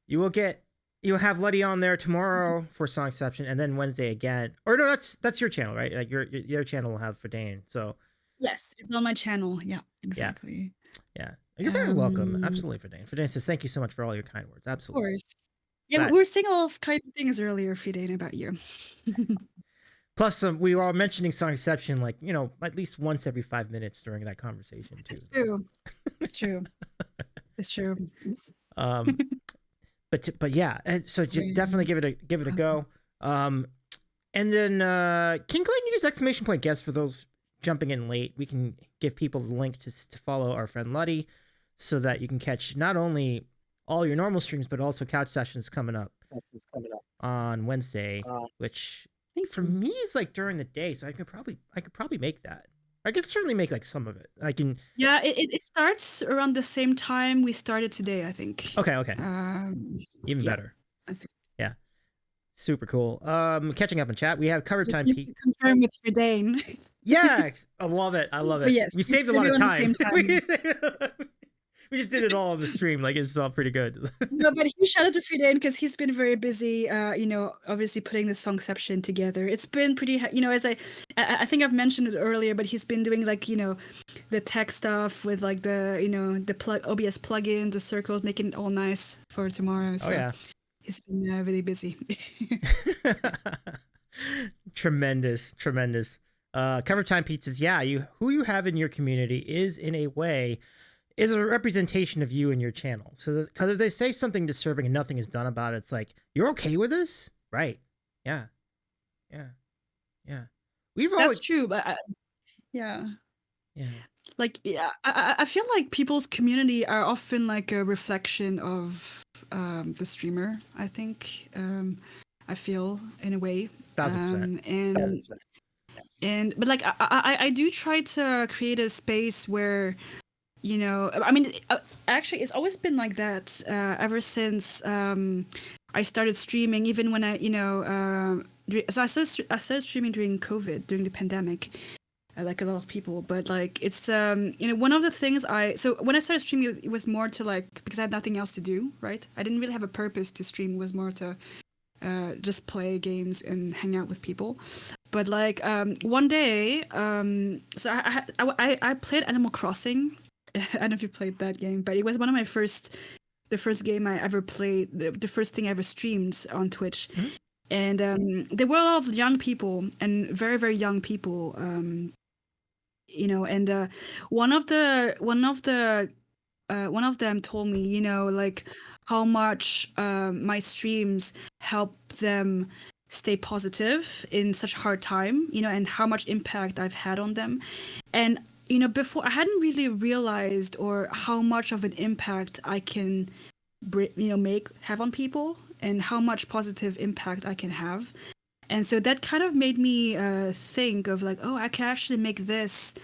you'll have Lutti on there tomorrow for Songception, and then Wednesday again. Or no, that's your channel, right? Like your channel will have for Dane. So yes, it's on my channel. Yeah, exactly. Yeah. You're very welcome. Absolutely, Fridane. Fridane says, thank you so much for all your kind words. Absolutely. Of course. Yeah, we were saying all of kind of things earlier, Fridane, about you. Plus, we were all mentioning Songception, like, at least once every 5 minutes during that conversation, too. It's true. It's true. It's true. But yeah, so definitely give it a go. And then, can you go ahead and use exclamation point guest for those jumping in late? We can give people the link to follow our friend Lutti, so that you can catch not only all your normal streams, but also couch sessions coming up on Wednesday, which for me is like during the day. So I could probably make that. I could certainly make like some of it. I can. Yeah, it starts around the same time we started today, I think. Okay. Even better. I think. Yeah. Super cool. Catching up in chat, we have cover time. Confirm with Fridane. Yeah, I love it. But yes, we saved a lot of time. We just did it all on the stream. Like, it's all pretty good. No, but huge shout out to Fridane, because he's been very busy, obviously putting the songception together. It's been pretty, as I think I've mentioned it earlier, but he's been doing like, the tech stuff with like the, the OBS plugin, the circles, making it all nice for tomorrow. So yeah. He's been really busy. Tremendous. Cover time pizzas. Yeah, who you have in your community is in a way is a representation of you and your channel. So because if they say something disturbing and nothing is done about it, it's like, you're okay with this, right? Yeah. That's true, but yeah. Like, I feel like people's community are often like a reflection of the streamer. I think I feel in a way. 1000%. But like I do try to create a space where, actually it's always been like that ever since I started streaming. Even when so I started streaming during COVID, during the pandemic, like a lot of people. But like it's one of the things so when I started streaming, it was more to like, because I had nothing else to do, right? I didn't really have a purpose to stream. It was more to just play games and hang out with people. But like one day, so I played Animal Crossing. I don't know if you played that game, but it was one of the first game I ever played, the first thing I ever streamed on Twitch. Mm-hmm. And there were a lot of young people, and very, very young people, and one of them told me, like how much my streams help them stay positive in such a hard time, and how much impact I've had on them. And before, I hadn't really realized or how much of an impact I can have on people, and how much positive impact I can have. And so that kind of made me think of like, oh, I can actually make this,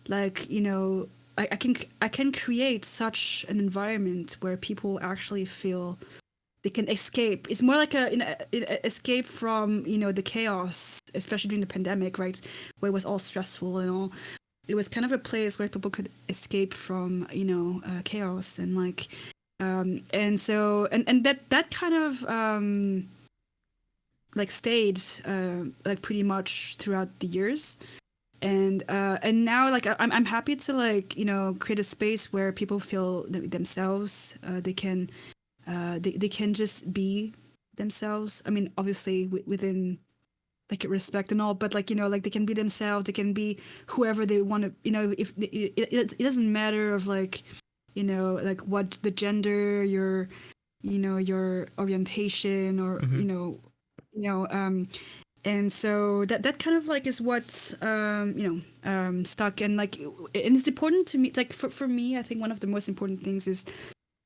like, you know, I can create such an environment where people actually feel they can escape. It's more like escape from, you know, the chaos, especially during the pandemic, right, where it was all stressful and all. It was kind of a place where people could escape from, you know, chaos and like, and so and that kind of like stayed like pretty much throughout the years. And now like I'm happy to like, you know, create a space where people feel themselves. They can just be themselves. I mean, obviously within like respect and all, but like, you know, like they can be themselves. They can be whoever they want to. You know, if it doesn't matter of like, you know, like what the gender, your, you know, your orientation, or and so that kind of like is what's stuck. And like, and it's important to me, like for me, I think one of the most important things is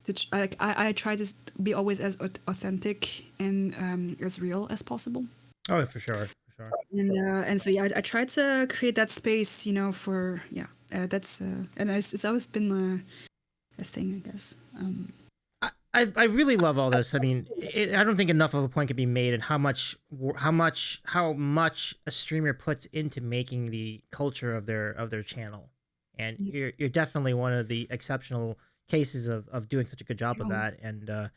to like I try to be always as authentic and as real as possible. Oh, for sure. And so yeah, I try to create that space, you know, for that's and it's always been a thing, I guess. I really love all this. I mean, I don't think enough of a point can be made in how much a streamer puts into making the culture of their channel, and you're definitely one of the exceptional cases of doing such a good job of that. And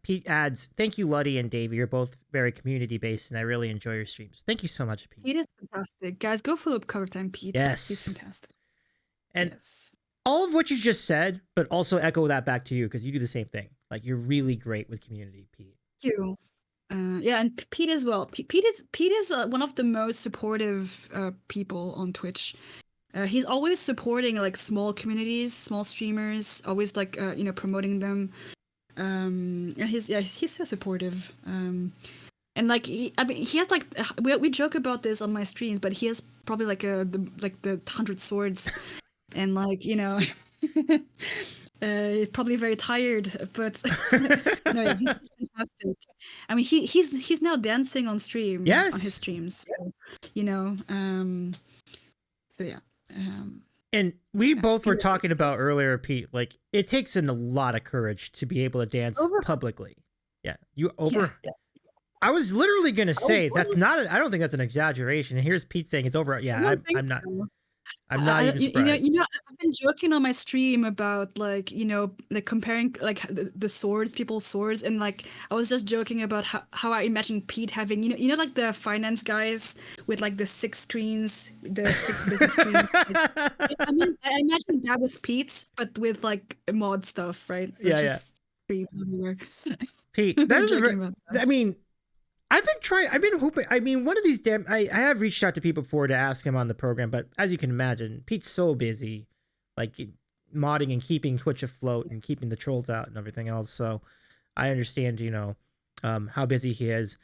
Pete adds, "Thank you, Lutti and Davey. You're both very community based, and I really enjoy your streams. Thank you so much, Pete." Pete is fantastic, guys. Go follow up Cover Time, Pete. Yes, he's fantastic. And all of what you just said, but also echo that back to you, because you do the same thing. Like, you're really great with community, Pete. Thank you. Yeah, and Pete as well. Pete is one of the most supportive people on Twitch. He's always supporting like small communities, small streamers, always like you know, promoting them. And he's so supportive. And like he has like we joke about this on my streams, but he has probably like the 100 swords. And like, you know, probably very tired, but no, he's fantastic. I mean, he's now dancing on stream, on his streams. So, you know, so yeah. And we both were talking about earlier, Pete. Like, it takes a lot of courage to be able to dance publicly. Yeah, I was literally gonna say that's not. I don't think that's an exaggeration. And here's Pete saying it's over. Yeah, I'm not. So. I'm not even surprised. You know, I've been joking on my stream about like, you know, like comparing like the swords, people's swords, and like I was just joking about how I imagine Pete having, you know, like the finance guys with like the 6 screens, the 6 business screens. I mean, I imagine that with Pete, but with like mod stuff, right? Just stream everywhere. Pete, I mean. I've been hoping, I mean, one of these I have reached out to Pete before to ask him on the program, but as you can imagine, Pete's so busy, like modding and keeping Twitch afloat and keeping the trolls out and everything else. So I understand, you know, how busy he is,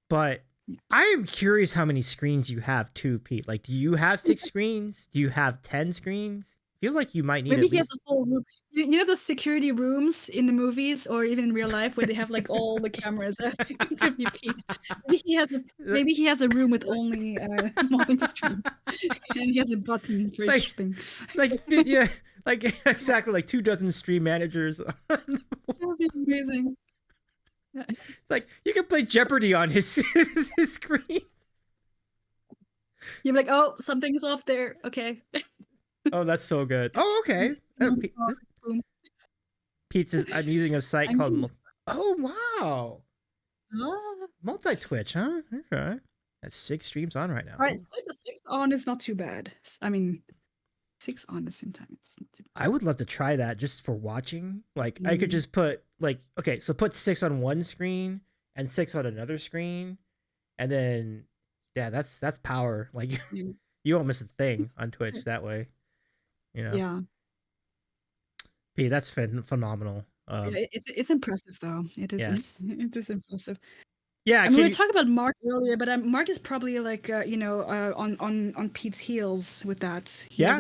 but I am curious how many screens you have too, Pete. Like, do you have 6 screens? Do you have 10 screens? Feels like you might need maybe at least... he has a full room. You know those security rooms in the movies or even in real life where they have like all the cameras? Could be Pete. Maybe he has a room with only modding screen, and he has a button for each thing. Like yeah, like exactly like 24 stream managers. That would be amazing. It's like you can play Jeopardy on his screen. You're like, oh, something's off there. Okay. Oh, that's so good. Oh, okay. Pete's I'm using a site called... Oh, wow. Multi-Twitch, huh? Okay. That's 6 streams on right now. All right, 6 on is not too bad. I mean, 6 on the same time. It's not too bad. I would love to try that just for watching. Like, I could just put, like, okay, so put 6 on one screen and 6 on another screen. And then, yeah, that's power. Like, you won't miss a thing on Twitch that way. You know? Yeah. Pete, that's phenomenal. It's impressive, though. It is. It is impressive. Yeah, I mean, we were talking about Mark earlier, but Mark is probably like you know, on Pete's heels with that. He has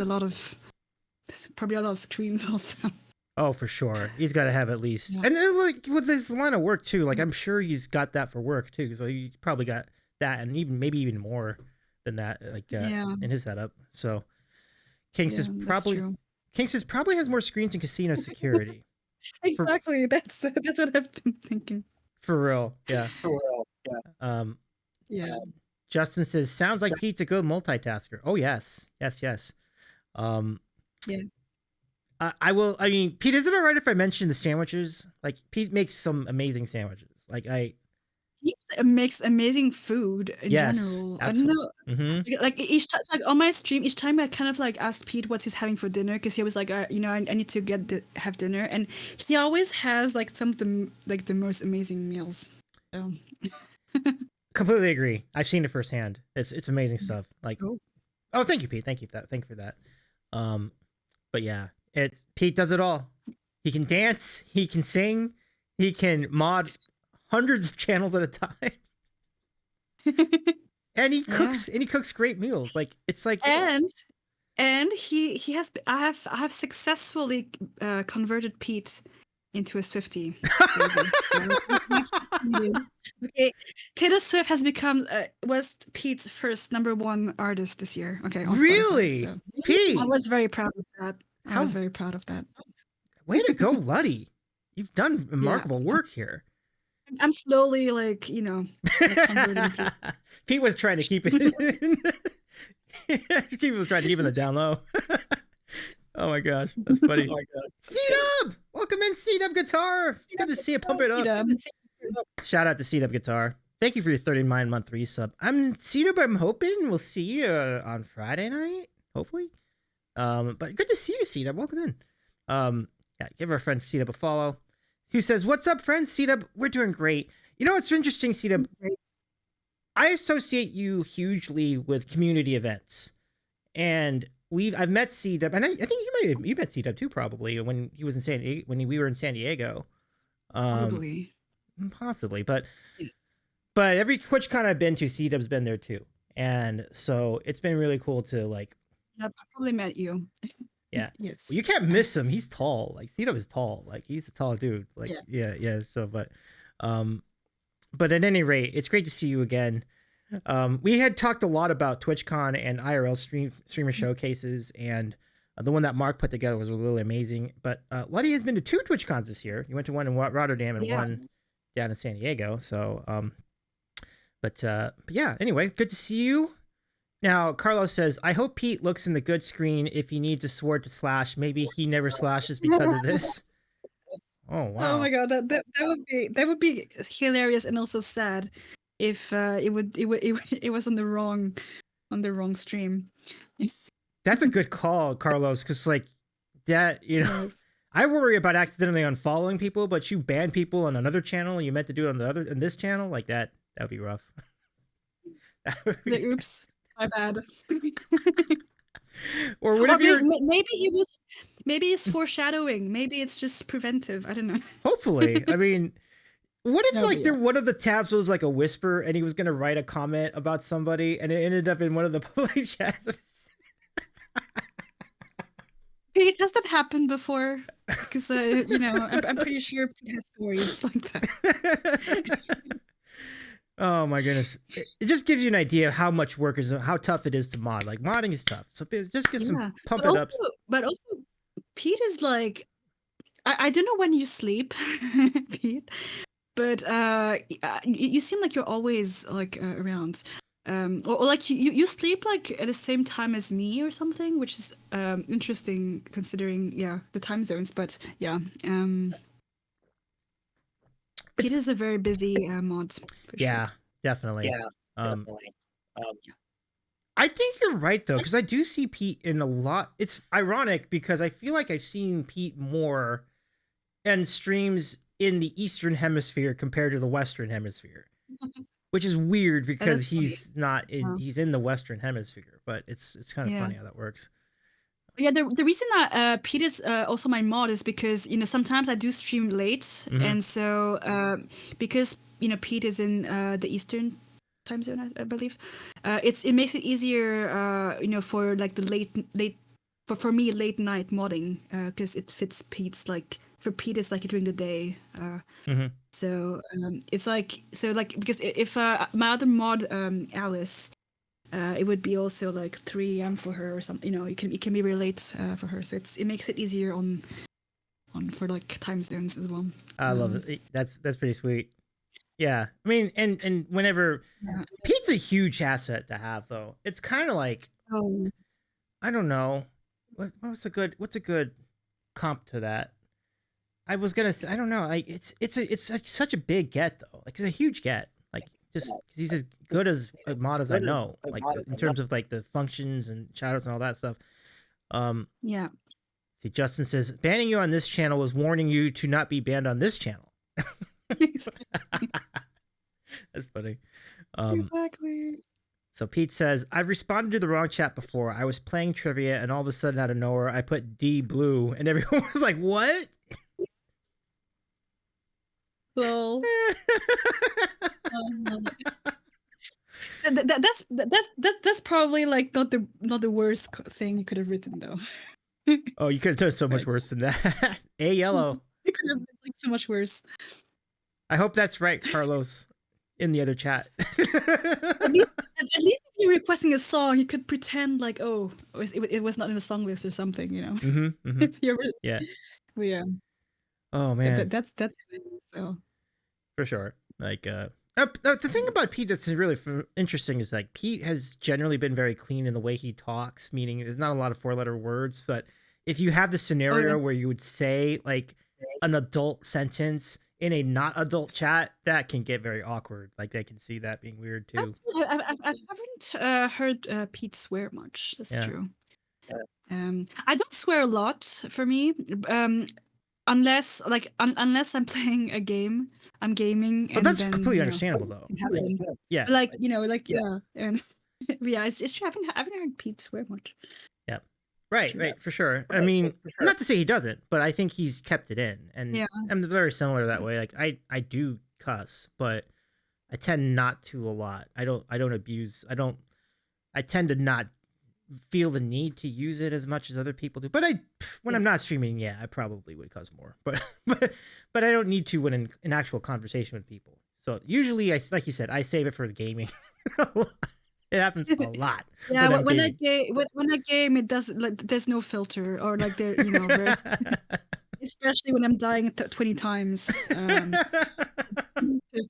probably a lot of screens also. Oh, for sure. He's got to have at least, and like with his line of work too. Like I'm sure he's got that for work too. So he probably got that, and maybe even more than that, like in his setup. So Kinks is probably has more screens and casino security. Exactly. That's what I've been thinking. For real, yeah. Yeah. Justin says, "Sounds like Pete's a good multitasker." Oh yes. Yes. I will. I mean, Pete, is it all right if I mention the sandwiches? Like, Pete makes some amazing sandwiches. Like, He makes amazing food in general. Absolutely. I don't know. Mm-hmm. Like each time, like on my stream, each time I kind of like asked Pete what he's having for dinner because he was like, I need to have dinner, and he always has like some of the most amazing meals. So. Completely agree. I've seen it firsthand. It's amazing stuff. Like, oh, thank you, Pete. Thank you for that. But yeah, Pete does it all. He can dance. He can sing. He can mod hundreds of channels at a time. And he cooks. And he cooks great meals. Like, it's like and he has. I have successfully converted Pete into a Swiftie. Okay, Taylor Swift has become was Pete's first #1 artist this year. Okay, on really, Spotify, so. Pete. I was very proud of that. I was very proud of that. Way to go, Lutti! You've done remarkable work here. I'm slowly, like, converting Pete. Pete was trying to keep it. Pete was trying to keep it down low. Oh my gosh, that's funny. Oh my god. C-Dub! Welcome in, C-Dub Guitar. Good to see you. Pump it up. Shout out to C-Dub Guitar. Thank you for your 39-month resub. I'm C-Dub. I'm hoping we'll see you on Friday night, hopefully. But good to see you, C-Dub. Welcome in. Yeah, give our friend C-Dub a follow. Who says, "What's up, friends? C-Dub, we're doing great." You know what's interesting, C-Dub? I associate you hugely with community events, and I've met C-Dub, and I think you met C-Dub too, probably when he was in when we were in San Diego. Possibly, but every TwitchCon I've been to, C-Dub's been there too, and so it's been really cool to like. I've probably met you. Yeah. Yes. Well, you can't miss him. He's tall. Like, C-Dub is tall. Like, he's a tall dude. Like, yeah. So, but at any rate, it's great to see you again. We had talked a lot about TwitchCon and IRL streamer showcases, and the one that Mark put together was really amazing. But Lutti has been to 2 TwitchCons this year. You went to one in Rotterdam and one down in San Diego. So, but yeah. Anyway, good to see you. Now, Carlos says, "I hope Pete looks in the good screen if he needs a sword to slash. Maybe he never slashes because of this." Oh wow! Oh my god, that would be hilarious and also sad if it was on the wrong stream. That's a good call, Carlos, because like that, I worry about accidentally unfollowing people, but you ban people on another channel. You meant to do it on this channel, like that. That would be rough. Oops. My bad. Or whatever. Maybe it's foreshadowing. Maybe it's just preventive. I don't know. Hopefully. I mean, what if one of the tabs was like a whisper and he was gonna write a comment about somebody and it ended up in one of the public chats? Has that happened before? Because I'm pretty sure Pete has stories like that. Oh my goodness! It just gives you an idea of how much work how tough it is to mod. Like, modding is tough, so just get some pump it up. But also, Pete is like, I don't know when you sleep, Pete, but you seem like you're always like around, or like you sleep like at the same time as me or something, which is interesting considering the time zones. But Pete is a very busy mod. Yeah, definitely. Yeah, definitely. I think you're right though, because I do see Pete in a lot. It's ironic because I feel like I've seen Pete more in streams in the Eastern Hemisphere compared to the Western Hemisphere, which is weird because he's not in. He's in the Western Hemisphere, but it's kind of funny how that works. Yeah, the reason that Pete is also my mod is because sometimes I do stream late, and so because Pete is in the Eastern time zone, I believe, it makes it easier for like the late for me late night modding because it fits Pete's like for Pete it's like during the day. So it's like because if my other mod Alice, it would be also like 3 a.m. for her or something. You know, it can be really late for her. So it makes it easier on for like time zones as well. I love it. That's pretty sweet. Yeah, I mean, and whenever Pete's a huge asset to have, though. It's kind of like I don't know what's a good comp to that. I was gonna say I don't know. Like it's such a big get though. Like it's a huge get. Like just he's as good as a mod as I know. Like in terms of like the functions and shoutouts and all that stuff. Yeah. See, Justin says banning you on this channel was warning you to not be banned on this channel. That's funny. Exactly. So Pete says, I've responded to the wrong chat before. I was playing trivia and all of a sudden out of nowhere, I put D blue and everyone was like, what? Well, that's probably like not the worst thing you could have written though. Oh, you could have done so much worse than that. A yellow. You could have been like so much worse. I hope that's right, Carlos, in the other chat. At least if you're requesting a song, you could pretend like, oh, it was not in the song list or something, you know. If you're really, yeah. But yeah. Oh man. That's so. For sure. Like the thing about Pete that's really interesting is like Pete has generally been very clean in the way he talks, meaning there's not a lot of 4-letter words, but if you have the scenario where you would say like an adult sentence in a not adult chat, that can get very awkward. Like they can see that being weird too. I haven't heard Pete swear much. That's true. I don't swear a lot for me. Unless I'm playing a game, I'm gaming. But that's completely understandable though. Yeah. Like and yeah, it's true. I haven't heard Pete swear much. Yeah. Right, for sure. I mean, not to say he doesn't, but I think he's kept it in, and I'm very similar that way. Like I do cuss, but I tend not to a lot. I don't abuse. I tend to not feel the need to use it as much as other people do. But when I'm not streaming, I probably would cuss more. But I don't need to when in an actual conversation with people. So usually, like you said, I save it for the gaming. It happens a lot. Yeah, when I game, it does like there's no filter or like there, you know, especially when I'm dying 20 times. The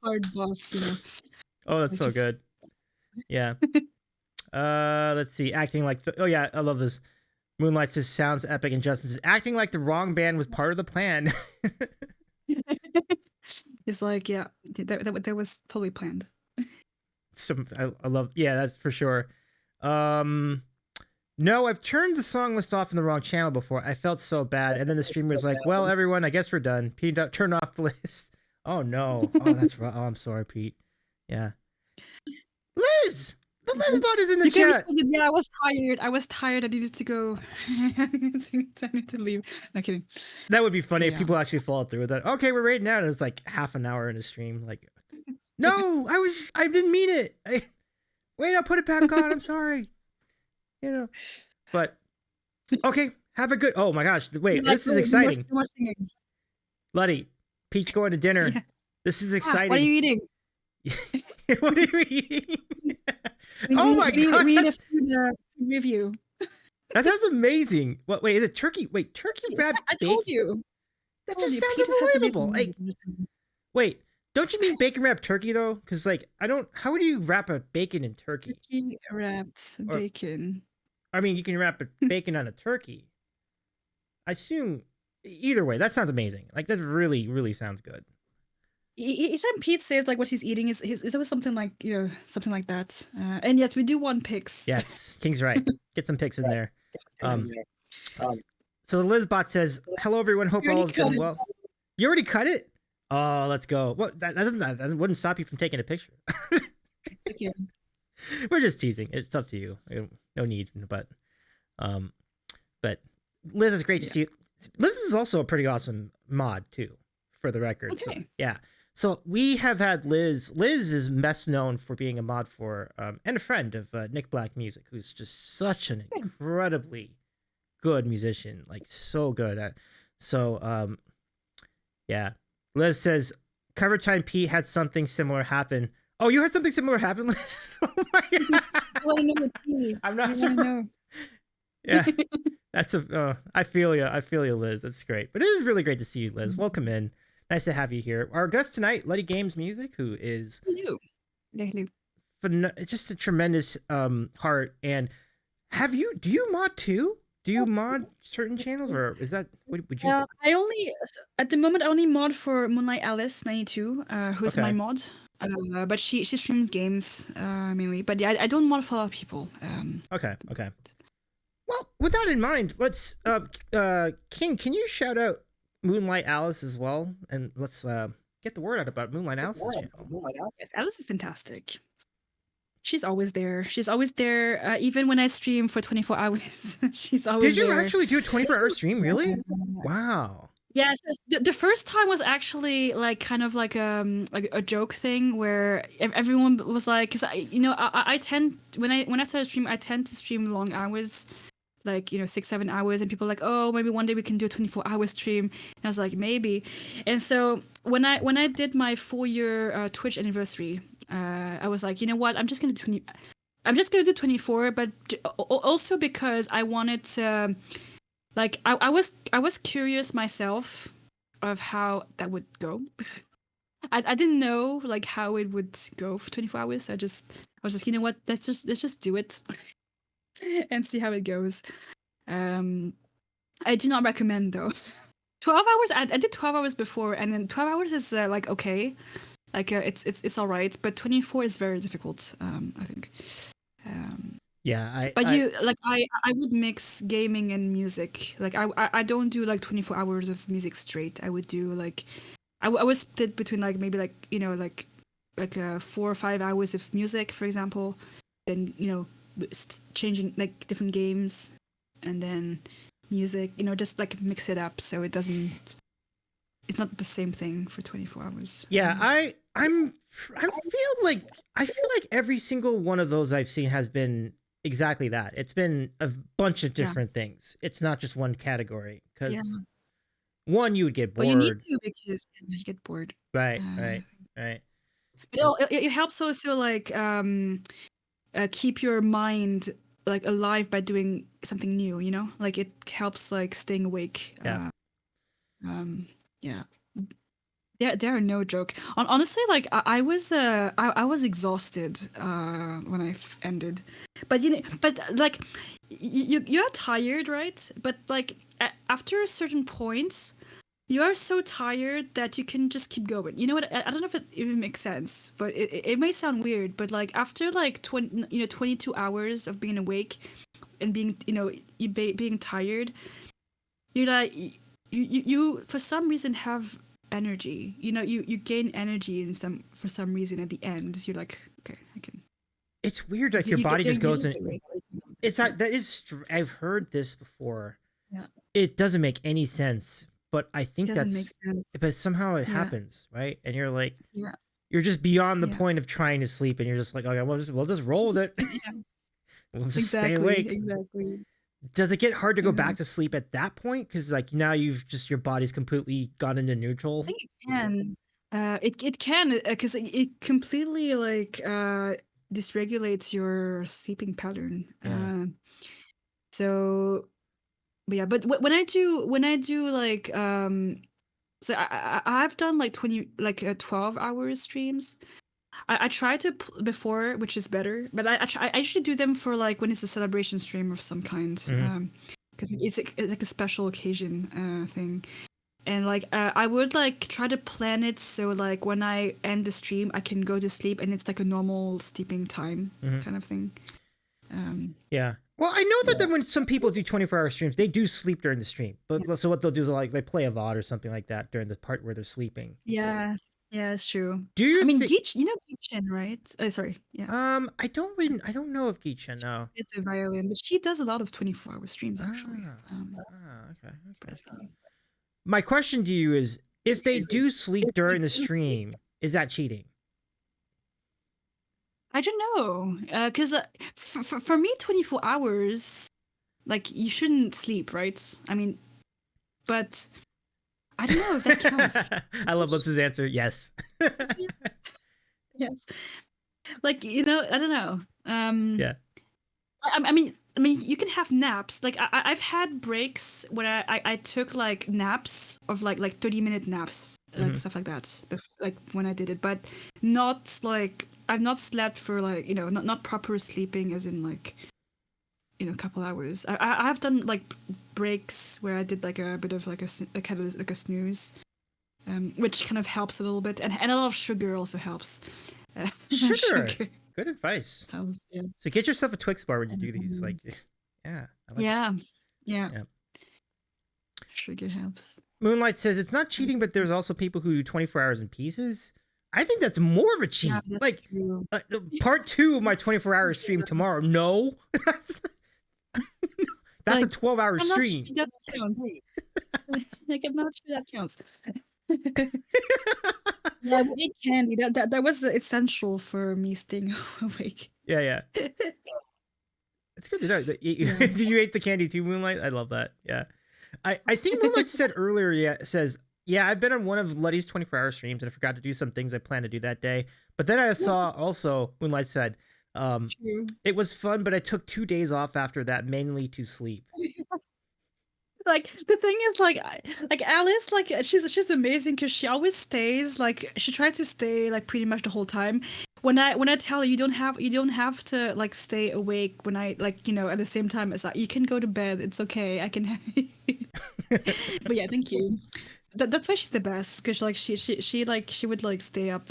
hard boss, you know. Oh, that's so good. Yeah. Let's see. Acting like oh yeah, I love this. Moonlight says sounds epic, and Justin says acting like the wrong band was part of the plan. It's like that was totally planned. I love that's for sure. No, I've turned the song list off in the wrong channel before. I felt so bad, and then the streamer was like, "Well, everyone, I guess we're done. Pete, turn off the list." Oh no! Oh, that's wrong. Oh, I'm sorry, Pete. Yeah, Liz, the Liz bot is in the chat. Yeah, I was tired. I needed to go. I need to leave. No kidding. That would be funny if people actually follow through with that. Okay, we're raiding out, and it's like half an hour in a stream. Like, no, I didn't mean it. Wait, I'll put it back on. I'm sorry. You know, but okay. Have a good. Oh my gosh! Wait, this is exciting. Lutti, Pete's going to dinner. Yeah. This is exciting. What are you eating? What are you eating? Oh my god! We need a food review. That sounds amazing. What? Wait, is it turkey? Wait, turkey wrap? I told you. That just sounds unbelievable. Wait. Don't you mean bacon wrapped turkey though? Because like how would you wrap a bacon in turkey? Turkey wrapped bacon. I mean, you can wrap a bacon on a turkey. I assume either way, that sounds amazing. Like that really, really sounds good. Each time Pete says like what he's eating is always something like something like that. And yes, we do want pics. Yes, King's right. Get some pics in there. So the Lizbot says, "Hello everyone. Hope all is going well." You already cut it. Oh, let's go. What that wouldn't stop you from taking a picture. Thank you. We're just teasing. It's up to you. No need, but Liz is great to see. Liz is also a pretty awesome mod too, for the record. Okay. So, yeah. So we have had Liz. Liz is best known for being a mod for and a friend of Nick Black Music, who's just such an incredibly good musician, like so good at. So Yeah. Liz says, cover time Pete had something similar happen. Oh, you had something similar happen, Liz? Oh my God. I want to know the tea. I'm I not want to surprised. know. Yeah. That's I feel you. I feel you, Liz. That's great. But it is really great to see you, Liz. Welcome in. Nice to have you here. Our guest tonight, LuttiGamesMusic, who is Hello. just a tremendous heart. And do you mod too? Do you mod certain channels, or is that would you? I only at the moment I only mod for Moonlight Alice 92, who's my Okay. mod. But she streams games mainly. But yeah, I don't mod for other people. Okay. Well, with that in mind, let's King, can you shout out Moonlight Alice as well? And let's get the word out about Moonlight Alice's channel. Yes, Alice is fantastic. She's always there. Even when I stream for 24 hours. She's always there. Did you there. actually do a 24-hour stream? Really? Wow. Yes, the first time was actually like kind of like a joke thing where everyone was like, because I tend when I start a stream, I tend to stream long hours, like 6-7 hours, and people are like, oh, maybe one day we can do a 24-hour stream, and I was like, maybe. And so when I did my 4-year Twitch anniversary, I was like, you know what, I'm just gonna do 24, but also because I wanted to. Like I was curious myself of how that would go. I didn't know like how it would go for 24 hours. So I was just, you know what, let's just do it and see how it goes. I do not recommend though. 12 hours. I did 12 hours before, and then 12 hours is like okay, like it's all right, but 24 is very difficult. I think. Yeah, I would mix gaming and music. Like I don't do like 24 hours of music straight. I would do like I would split between like maybe like 4 or 5 hours of music, for example, then changing like different games, and then music, just like mix it up so it's not the same thing for 24 hours. Yeah, I feel like every single one of those I've seen has been exactly that. It's been a bunch of different things. It's not just one category, because one, you would get bored. Well, you need to, because you get bored. Right. But it helps also like keep your mind like alive by doing something new. Like it helps like staying awake. Yeah. Yeah. They are no joke. Honestly, like I was exhausted when I ended, but like you're tired, right? But like after a certain point, you are so tired that you can just keep going. You know what? I don't know if it even makes sense, but it may sound weird. But like after like 22 hours of being awake and being being tired, you're like you for some reason have energy. You gain energy for some reason at the end. You're like, okay, I can. It's weird, like your body just goes in. It's not that is. I've heard this before. Yeah. It doesn't make any sense, but I think doesn't make sense. But somehow it happens, right? And you're like, you're just beyond the point of trying to sleep, and you're just like, okay, we'll just roll with it. We'll just stay awake. Exactly. Does it get hard to go back to sleep at that point? Because like now your body's completely gone into neutral. I think it can. It can, because it completely like dysregulates your sleeping pattern. So, but yeah. But when I do like so I've done like 12-hour streams. I tried to before, which is better, but I usually do them for like when it's a celebration stream of some kind, because it's like a special occasion thing, and like I would like try to plan it so like when I end the stream, I can go to sleep and it's like a normal sleeping time kind of thing. Yeah. Well, I know that when some people do 24-hour streams, they do sleep during the stream. But so what they'll do is like they play a VOD or something like that during the part where they're sleeping. Yeah. Yeah, it's true. Do you? I mean, Geach, Geechen, right? Sorry. Yeah. I don't know of Geechen. No. It's a violin, but she does a lot of 24-hour streams actually. Okay. My question to you is, if they do sleep during the stream, is that cheating? I don't know, because for me, 24 hours, like you shouldn't sleep, right? I mean, but I don't know if that counts. I love Litz's answer. Yes. Yes. Like, you know, I don't know. Yeah. I mean, you can have naps. Like, I've had breaks where I took like naps of like 30-minute naps, like stuff like that. Like when I did it, but not like I've not slept for like, you know, not proper sleeping as in like, you know, a couple hours. I have done like breaks where I did like a bit of like a kind of like a snooze, which kind of helps a little bit, and a lot of sugar also helps. Sugar. Good advice. Helps, yeah. So get yourself a Twix bar when you do these. Like, yeah. I like yeah. it. Yeah. Sugar helps. Moonlight says it's not cheating, but there's also people who do 24 hours in pieces. I think that's more of a cheat. Yeah, that's like true. Part 2 of my 24-hour stream tomorrow. No. That's like, a 12-hour stream. That counts. Like, I'm not sure that counts. Yeah, we ate candy. That was essential for me staying awake. Yeah. It's good to know that you ate the candy too, Moonlight. I love that. Yeah. I think Moonlight said earlier, I've been on one of Lutti's 24-hour streams and I forgot to do some things I planned to do that day. But then I saw also, Moonlight said, it was fun, but I took 2 days off after that, mainly to sleep. Like, the thing is, like Alice, like she's amazing because she always stays, like she tries to stay like pretty much the whole time. When I tell her you don't have to like stay awake when I like, you know, at the same time as you can go to bed, it's okay, I can. But yeah, thank you. That's why she's the best, because like she would like stay up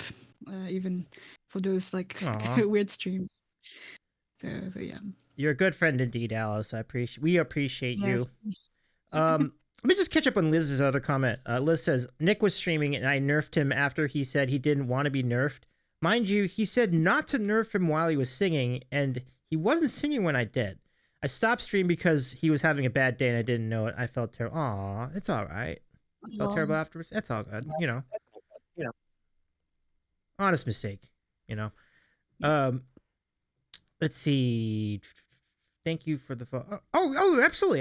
even for those like weird streams. So yeah. You're a good friend indeed, Alice. We appreciate you. Let me just catch up on Liz's other comment. Liz says, Nick was streaming and I nerfed him after he said he didn't want to be nerfed. Mind you, he said not to nerf him while he was singing, and he wasn't singing when I did. I stopped streaming because he was having a bad day and I didn't know it. I felt terrible. Aw, it's all right. I felt terrible afterwards. That's all good, you know. Honest mistake, you know. Let's see. Thank you for the phone. Oh, absolutely.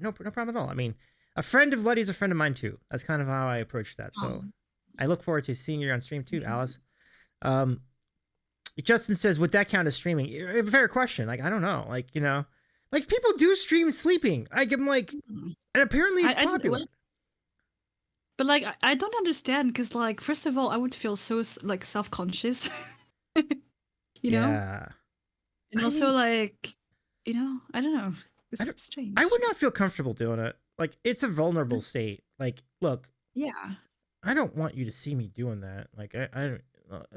No problem at all. I mean, a friend of Lutti's a friend of mine too. That's kind of how I approach that. So I look forward to seeing you on stream too, Alice. Justin says, would that count as streaming? A fair question. Like, I don't know. Like, you know, like people do stream sleeping. Like, I'm like, and apparently it's popular. But like, I don't understand, because like, first of all, I would feel so like self-conscious, you know? Yeah. And also like, you know, I don't know. It's strange. I would not feel comfortable doing it. Like, it's a vulnerable state. Like, look. Yeah. I don't want you to see me doing that. Like, I don't.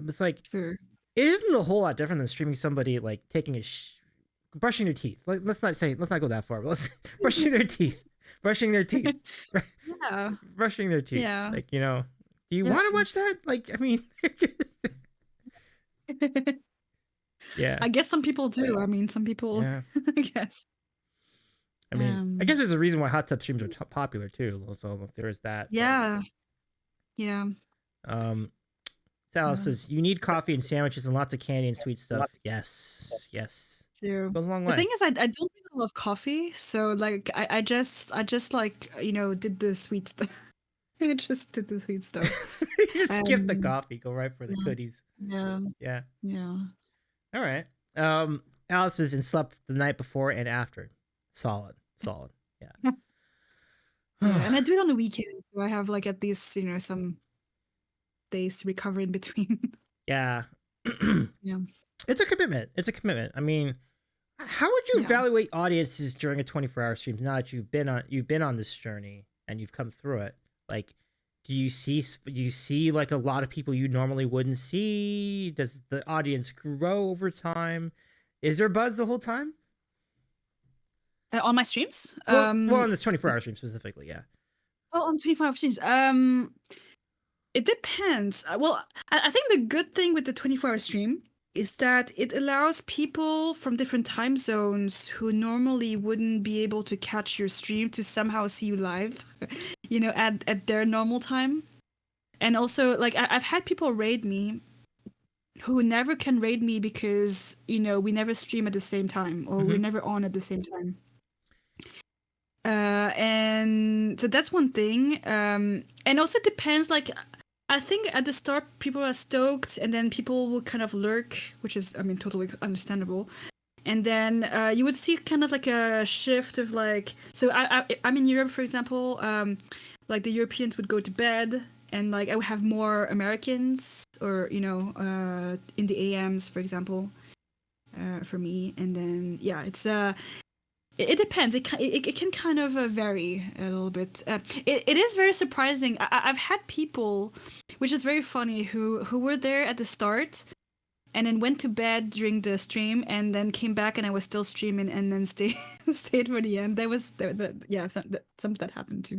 It's like, sure. It isn't a whole lot different than streaming somebody like taking brushing their teeth. Like, let's not go that far. But let's brushing their teeth. Yeah. Brushing their teeth. Yeah. Like, you know, do you want to watch that? Like, I mean. Yeah. I guess some people do. I mean, some people. Yeah. I guess. I mean, I guess there's a reason why hot tub streams are popular too. So there is that. Yeah. Yeah. Sal says you need coffee and sandwiches and lots of candy and sweet stuff. Yes. True. Goes a long way. The thing is, I don't really love coffee, so like I just like, you know, did the sweet stuff. I just did the sweet stuff. You just skip the coffee, go right for the goodies. Yeah. All right. Alice says and slept the night before and after. Solid. Yeah. And I do it on the weekends, so I have like at least, you know, some days to recover in between. Yeah. Yeah. It's a commitment. I mean, how would you evaluate audiences during a 24-hour stream now that you've been on this journey and you've come through it? Like, do you see like a lot of people you normally wouldn't see? Does the audience grow over time? Is there buzz the whole time? On my streams? Well, on the 24-hour stream specifically, yeah. Well, on 24-hour streams, it depends. Well, I think the good thing with the 24-hour stream is that it allows people from different time zones who normally wouldn't be able to catch your stream to somehow see you live, you know, at their normal time. And also, like, I've had people raid me who never can raid me because, you know, we never stream at the same time or we're never on at the same time. And so that's one thing. And also it depends. Like, I think at the start people are stoked, and then people will kind of lurk, which is, I mean, totally understandable. And then you would see kind of like a shift of like, so I'm in Europe, for example. Like the Europeans would go to bed, and like I would have more Americans, or in the AMs, for example, for me. And then it's it depends. It can kind of vary a little bit. It is very surprising. I've had people, which is very funny, who were there at the start, and then went to bed during the stream, and then came back, and I was still streaming, and then stayed for the end. Some that happened too.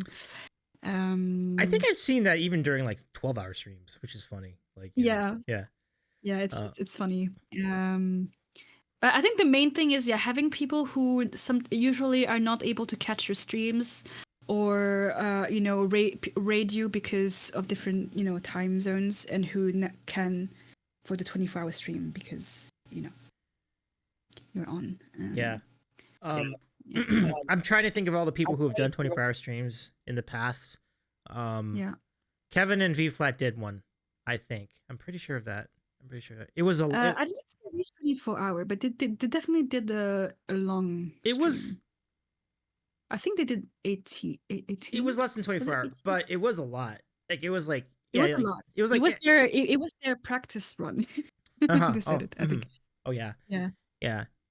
I think I've seen that even during like 12-hour streams, which is funny. Like yeah. It's funny. But I think the main thing is having people who usually are not able to catch your streams, or raid you because of different time zones, and who can for the 24-hour stream because you're on. I'm trying to think of all the people who have done 24-hour streams in the past. Kevin and V Flat did one, I think. I'm pretty sure of that. It was a. I didn't reach 24-hour, but they definitely did a long. It was. I think they did 18. It was less than 24 hours, but it was a lot. Like it was like. It was a lot. It was like it was their practice run. They said it, I think. Oh yeah. Yeah.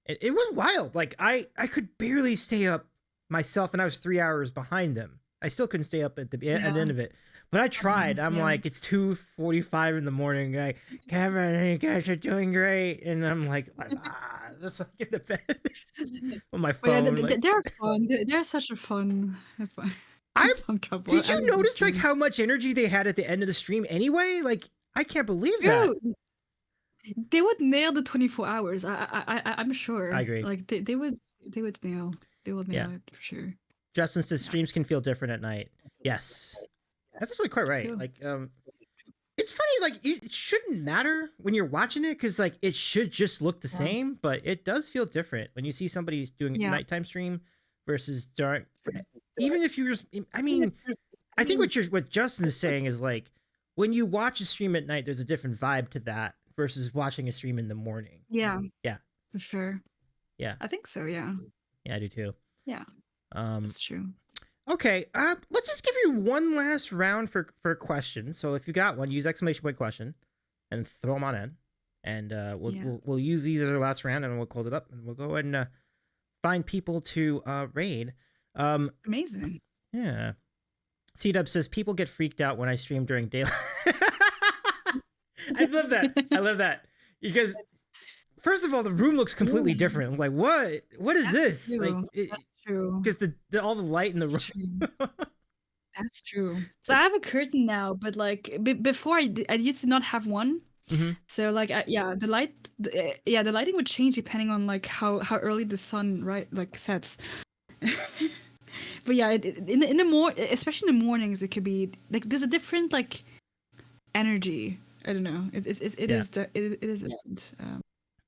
It was wild. Like I could barely stay up myself, and I was 3 hours behind them. I still couldn't stay up at the end of it. But I tried. I'm like, it's 2:45 in the morning. Like, Kevin, you guys are doing great. And I'm like, just like in the bed on my phone. They're fun. They're such a fun couple. Did you notice like how much energy they had at the end of the stream ananyway? Like, I can't believe that. They would nail the 24 hours. I'm sure. I agree. Like they would nail. They will nail it for sure. Justin says streams can feel different at night. Yes. That's actually quite right. True. Like, it's funny. Like, it shouldn't matter when you're watching it because, like, it should just look the same. But it does feel different when you see somebody doing a nighttime stream versus dark. Even if you're, I mean, I think what Justin is saying is like when you watch a stream at night, there's a different vibe to that versus watching a stream in the morning. Yeah. Yeah. For sure. Yeah. I think so. Yeah. Yeah, I do too. Yeah. That's true. Okay, let's just give you one last round for questions. So if you got one, use exclamation point question, and throw them on in, and we'll use these as our last round, and we'll close it up, and we'll go and find people to raid. Amazing. Yeah. C-Dub says people get freaked out when I stream during daylight. I love that because first of all, the room looks completely different. I'm like, what is this? True. Like, that's true. Because all the light in the room. That's true. So I have a curtain now, but like before I used to not have one. Mm-hmm. So like the lighting would change depending on like how early the sun sets. But yeah, in the especially in the mornings, it could be like there's a different like energy. I don't know. It is different.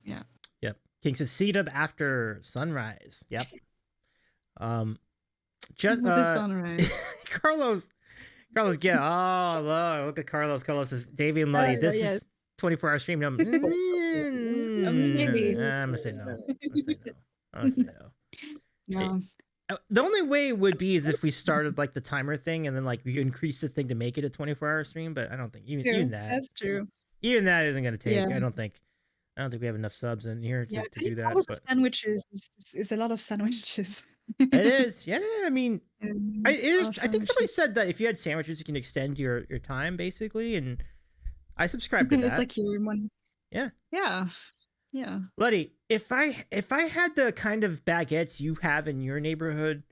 Yeah. Yep. King says C-Dub after sunrise. Yep. Just the sunrise. Carlos, get look at Carlos. Carlos says Davey and Lutti. This is 24-hour stream. No, Maybe. I'm gonna say no. I'm gonna say no. No. The only way it would be is if we started like the timer thing and then like we increase the thing to make it a 24-hour stream. But I don't think even that. That's true. Even that isn't gonna take. Yeah. I don't think we have enough subs in here to do that. But sandwiches is a lot of sandwiches. It is. Yeah. I mean, it is. I think somebody Sandwiches. said that if you had sandwiches, you can extend your time basically, and I subscribe to that. It's like your money. Yeah. Yeah. Yeah. Lutti, if I had the kind of baguettes you have in your neighborhood,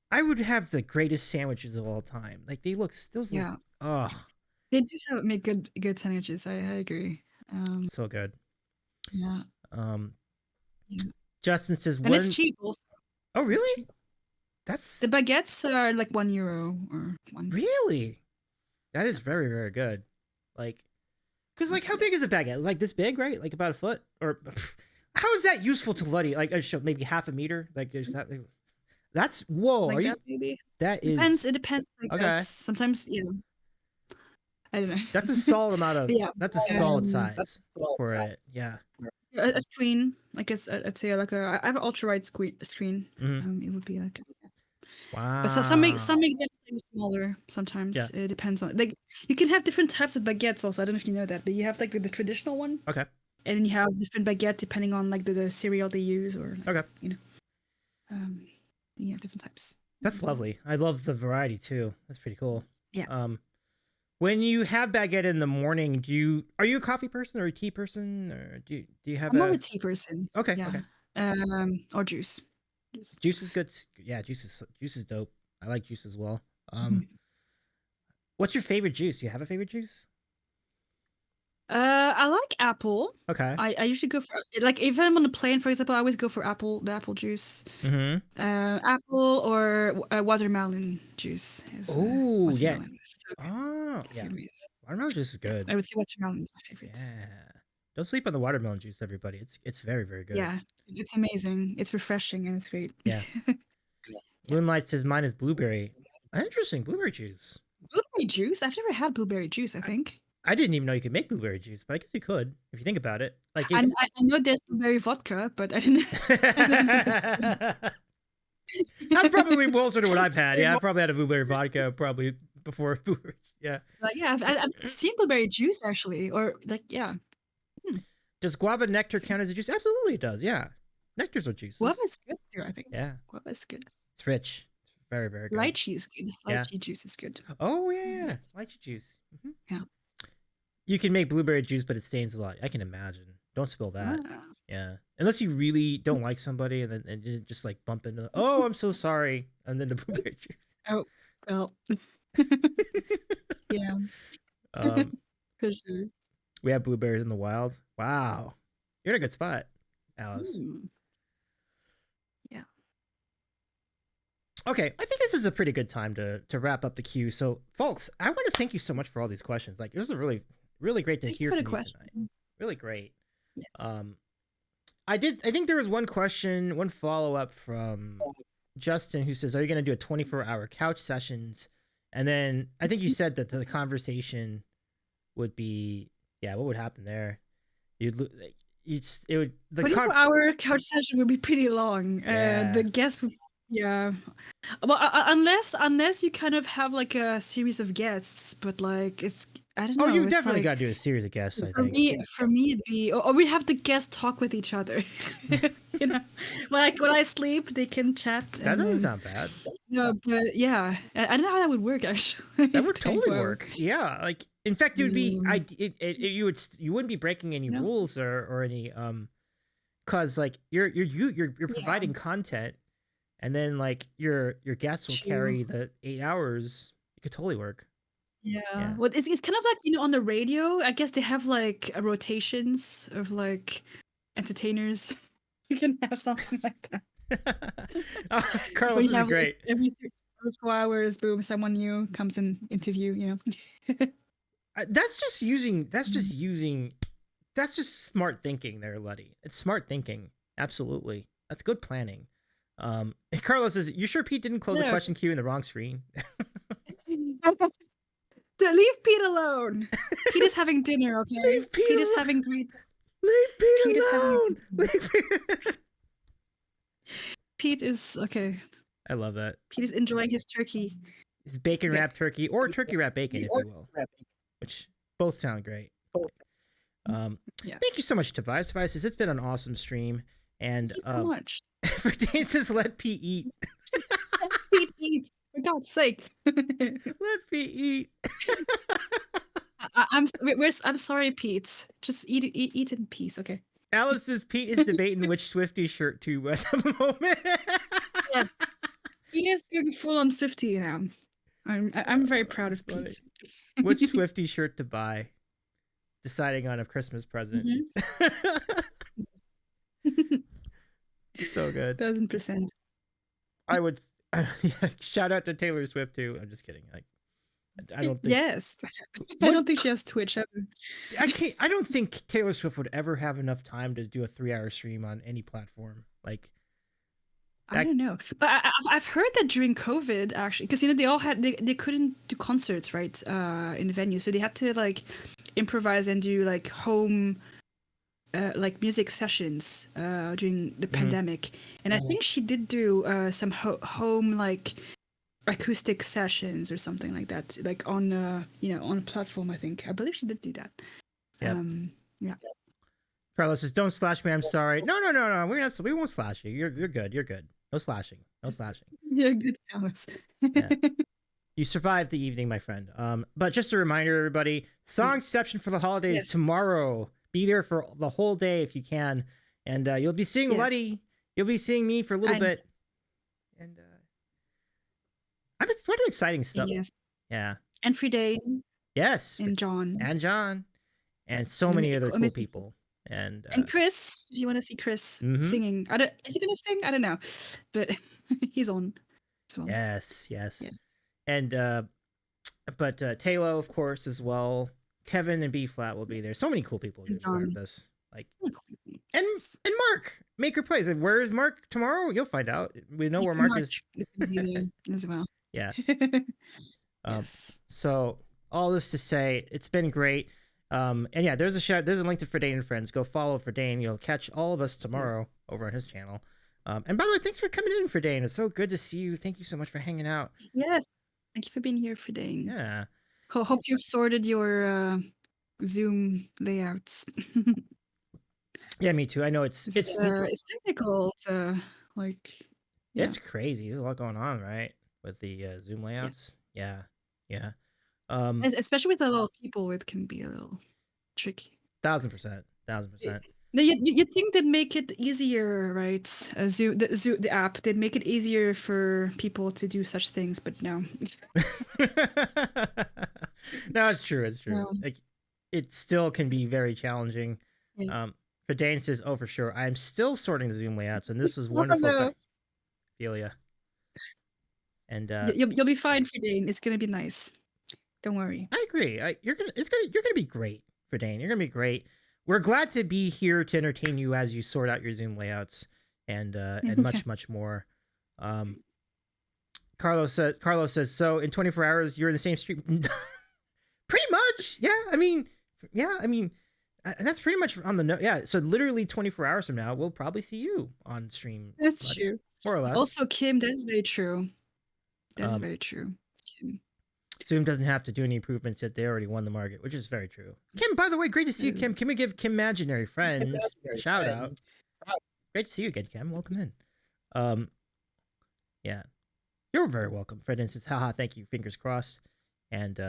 I would have the greatest sandwiches of all time. Like those look. Oh, They do make good sandwiches. I agree. so good. Yeah. Yeah. Justin says, And it's cheap also. Oh, really? Cheap. That's The baguettes are like €1 or one. really. That is very, very good. Like, because like, how big is a baguette? Like this big, right? Like about a foot, or how is that useful to Lutti? Like, maybe half a meter. Like, there's that. That's whoa. like Are you? that maybe. That Depends. is It depends. I okay. guess sometimes I don't know. That's a solid amount of. Yeah. That's a solid size for it. Yeah. A screen, like I'd say like I have an ultra wide screen. It would be like. Wow. But some make them smaller sometimes. Yeah. It depends on like you can have different types of baguettes also. I don't know if you know that, but you have like the traditional one. Okay. And then you have different baguette depending on like the cereal they use or like, Okay. you know. You have different types. That's lovely. I love the variety too. That's pretty cool. Yeah. When you have baguette in the morning, are you a coffee person or a tea person, or do you have I'm more a tea person. Okay. Yeah. Okay. Or juice. Juice is good. Yeah, juice is dope. I like juice as well. What's your favorite juice? Do you have a favorite juice? I like apple. Okay. I usually go for like if I'm on a plane, for example, I always go for the apple juice. Apple or watermelon juice. Oh yeah. So yeah. Watermelon juice is good. I would say watermelon is my favorite. Yeah. Don't sleep on the watermelon juice, everybody. It's very, very good. Yeah, it's amazing. It's refreshing and it's great. Yeah. Moonlight says mine is blueberry. Interesting, blueberry juice. Blueberry juice? I've never had blueberry juice. I think. I didn't even know you could make blueberry juice, but I guess you could if you think about it. Like I know there's blueberry vodka, but I didn't. That's probably closer to what I've had. Yeah, I probably had a blueberry vodka probably before blueberry. Yeah. Yeah, I've seen blueberry juice actually, or like yeah. Does guava nectar count as a juice? Absolutely, it does. Yeah, nectars are juices. Guava is good here, I think. Yeah, guava is good. It's rich. It's very, very good. Lychee is good. Lychee juice is good. Oh yeah. Lychee juice. Yeah. You can make blueberry juice, but it stains a lot. I can imagine. Don't spill that. Yeah, unless you really don't like somebody, and then you just like bump into. Oh, I'm so sorry, and then the blueberry juice. Oh, well. Yeah. For sure. We have blueberries in the wild. Wow. You're in a good spot, Alice. Yeah. Okay, I think this is a pretty good time to wrap up the queue. So, folks, I want to thank you so much for all these questions. Like, it was a really, really great to hear from you tonight. Really great. Yes. I think there was one question, one follow-up from Justin who says, are you going to do a 24-hour couch sessions? And then I think you said that the conversation would be, what would happen there? The 24-hour couch session would be pretty long. The guests would, well, unless you kind of have like a series of guests, but like I don't know. Oh, you definitely got to do a series of guests. I think for me it'd be, or we have the guests talk with each other. You know, like when I sleep, they can chat. That doesn't sound bad. No, but I don't know how that would work actually. That would totally work. Yeah, like in fact, it would be you wouldn't be breaking any rules or any cause like you're providing content, and then like your guests will carry the 8 hours. It could totally work. Yeah. Well, it's kind of like, on the radio, I guess they have like rotations of like entertainers. You can have something like that. Carlos is great. Like, every 4 hours, boom, someone new comes and interview, That's just smart thinking there, Lutti. It's smart thinking. Absolutely. That's good planning. Carlos says, you sure Pete didn't close the question queue in the wrong screen? Leave Pete alone. Pete is having dinner, okay? Leave Pete is having great. Leave Pete alone. Pete is okay. I love that. Pete is enjoying his turkey. His bacon wrapped turkey, or turkey wrapped bacon, if you will. Which both sound great. Thank you so much, Tobias. Tobias says it's been an awesome stream. And thank you so much. For Dane says, let Pete eat. Let Pete eat. For God's sake. Let Pete eat. I'm sorry, Pete. Just eat in peace, okay? Alice says Pete is debating which Swiftie shirt to at the moment. Yes, he is going full on Swiftie now. I'm very proud of Pete. Which Swiftie shirt to buy? Deciding on a Christmas present. So good. 1000%. I would. Shout out to Taylor Swift too. I'm just kidding. Like, I don't think. Yes. I don't think she has Twitch ever. I don't think Taylor Swift would ever have enough time to do a 3-hour stream on any platform. Like, I don't know, but I've heard that during COVID, actually, because they all had they couldn't do concerts, right, in the venue, so they had to like improvise and do like home like music sessions during the pandemic, and I think she did do some home like acoustic sessions or something like that, like on on a platform. I believe she did do that. Yep. Yeah. Carlos says, "Don't slash me. I'm sorry." No. We won't slash you. You're good. You're good. No slashing. No slashing. You're good, Alice. Yeah. You survived the evening, my friend. But just a reminder, everybody, Songception for the holidays tomorrow. Be there for the whole day if you can, and you'll be seeing Lutti. You'll be seeing me for a little bit, and what an exciting stuff. Yes. Yeah. And Fridane. Yes. And John. And so many other cool people. And Chris, if you want to see Chris singing, is he gonna sing? I don't know, but he's on as well. Yes. Yeah. And but Talo, of course, as well. Kevin and B Flat will be there. So many cool people will be part of this. Like, and Mark, Maker Plays. And where is Mark tomorrow? You'll find out. We know where Mark is. As well. Yeah. Yes. So all this to say, it's been great. And yeah, there's a link to Fridane and Friends. Go follow Fridane. You'll catch all of us tomorrow over on his channel. And by the way, thanks for coming in, Fridane. It's so good to see you. Thank you so much for hanging out. Yes. Thank you for being here, Fridane. Yeah. Hope you've sorted your Zoom layouts. Yeah, me too. I know it's technical. It's crazy. There's a lot going on, right, with the Zoom layouts. Yeah. Especially with a lot of people, it can be a little tricky. 1000%. No, you think they'd make it easier, right? Zoom, the app, they'd make it easier for people to do such things, but no. No, it's true. No. Like, it still can be very challenging. Yeah. Fridane says, "Oh, for sure. I'm still sorting the Zoom layouts, and this was wonderful." Ophelia. And you'll be fine, Fridane. It's gonna be nice. Don't worry. I agree. You're gonna be great, Fridane. You're gonna be great. We're glad to be here to entertain you as you sort out your Zoom layouts and much more. Carlos says, "So in 24 hours, you're in the same stream." Pretty much, yeah. I mean, that's pretty much on the note. Yeah, so literally 24 hours from now, we'll probably see you on stream. That's true. More or less. Also, Kim, that's very true. That's very true. Kim. Zoom doesn't have to do any improvements yet. They already won the market, which is very true. Kim, by the way, great to see you, Kim. Can we give Kim Imaginary Friend a shout out? Great to see you again, Kim. Welcome in. Yeah. You're very welcome. Fred says, haha, thank you. Fingers crossed. And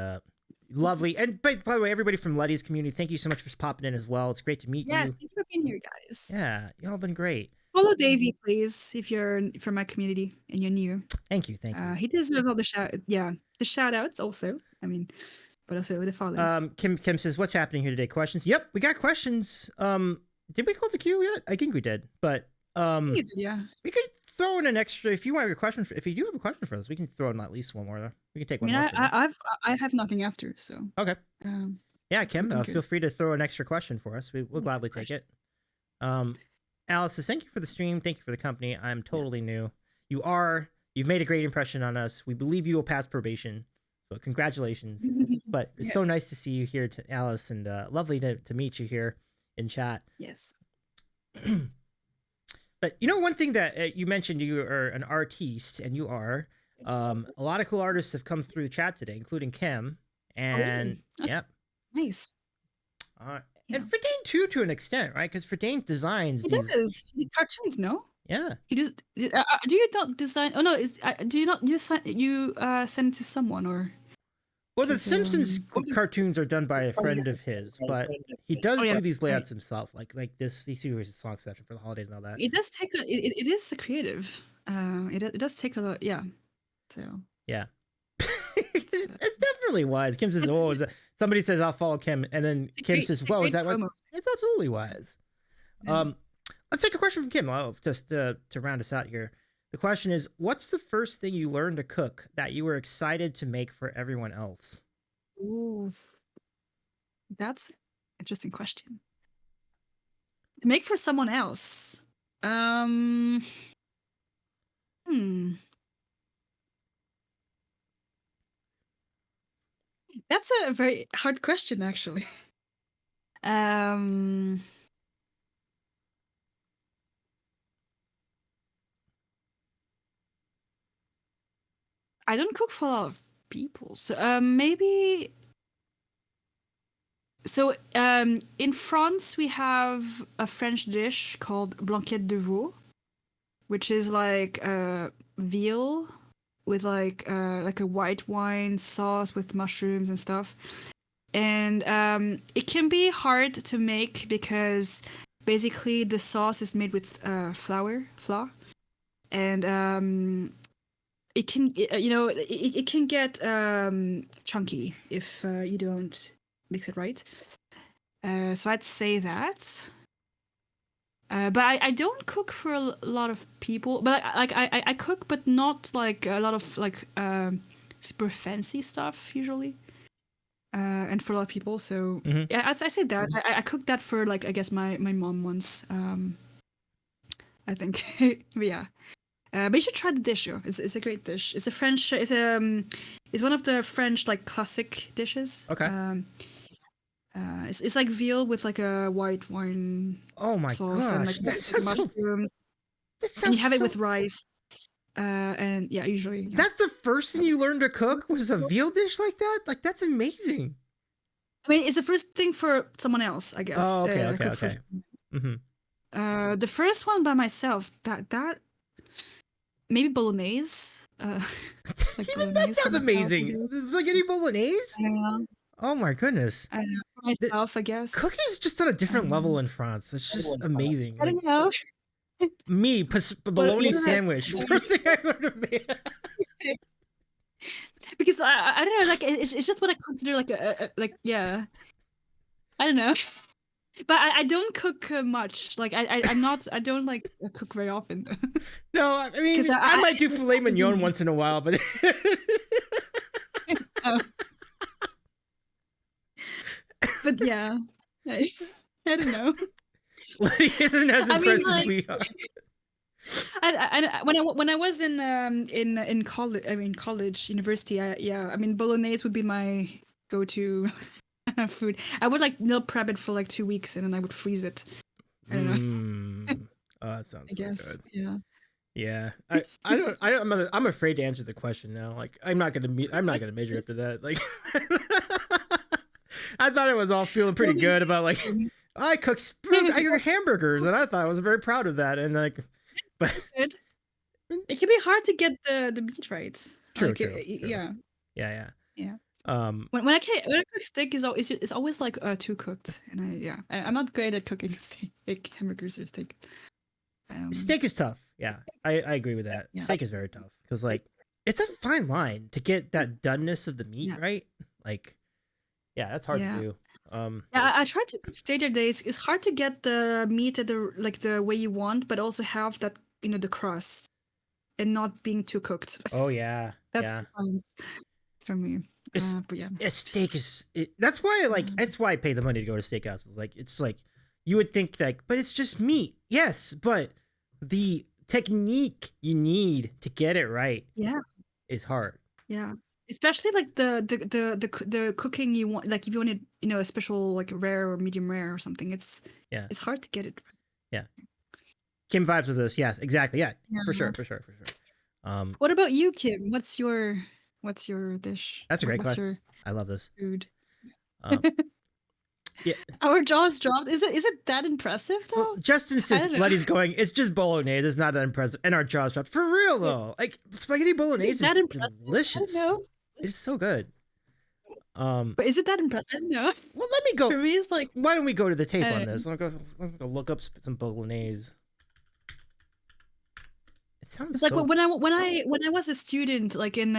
lovely. And by the way, everybody from Lutti's community, thank you so much for popping in as well. It's great to meet you. Yes, thank you for being here, guys. Yeah, y'all been great. Follow Davey, please, if you're from my community and you're new. Thank you. He deserves all the shout outs also. I mean, but also the follows. Kim says, what's happening here today? Questions? Yep, we got questions. Did we close the queue yet? I think we did, but yeah. We could throw in an extra if you want a question. If you do have a question for us, we can throw in at least one more. We can take one more. I have nothing after, so okay. Yeah, Kim, feel free to throw an extra question for us. We'll gladly take it. Alice says, thank you for the stream. Thank you for the company. I'm totally new. You've made a great impression on us. We believe you will pass probation. So congratulations. But it's so nice to see you here, Alice, and lovely to meet you here in chat. Yes. But one thing that you mentioned, you are an artiste, and you are. A lot of cool artists have come through the chat today, including Kim. And nice. And Fridane too, to an extent, right? Because Fridane designs. He does. He cartoons, no? Yeah. He does. Do you not design? Oh no, do you not? You send it to someone or? Well, the Simpsons cartoons are done by a friend of his, but he does do these layouts himself, like this. You see, here's a Songception for the holidays and all that. It does take it is a creative. It does take a lot. Yeah. So. Yeah. It's definitely wise. Kim says, "Oh, is that?" Somebody says, "I'll follow Kim," and then Kim says, "Whoa, is that what?" It's absolutely wise. Yeah. Let's take a question from Kim. Just to round us out here. The question is, what's the first thing you learned to cook that you were excited to make for everyone else? Ooh, that's an interesting question. Make for someone else. That's a very hard question, actually. I don't cook for a lot of people, so maybe. So in France, we have a French dish called blanquette de veau, which is like veal with like a white wine sauce with mushrooms and stuff. And it can be hard to make because basically the sauce is made with flour, and it can it can get chunky if you don't mix it right. So I'd say that. But I don't cook for a lot of people. But I cook, but not like a lot of like super fancy stuff usually. And for a lot of people, so yeah, I say that I cooked that for like I guess my mom once. I think, but yeah. But you should try the dish, yo. It's a great dish. It's a French. It's one of the French like classic dishes. Okay. It's like veal with like a white wine sauce and like mushrooms, and you have it with rice. And yeah, usually. Yeah. That's the first thing you learned to cook was a veal dish like that? Like that's amazing. I mean, it's the first thing for someone else, I guess. Oh, okay. The first one by myself, that maybe bolognese. Like even that sounds amazing. Spaghetti bolognese? Yeah. Oh my goodness. I don't know. For myself, I guess. Cooking's just on a different level in France. It's just amazing. I don't know. Me, bologna sandwich. First thing I learned to make. Because I don't know, like it's just what I consider like a like yeah. I don't know. But I don't cook much. Like I don't like cook very often. No, I mean I might do filet mignon once in a while, but but yeah, I don't know. Like, isn't as impressed as we are. When I was in college, university, I mean bolognese would be my go-to food. I would like meal prep it for like 2 weeks and then I would freeze it. I don't know. Oh, that sounds I guess, so good. yeah. Yeah, I'm afraid to answer the question now. Like, I'm not gonna measure up to that. Like, I thought it was all feeling pretty good about like I cook hamburgers, and I thought I was very proud of that. And like, but it can be hard to get the meat right. True, like, true. Yeah. When I cook steak, it's always like too cooked, and I'm not great at cooking steak, hamburgers or steak. Steak is tough. Yeah, I agree with that. Yeah. Steak is very tough because like it's a fine line to get that doneness of the meat right. Like, yeah, that's hard to do. I tried to cook steak the other day. It's hard to get the meat at the way you want, but also have that the crust and not being too cooked. Oh yeah, that's science for me. But yeah, steak is. That's why that's why I pay the money to go to steakhouses. Like it's like you would think that, but it's just meat. Yes, but the technique you need to get it right, is hard. Yeah, especially like the cooking you want. Like if you wanted, a special like rare or medium rare or something, it's hard to get it. Yeah, Kim vibes with this. Yes, exactly. Yeah, for sure. What about you, Kim? What's your dish? That's a great question. I love this food. Yeah, our jaws dropped. Is it that impressive though? Well, Justin says Ludti's going. It's just bolognese. It's not that impressive, and our jaws dropped for real though. Like spaghetti bolognese is delicious. It's so good. But is it that impressive? No. Well, let me go. For me, it's like. Why don't we go to the tape on this? Let's go look up some bolognese. It sounds like when I was a student, like in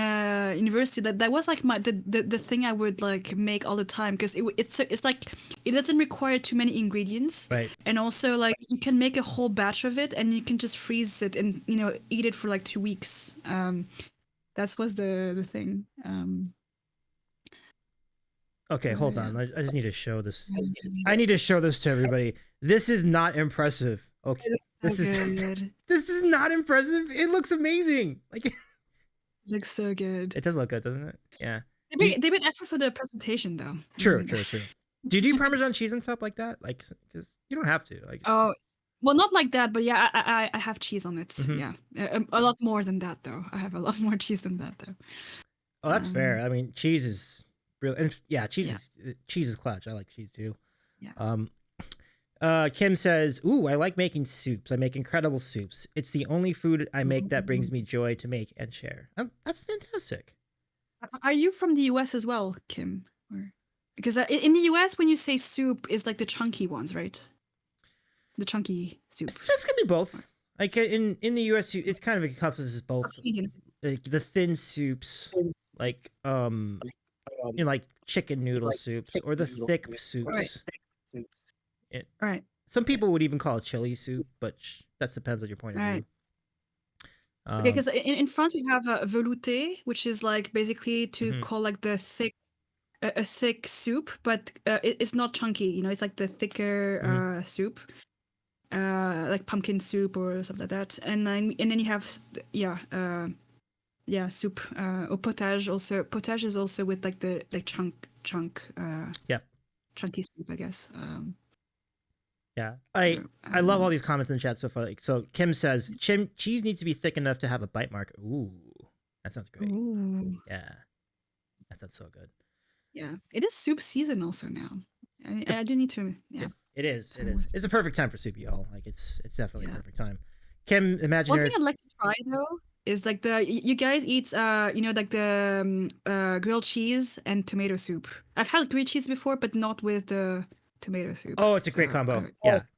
university, that was like the thing I would like make all the time because it's like it doesn't require too many ingredients, right? And also like you can make a whole batch of it and you can just freeze it and eat it for like 2 weeks. That was the thing. Okay, hold on. I just need to show this. I need to show this to everybody. This is not impressive. Okay. This is not impressive. It looks amazing. Like it looks so good. It does look good, doesn't it? Yeah. They made effort for the presentation, though. True. Do you do Parmesan cheese on top like that? Like, because you don't have to. Like, Oh, well, not like that, but yeah, I have cheese on it. Yeah, a lot more than that, though. I have a lot more cheese than that, though. Oh, that's fair. I mean, cheese is real, and cheese is clutch. I like cheese too. Yeah. Kim says, "Ooh, I like making soups. I make incredible soups. It's the only food I make that brings me joy to make and share." That's fantastic. Are you from the US as well, Kim? Or because in the US, when you say soup, is like the chunky ones, right? The chunky soup. Soup can be both. Like in the US, it kind of encompasses both. Like the thin soups, like like chicken noodle soups, or the thick soups. Right. Some people would even call it chili soup, but that depends on your point of view. Okay, because in France we have a velouté, which is like basically to call like the thick, a thick soup, but it's not chunky. You know, it's like the thicker soup, like pumpkin soup or something like that. And then you have soup or potage. Also, potage is also with like the chunky soup, I guess. Yeah, I love all these comments in chat so far. Like, so Kim says, cheese needs to be thick enough to have a bite mark. Ooh, that sounds great. Ooh. Yeah, that sounds so good. Yeah, it is soup season also now. I do need to. Yeah, it is. It's a perfect time for soup, y'all. Like, it's definitely a perfect time. Kim, imaginary. One thing I'd like to try though is like you guys eat like the grilled cheese and tomato soup. I've had grilled cheese before, but not with the tomato soup. Oh, it's a great combo.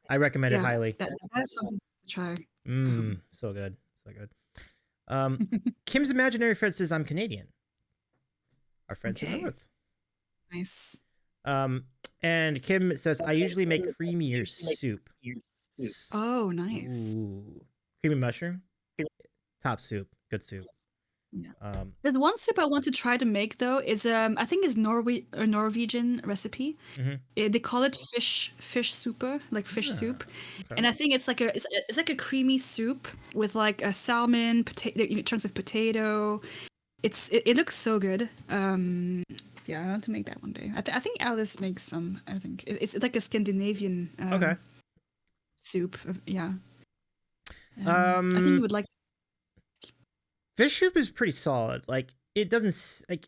I recommend it highly. That's something to try. So good. Kim's imaginary friend says I'm Canadian. Our friends in the north. Nice. And Kim says I usually make creamier soup. Oh, nice. Ooh. Creamy mushroom. Top soup. Good soup. Yeah. There's one soup I want to try to make though. Is I think it's a Norwegian recipe. They call it fish soup, like fish soup, and I think it's like a creamy soup with like a salmon, chunks of potato. It looks so good. Yeah, I want to make that one day. I think Alice makes some. I think it's like a Scandinavian soup. Yeah. I think you would like. Fish soup is pretty solid. Like it doesn't like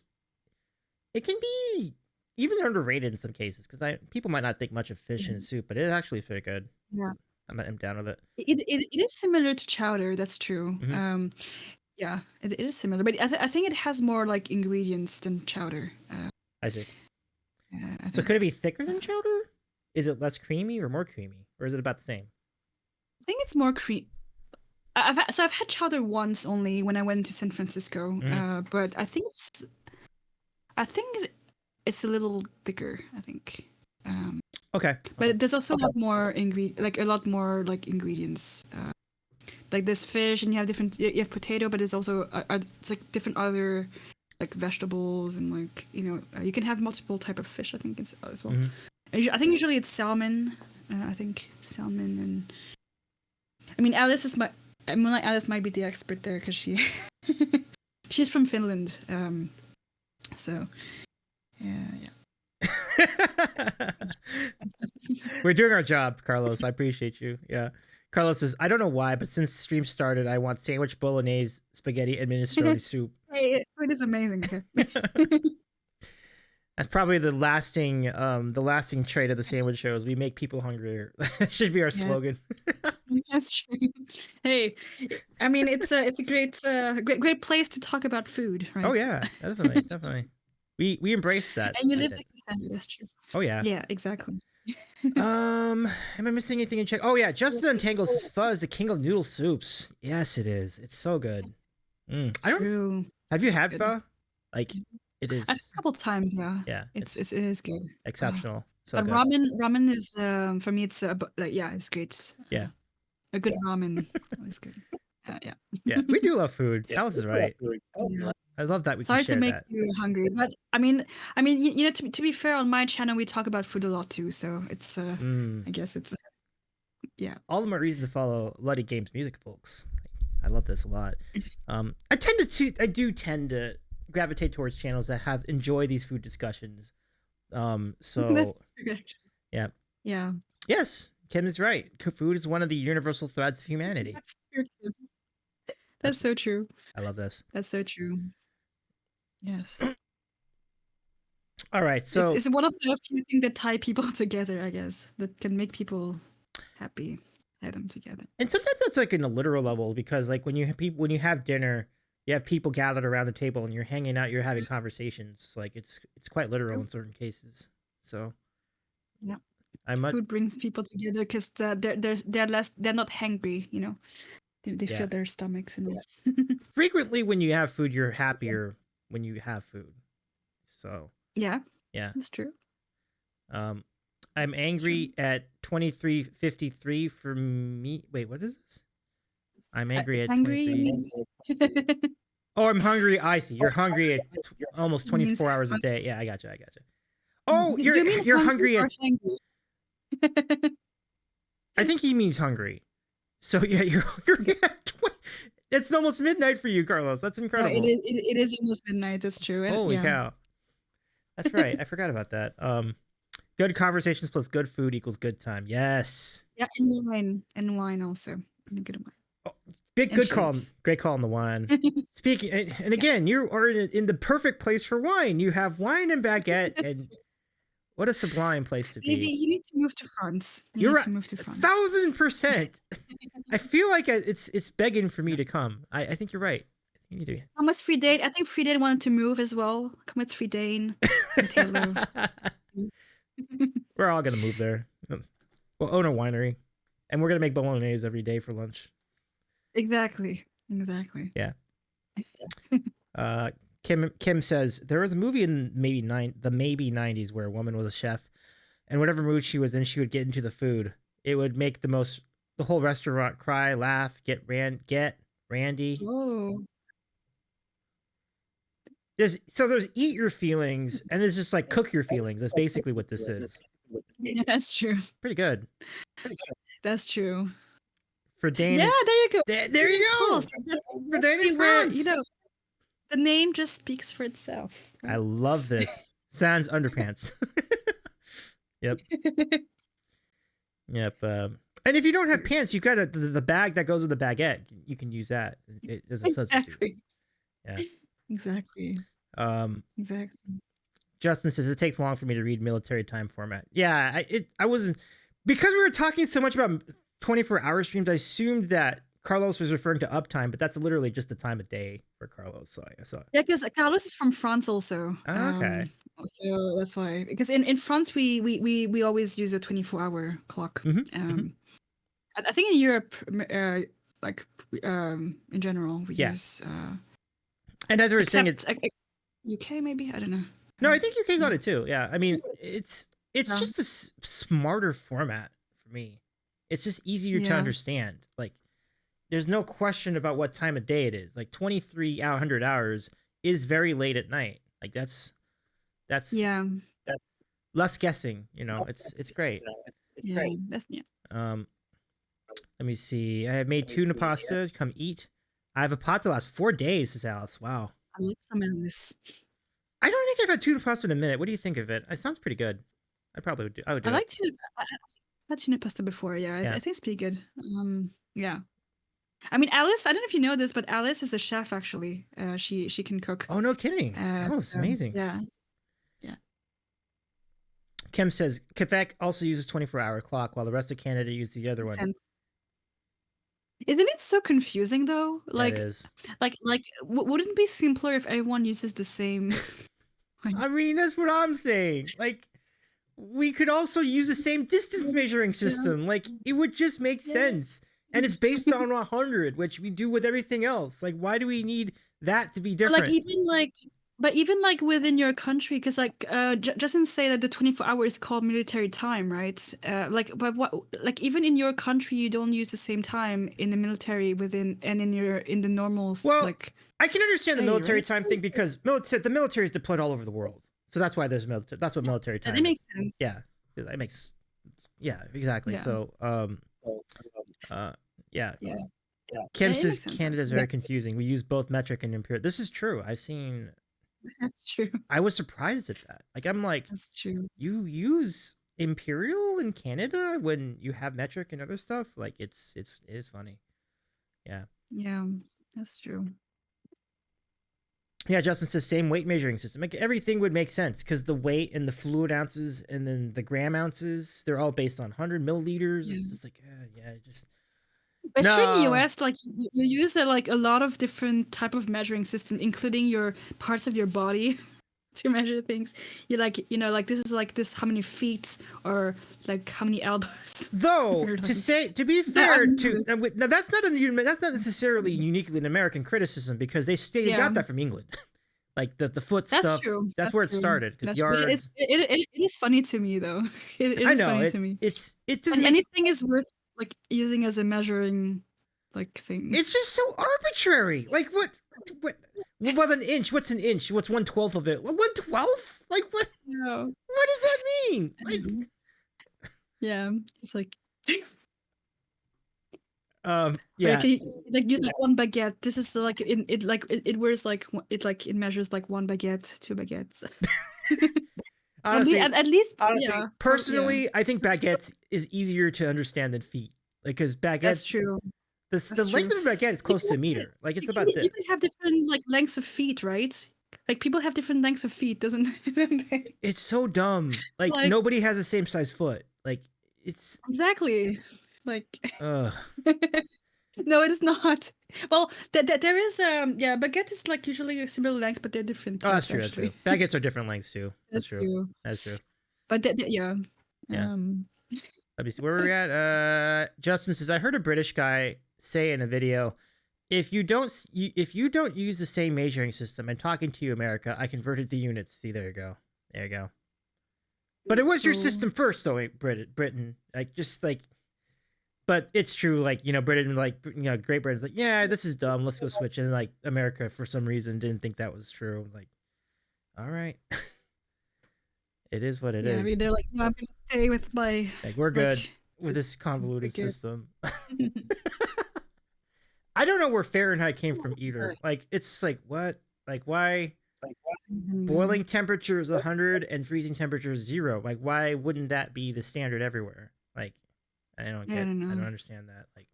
it can be even underrated in some cases because people might not think much of fish in soup, but it's actually pretty good. Yeah, so I'm down with it. It is similar to chowder. That's true. Yeah, it is similar, but I think it has more like ingredients than chowder. I see. So could it be thicker than chowder? Is it less creamy or more creamy, or is it about the same? I think it's more creamy. I've had chowder once only when I went to San Francisco, but I think it's a little thicker. I think. Okay. But there's also a lot more ingredients. Like this fish, and you have potato, but there's also it's like different other like vegetables, and like you can have multiple type of fish. I think as well. I think usually it's salmon. I think salmon, and I mean Alice might be the expert there because she's from Finland. So yeah. We're doing our job, Carlos. I appreciate you. Yeah. Carlos says, I don't know why, but since stream started, I want sandwich bolognese, spaghetti, and minestrone soup. Hey, it is amazing. Okay. That's probably the lasting trait of the sandwich shows. We make people hungrier. That should be our slogan. That's true. Hey, I mean, it's a great place to talk about food, right? Oh yeah, definitely. We embrace that. And you live next to standard. That's true. Oh yeah. Yeah, exactly. Am I missing anything in check? Oh yeah, Justin Untangles says pho is the king of noodle soups. Yes, it is. It's so good. True. Have you had pho? Like it is. A couple times, yeah. Yeah, it is good. Exceptional. So but good. ramen is for me. It's it's great. Yeah. A good ramen is good. Yeah. Yeah, we do love food. Alice is right. Yeah. I love that we Sorry can share to make that. you hungry, but I mean, to be fair, on my channel we talk about food a lot too, so it's I guess it's yeah. All the more reason to follow LuttiGamesMusic, folks. I love this a lot. I do tend to gravitate towards channels that enjoy these food discussions. That's yeah. Yeah. Yes, Kim is right. Food is one of the universal threads of humanity. That's true. That's so true. I love this. That's so true. Yes. All right, so it's one of the few things that tie people together, I guess, that can make people happy, tie them together. And sometimes that's like in a literal level, because like when you have dinner, you have people gathered around the table and you're hanging out, you're having conversations. Like it's quite literal in certain cases. So yeah, food food brings people together because they're not hungry, you know. They fill their stomachs and frequently when you have food, you're happier when you have food. So yeah, that's true. I'm angry at 23:53 for me. Wait, what is this? I'm angry at 23. Oh, I'm hungry. I see. You're hungry at almost 24 hours a day. Yeah, I gotcha. Oh, you're hungry at. I think he means hungry. So yeah, you're hungry at 20. It's almost midnight for you, Carlos. That's incredible. Yeah, it is almost midnight. That's true. And, holy cow. That's right. I forgot about that. Good conversations plus good food equals good time. Yes. Yeah, and wine also. And a good wine. Oh, good call. Great call on the wine. Speaking, and again, you are in the perfect place for wine. You have wine and baguette, and what a sublime place to be. You need to move to France. You're right. 1,000%. I feel like it's begging for me to come. I think you're right. You need to. Come with Free Date. I think Free Date wanted to move as well. Come with Free Dane and Taylor. We're all gonna move there. We'll own a winery, and we're gonna make bolognese every day for lunch. Exactly. Yeah. Kim says there was a movie in the maybe 90s where a woman was a chef, and whatever mood she was in, she would get into the food. It would make the whole restaurant cry, laugh, get randy. Oh. There's eat your feelings, and there's just like cook your feelings. That's basically what this is. Yeah, that's true. Pretty good. That's true. For Dane. Yeah, there you go. There you go. For Dane in France. You know, the name just speaks for itself. I love this. Sans underpants. Yep. Yep. And if you don't have pants, you've got the bag that goes with the baguette. You can use that as a substitute. Yeah. Exactly. Exactly. Justin says it takes long for me to read military time format. Yeah, I wasn't, because we were talking so much about 24-hour streams. I assumed that Carlos was referring to uptime, but that's literally just the time of day for Carlos. So I saw. Yeah, because Carlos is from France also. Oh, okay. So that's why. Because in France we always use a 24-hour clock. I think in Europe, in general, we use. And as we were saying, UK maybe, I don't know. No, I think UK's on it too. Yeah, I mean it's just a smarter format for me. It's just easier to understand. Like, there's no question about what time of day it is. Like 2300 hours is very late at night. Like that's less guessing. You know, it's great. It's great. Let me see. I have made tuna pasta. Come eat. I have a pot to last 4 days, says Alice. Wow. I like some of this. I don't think I've had tuna pasta in a minute. What do you think of it? It sounds pretty good. I would do I it. like tuna. I had tuna pasta before. Yeah, I think it's pretty good. Yeah. I mean, Alice, I don't know if you know this, but Alice is a chef, actually. She can cook. Oh, no kidding. That's amazing. Yeah. Kim says, Quebec also uses 24-hour clock, while the rest of Canada uses the other one. Isn't it so confusing, though? Like, it is. Wouldn't it be simpler if everyone uses the same? I mean, that's what I'm saying. Like, we could also use the same distance measuring system. Like, it would just make sense. And it's based on 100, which we do with everything else. Like, why do we need that to be different? But even within your country, because Justin say that the 24-hour is called military time, right? But what? Like, even in your country, you don't use the same time in the military in the normal. Well, I can understand the military time thing, because the military is deployed all over the world, so that's why there's military. That's what military time. That makes sense. Yeah, that makes. Yeah, exactly. Yeah. So, yeah. Kim says Canada is very confusing. We use both metric and imperial. This is true. I've seen That's true. I was surprised at that. Like, I'm like, That's true. you use imperial in Canada when you have metric and other stuff? Like, it is funny. Yeah. Yeah, that's true. Yeah, Justin says same weight measuring system. Like, everything would make sense because the weight and the fluid ounces and then the gram ounces, they're all based on 100 milliliters. Yeah. It's just like, yeah, just Especially in the no. US, like you use like a lot of different type of measuring system, including your parts of your body to measure things. You're like, like this is like this how many feet or like how many elbows. Though Or, like, to be fair, this. now that's not necessarily uniquely an American criticism because they Yeah. got that from England. Like the foot That's stuff. true. That's where it true. started. Because That's true. But yards. it is funny to me though. It I is know funny to me. it just And makes anything is worth like using as a measuring like thing. it's just so arbitrary. Like what an inch? What's an inch? What's 1/12 of it? 1/12? Like what? Yeah. What does that mean? Like Yeah, it's like yeah. Can you, like use like one baguette. This is like it wears like it measures like one baguette, two baguettes. Honestly, at least yeah. Personally, I think baguettes is easier to understand than feet. Like because baguettes. That's true. The length of a baguette is close to a meter. Like it's about this. You can have different like lengths of feet, right? Like people have different lengths of feet, doesn't they? It's so dumb. Like nobody has the same size foot. Like it's exactly like. Ugh. No, it is not. Well, there is baguette is like usually a similar length, but they're different types, that's true. actually. That's true. Baguettes are different lengths too. That's true. That's true. But yeah. Let me see where we're at. Justin says I heard a British guy say in a video, if you don't use the same measuring system, and talking to you, America, I converted the units. See, there you go. There you go. But it was your system first, though, Britain. Like just like. But it's true, like, Britain, like, Great Britain's like, yeah, this is dumb. Let's go switch. And like America, for some reason, didn't think that was true. Like, all right, it is what it is. I mean, they're like, no, I'm gonna stay with my. Like, we're good with this convoluted system. I don't know where Fahrenheit came from either. Like, it's like what? Like, why? Boiling temperature is 100 and freezing temperature is 0. Like, why wouldn't that be the standard everywhere? Like. I don't understand that. Like,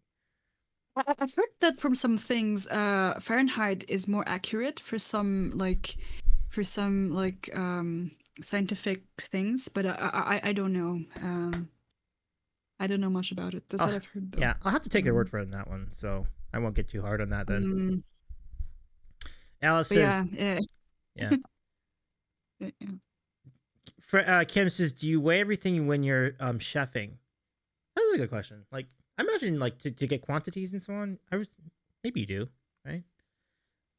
I've heard that from some things, Fahrenheit is more accurate for some scientific things, but I don't know. I don't know much about it. That's what I've heard, though. Yeah, I'll have to take their word for it on that one, so I won't get too hard on that then. Alice says, yeah. Kim says, do you weigh everything when you're chefing? That's a good question. Like, I imagine, like, to get quantities and so on, maybe you do, right?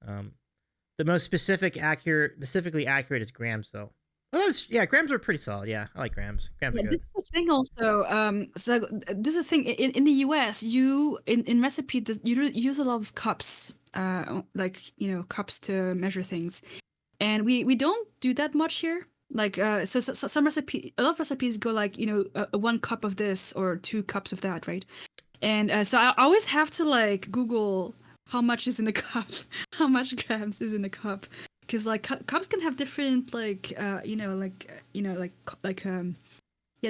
The most specifically accurate is grams, though. Oh, grams are pretty solid. Yeah, I like grams. Grams are good. This is the thing also. So this is the thing in the US. You in recipes you use a lot of cups, cups to measure things, and we don't do that much here. Like so some recipe, a lot of recipes go like 1 cup of this or 2 cups of that, right? And so I always have to like Google how much is in the cup, how much grams is in the cup, because like cups can have different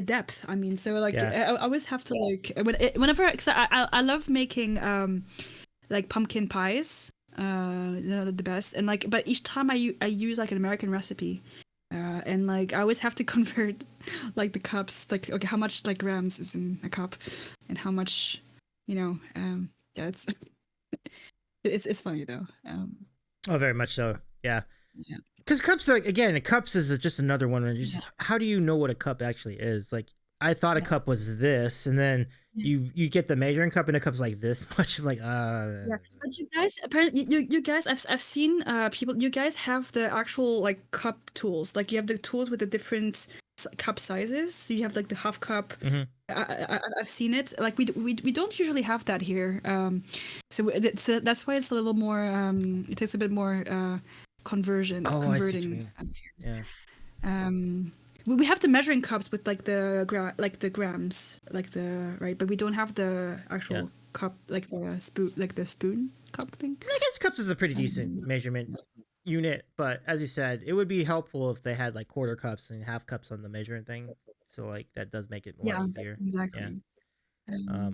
depth. I mean, so like I always have to like whenever, because I love making like pumpkin pies, the best, and like but each time I use like an American recipe. And like I always have to convert like the cups, like okay, how much like grams is in a cup, and how much, it's funny though. Oh, very much so. Yeah. Because cups, cups is just another one. Where how do you know what a cup actually is? Like I thought a cup was this, and then you get the measuring cup, and a cup's like this much. Like But you guys, apparently, you guys, I've seen people. You guys have the actual like cup tools. Like you have the tools with the different cup sizes. So you have like the half cup. Mm-hmm. I've seen it. Like we don't usually have that here. So that's why it's a little more. It takes a bit more converting. Yeah. We have the measuring cups with like the grams, right, but we don't have the actual cup, like the spoon cup thing. I guess cups is a pretty decent measurement. unit, but as you said, it would be helpful if they had like quarter cups and half cups on the measuring thing. So like that does make it a lot easier. exactly. Yeah.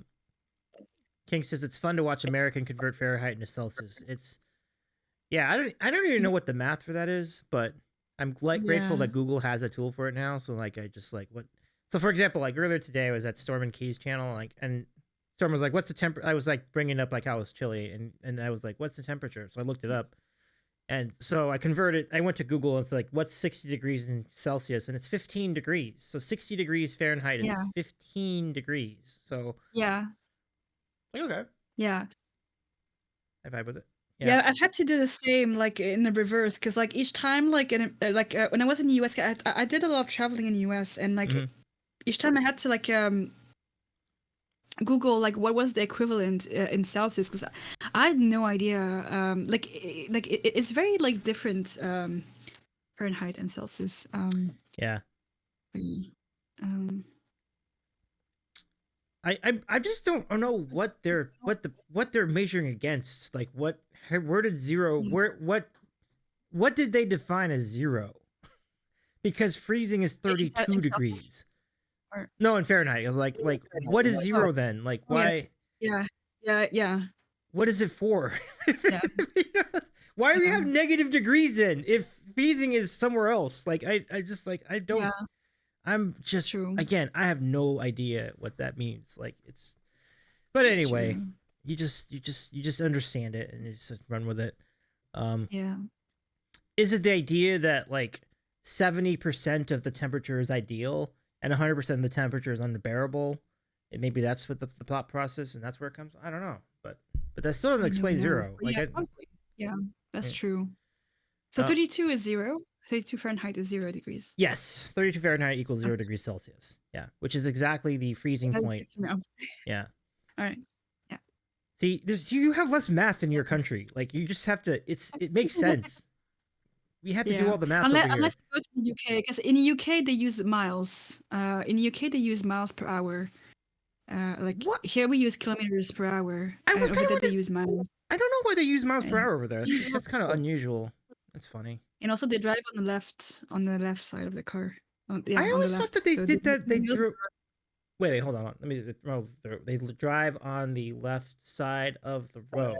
King says it's fun to watch American convert Fahrenheit into Celsius. It's I don't even know what the math for that is, but I'm grateful that Google has a tool for it now. So like I just like what. So for example, like earlier today I was at Storm and Key's channel, like, and Storm was like, "What's the temperature?" I was like bringing up like how it's chilly, and I was like, "What's the temperature?" So I looked it up, and so I converted. I went to Google and it's like, "What's 60 degrees in Celsius?" And it's 15 degrees. So 60 degrees Fahrenheit is 15 degrees. So yeah, like, okay, yeah. I vibe with it. Yeah, I've had to do the same, like in the reverse, because like each time, like when I was in the US, I did a lot of traveling in the US, and like each time I had to like Google like what was the equivalent in Celsius, because I had no idea. It's very like different Fahrenheit and Celsius. Yeah. Um, I just don't know what they're measuring against. Like where did zero what did they define as zero? Because freezing is 32 degrees. No, in Fahrenheit. I was like what is zero then? Like why? Yeah. What is it for? Yeah. Why do we have negative degrees then if freezing is somewhere else? Like I just like I don't. Yeah. I'm just again, I have no idea what that means. Like but anyway, you just understand it and you just run with it. Yeah. Is it the idea that like 70% of the temperature is ideal and 100% of the temperature is unbearable? And maybe that's what the thought process, and that's where it comes. I don't know, but that still doesn't explain zero. Like that's true. So 32 is 0. 32 Fahrenheit is 0 degrees. Yes, 32 Fahrenheit equals 0 degrees Celsius. Yeah, which is exactly the freezing point. Yeah. All right. Yeah. See, you have less math in your country. Like you just have to. It makes sense. We have to do all the math over here. Unless you go to the UK, because in the UK they use miles. In the UK they use miles per hour. Here we use kilometers per hour. Over there they use miles. I don't know why they use miles per hour over there. That's kind of unusual. That's funny. And also they drive on the left side of the car. I always thought that they did that. They drove. Wait, hold on. Let me. They drive on the left side of the road.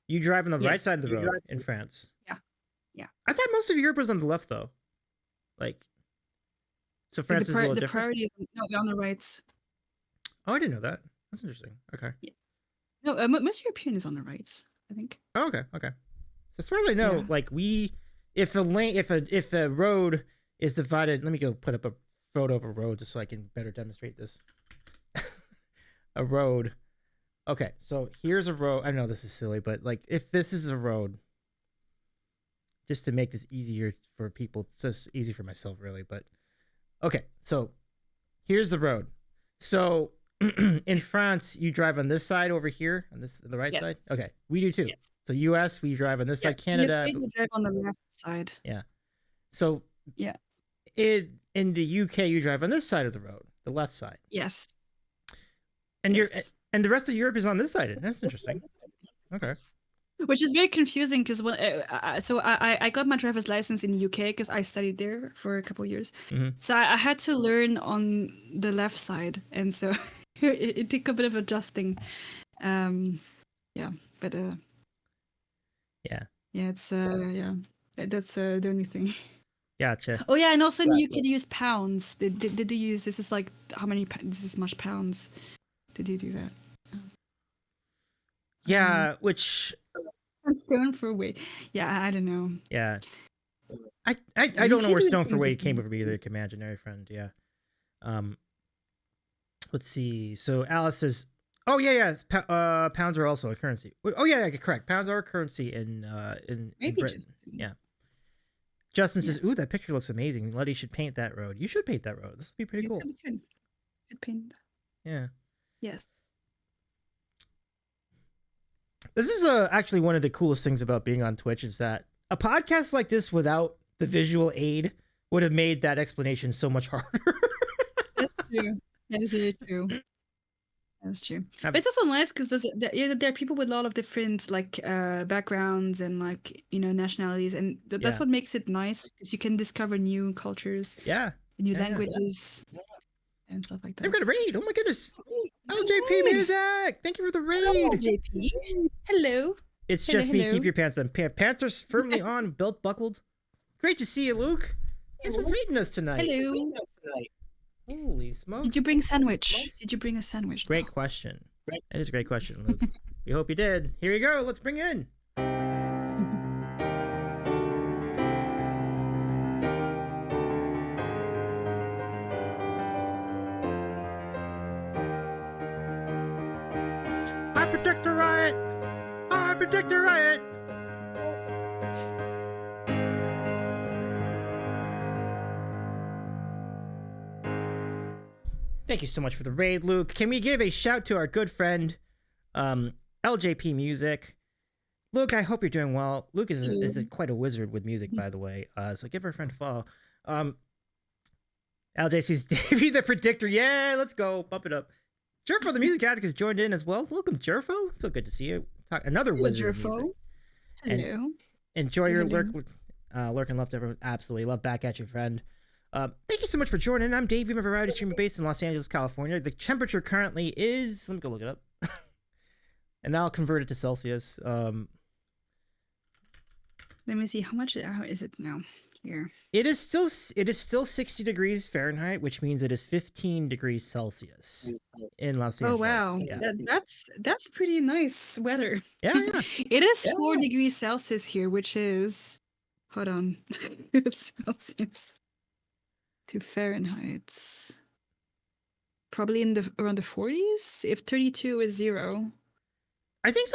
You drive on the right side of the road in France. Yeah. I thought most of Europe was on the left though. Like, so France is a little different. The priority is on the right. Oh, I didn't know that. That's interesting. Okay. Yeah. No, most European is on the right, I think. Oh, okay. So as far as I know, like if a road is divided, let me go put up a photo of a road just so I can better demonstrate this. A road. Okay, so here's a road. I know this is silly, but like if this is a road, just to make this easier for people, it's just easy for myself really, but okay, so here's the road. So in France, you drive on this side over here, on the right side. Okay, we do too. Yes. So U.S. we drive on this side. Canada, we drive on the left side. Yeah. So in the UK, you drive on this side of the road, the left side. Yes. And and the rest of Europe is on this side. That's interesting. Okay. Which is very confusing because I got my driver's license in the UK because I studied there for a couple of years. Mm-hmm. So I had to learn on the left side, and so it took a bit of adjusting. It's that's the only thing. Gotcha. Oh yeah, and also in the UK they use pounds. Did they use this is like how many this is much pounds? Did you do that? Yeah, which stone for weight. Yeah, I don't know. Yeah. I don't know where stone for weight came from either, imaginary friend. Yeah. Let's see. So Alice says, "Oh yeah. Pounds are also a currency." Oh yeah, correct. Pounds are a currency in Britain. Yeah. Justin says, "Ooh, that picture looks amazing. Lutti should paint that road. You should paint that road. This would be pretty cool." Should paint. Yeah. Yes. This is actually one of the coolest things about being on Twitch is that a podcast like this without the visual aid would have made that explanation so much harder. That's true. That is very true. That's true. But it's also nice because there are people with a lot of different like backgrounds and like nationalities, and that's what makes it nice because you can discover new cultures, new languages, and stuff like that. I've got a raid. Oh my goodness. LJP Music. Thank you for the raid. Hello, LJP. Hello. It's just me. Keep your pants on. Pants are firmly on, belt buckled. Great to see you, Luke. Thanks for raiding us tonight. Hello. Holy smoke. Did you bring sandwich? Did you bring a sandwich? Great question. That is a great question, Luke. We hope you did. Here you go. Let's bring in. I predict a riot. I predict a riot. Thank you so much for the raid, Luke. Can we give a shout to our good friend, LJP Music? Luke, I hope you're doing well. Luke is quite a wizard with music, by the way. So give our friend a follow. LJC's Davey the Predictor. Yeah, let's go. Bump it up. Jerfo the Music Addict has joined in as well. Welcome, Jerfo. So good to see you. Another wizard. Jerfo. Hello. Enjoy your lurk and left over. Absolutely. Love back at you, friend. Thank you so much for joining. I'm Dave. I'm a variety streamer based in Los Angeles, California. The temperature currently is... Let me go look it up. And now I'll convert it to Celsius. Let me see. How much is it now here? It is still 60 degrees Fahrenheit, which means it is 15 degrees Celsius in Los Angeles. Oh wow, yeah. that's pretty nice weather. Yeah. It is 4 degrees Celsius here, which is... Hold on. Celsius to Fahrenheit. Probably around the 40s. If 32 is 0. I think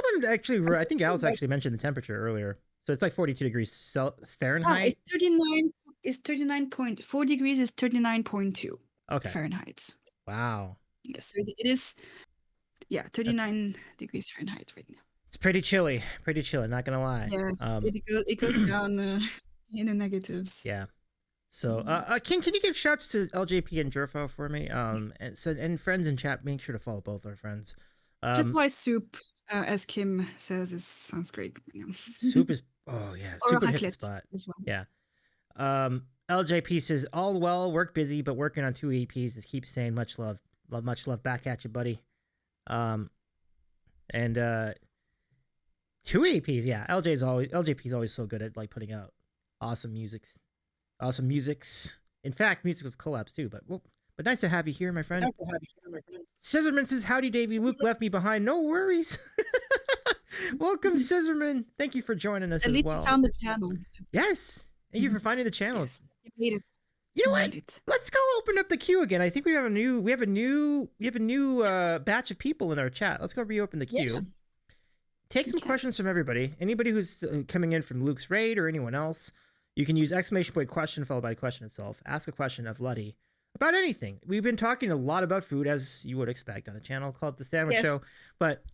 Alice actually mentioned the temperature earlier. So it's like 42 degrees Fahrenheit. It's 39. It's 39.4 degrees is 39.2. Okay. Fahrenheit. Wow. Yes, so it is. Yeah, 39 degrees Fahrenheit right now. It's pretty chilly. Pretty chilly. Not gonna lie. Yes, it goes down in the negatives. Yeah. So, can you give shouts to LJP and Jerfo for me? And friends in chat, make sure to follow both our friends. Just why soup, as Kim says, sounds great. Soup is soup hit the spot. As well. Yeah. LJP says all well, work busy, but working on 2 EPs. Just keep saying much love back at you, buddy. And 2 EPs, yeah. LJP's always so good at like putting out awesome musics. In fact, music was collabs too, but nice to have you here, my friend. Scissorman says, howdy, Davey. Luke left me behind. No worries. Welcome, Scissorman. Thank you for joining us as well. At least you found the channel. Yes. Thank you for finding the channel. Yes, you made it. You know what? Let's go open up the queue again. I think we have a new batch of people in our chat. Let's go reopen the queue. Yeah. Take some questions from everybody. Anybody who's coming in from Luke's raid or anyone else. You can use ! question followed by the question itself. Ask a question of Lutti about anything. We've been talking a lot about food, as you would expect, on a channel called The Sandwich Show. But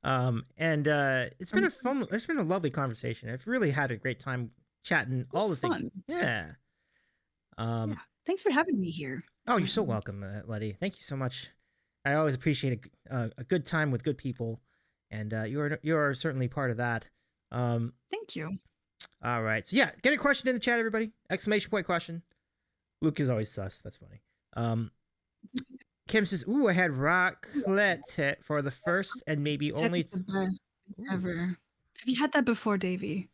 it's been a lovely conversation. I've really had a great time chatting all the things. Yeah. Thanks for having me here. Oh, you're so welcome, Lutti. Thank you so much. I always appreciate a good time with good people, and you are certainly part of that. Thank you. All right. So yeah, get a question in the chat, everybody. ! Question. Luke is always sus. That's funny. Kim says, ooh, I had raclette for the first and maybe only... the best ever. Have you had that before, Davey?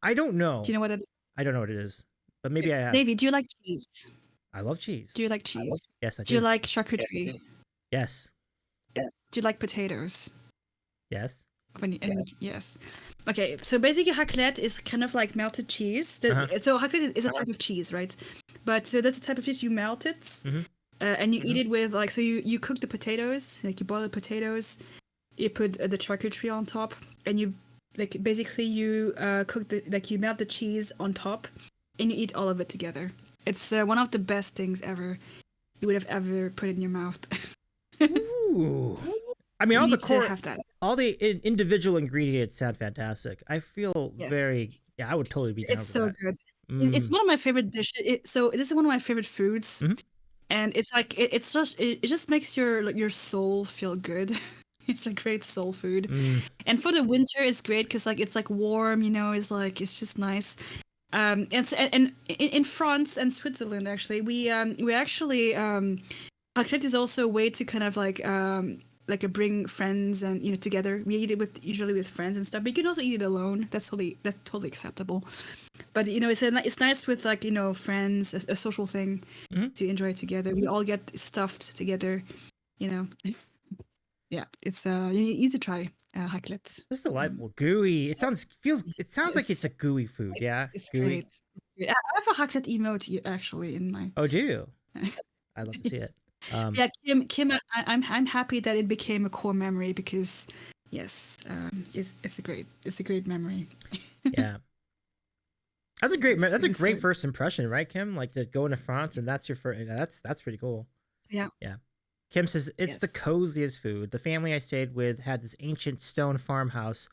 I don't know. Do you know what it is? I don't know what it is, but maybe I have. Davey, do you like cheese? I love cheese. Do you like cheese? Yes, I do. Do you like charcuterie? Yes. Do you like potatoes? Yes. Yes. Okay, so basically raclette is kind of like melted cheese. So raclette is a type of cheese, right? But so that's a type of cheese, you melt it, and you eat it with like, so you cook the potatoes, like you boil the potatoes, you put the charcuterie on top, and you like basically you cook you melt the cheese on top, and you eat all of it together. It's one of the best things ever you would have ever put in your mouth. Ooh. I mean, all the individual ingredients sound fantastic. I feel I would totally be down It's for so that. good. It's one of my favorite dishes. So this is one of my favorite foods. and it's like it just makes your soul feel good. It's a great soul food, and for the winter it's great because like it's like warm, it's just nice. And in France and Switzerland actually we actually raclette is also a way to kind of like bring friends and together. We eat it usually with friends and stuff, but you can also eat it alone. That's totally acceptable. But it's nice with like friends, a social thing to enjoy together. We all get stuffed together, you know. Yeah, it's you need to try raclette. It's delightful, gooey. It sounds like it's a gooey food. It's gooey. great. I have a raclette emote actually in my. Oh, do you? I'd love to see it. Yeah, Kim, I'm happy that it became a core memory because, yes, it's a great memory. Yeah, that's a great first impression, right, Kim? Like to go into France and that's your first. That's pretty cool. Yeah. Yeah. Kim says it's the coziest food. The family I stayed with had this ancient stone farmhouse,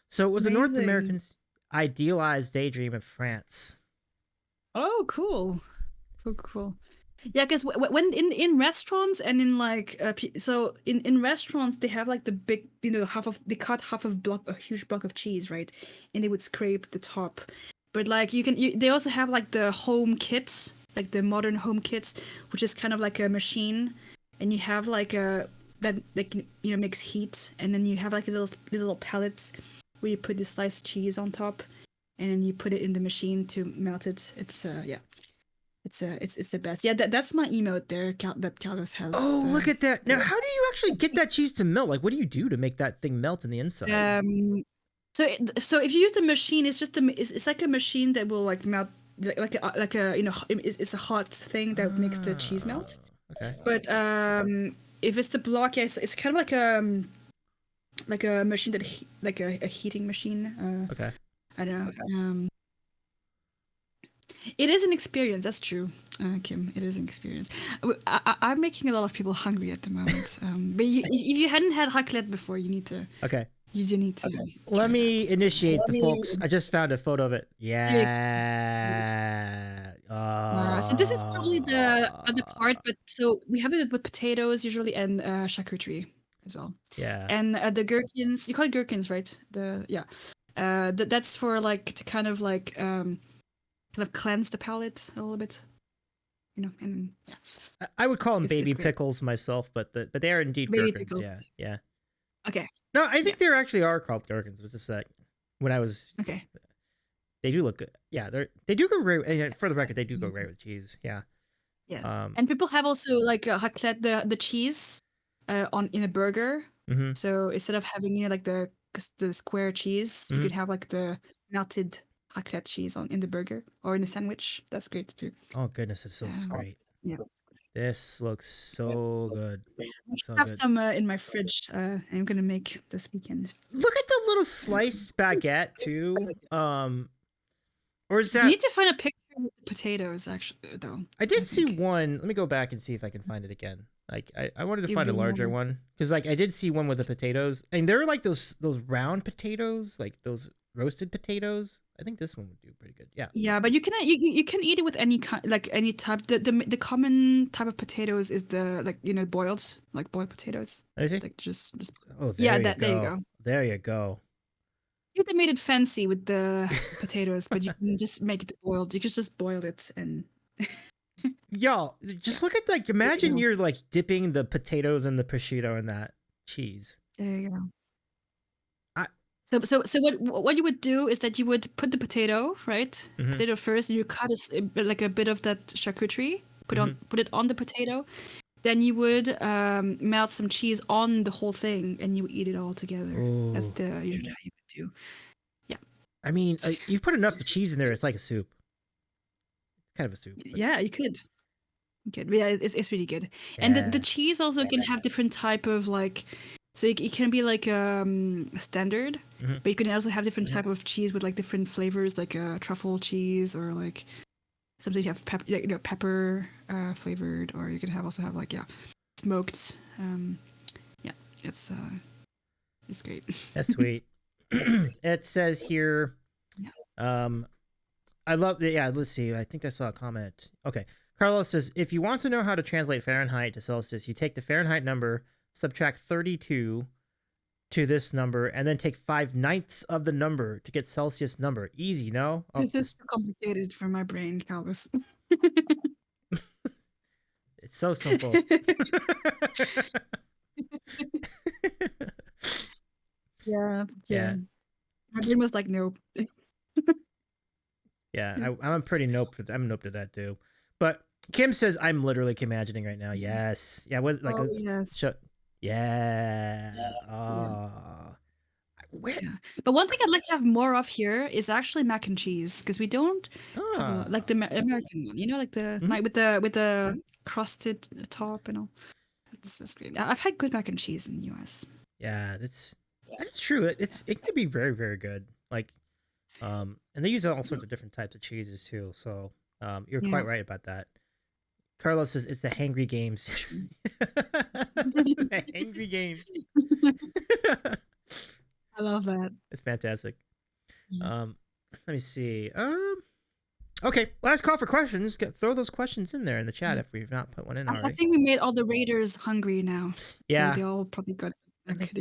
so it was a North American's idealized daydream of France. Oh, cool. Cool. Yeah, because when in restaurants and in like so in restaurants they have like the big they cut half of a huge block of cheese, right, and they would scrape the top, but like they also have like the home kits, like the modern home kits, which is kind of like a machine, and you have like a that makes heat, and then you have like a little pellets where you put the sliced cheese on top, and then you put it in the machine to melt it. It's It's the best. Yeah, that's my emote there that Carlos has. Oh, look at that! Now, how do you actually get that cheese to melt? Like, what do you do to make that thing melt in the inside? So if you use the machine, it's like a machine that will like melt like a it's a hot thing that makes the cheese melt. Okay. But if it's the block, yeah, it's kind of like a machine that like a heating machine. Okay. I don't know. It is an experience. That's true, Kim. It is an experience. I'm making a lot of people hungry at the moment. But if you hadn't had raclette before, you need to. Okay. You do need to. Let me initiate the folks. I just found a photo of it. Yeah. So this is probably the other part, but so we have it with potatoes usually and charcuterie as well. Yeah. And the gherkins, you call it gherkins, right? That's for like to kind of like cleanse the palate a little bit, and yeah. I would call them baby pickles myself, but they are indeed baby gherkins. Pickles. Yeah. Okay. No, I think there actually are called gherkins. It's just that when I was okay, they do look good. Yeah, they do go great. For the record, they do go great with cheese. Yeah. Yeah. And people have also like raclette the cheese in a burger. Mm-hmm. So instead of having like the square cheese, you could have like the melted raclette cheese in the burger or in the sandwich. That's great too. Oh goodness, this looks great. Yeah. This looks so good. So I have some in my fridge. I'm gonna make this weekend. Look at the little sliced baguette too. Or is that? You need to find a picture of the potatoes, actually, though. I did see one. Let me go back and see if I can find it again. Like I wanted to find a larger one because like I did see one with the potatoes, and they're like those round potatoes, like those roasted potatoes. I think this one would do pretty good. Yeah. Yeah, but you can eat it with any any type. The common type of potatoes is the boiled potatoes. I see. Like just oh there you you go. There you go. They made it fancy with the potatoes, but you can just make it boiled. You can just boil it and. Y'all, just look at imagine you're like dipping the potatoes and the prosciutto in that cheese. There you go. So what you would do is that you would put the potato, right? Mm-hmm. Potato first, and you cut like a bit of that charcuterie, put it on the potato. Then you would melt some cheese on the whole thing, and you eat it all together. Ooh. That's usually how you would do. Yeah. I mean, you put enough cheese in there, it's like a soup. It's kind of a soup. But... Yeah, you could. Yeah, it's really good. Yeah. And the cheese also can have different type of like. So it can be like standard, but you can also have different type of cheese with like different flavors, like truffle cheese or like sometimes you have pepper flavored, or you can also have like smoked. Yeah, it's great. That's sweet. It says here, I love the let's see. I think I saw a comment. Okay, Carlos says, if you want to know how to translate Fahrenheit to Celsius, you take the Fahrenheit number, subtract 32 to this number, and then take 5/9 of the number to get Celsius number. Easy, no? Oh, this is complicated for my brain, Carlos. It's so simple. Yeah. My brain was like, nope. Yeah, I'm a pretty nope. I'm a nope to that too. But Kim says I'm literally imagining right now. Yes. Yeah. Was like yes. Yeah. Yeah. But one thing I'd like to have more of here is actually mac and cheese, because we don't have like the American one. You know, like the like with the crusted top and all. That's great. I've had good mac and cheese in the U.S. Yeah, that's true. It can be very, very good. Like, and they use all sorts of different types of cheeses too. So, you're quite right about that. Carlos says it's the Hangry Games. The Hangry Games. I love that. It's fantastic. Let me see. Okay, last call for questions. Throw those questions in there in the chat if we've not put one in already. I think we made all the raiders hungry now. Yeah, so they all probably got a snack.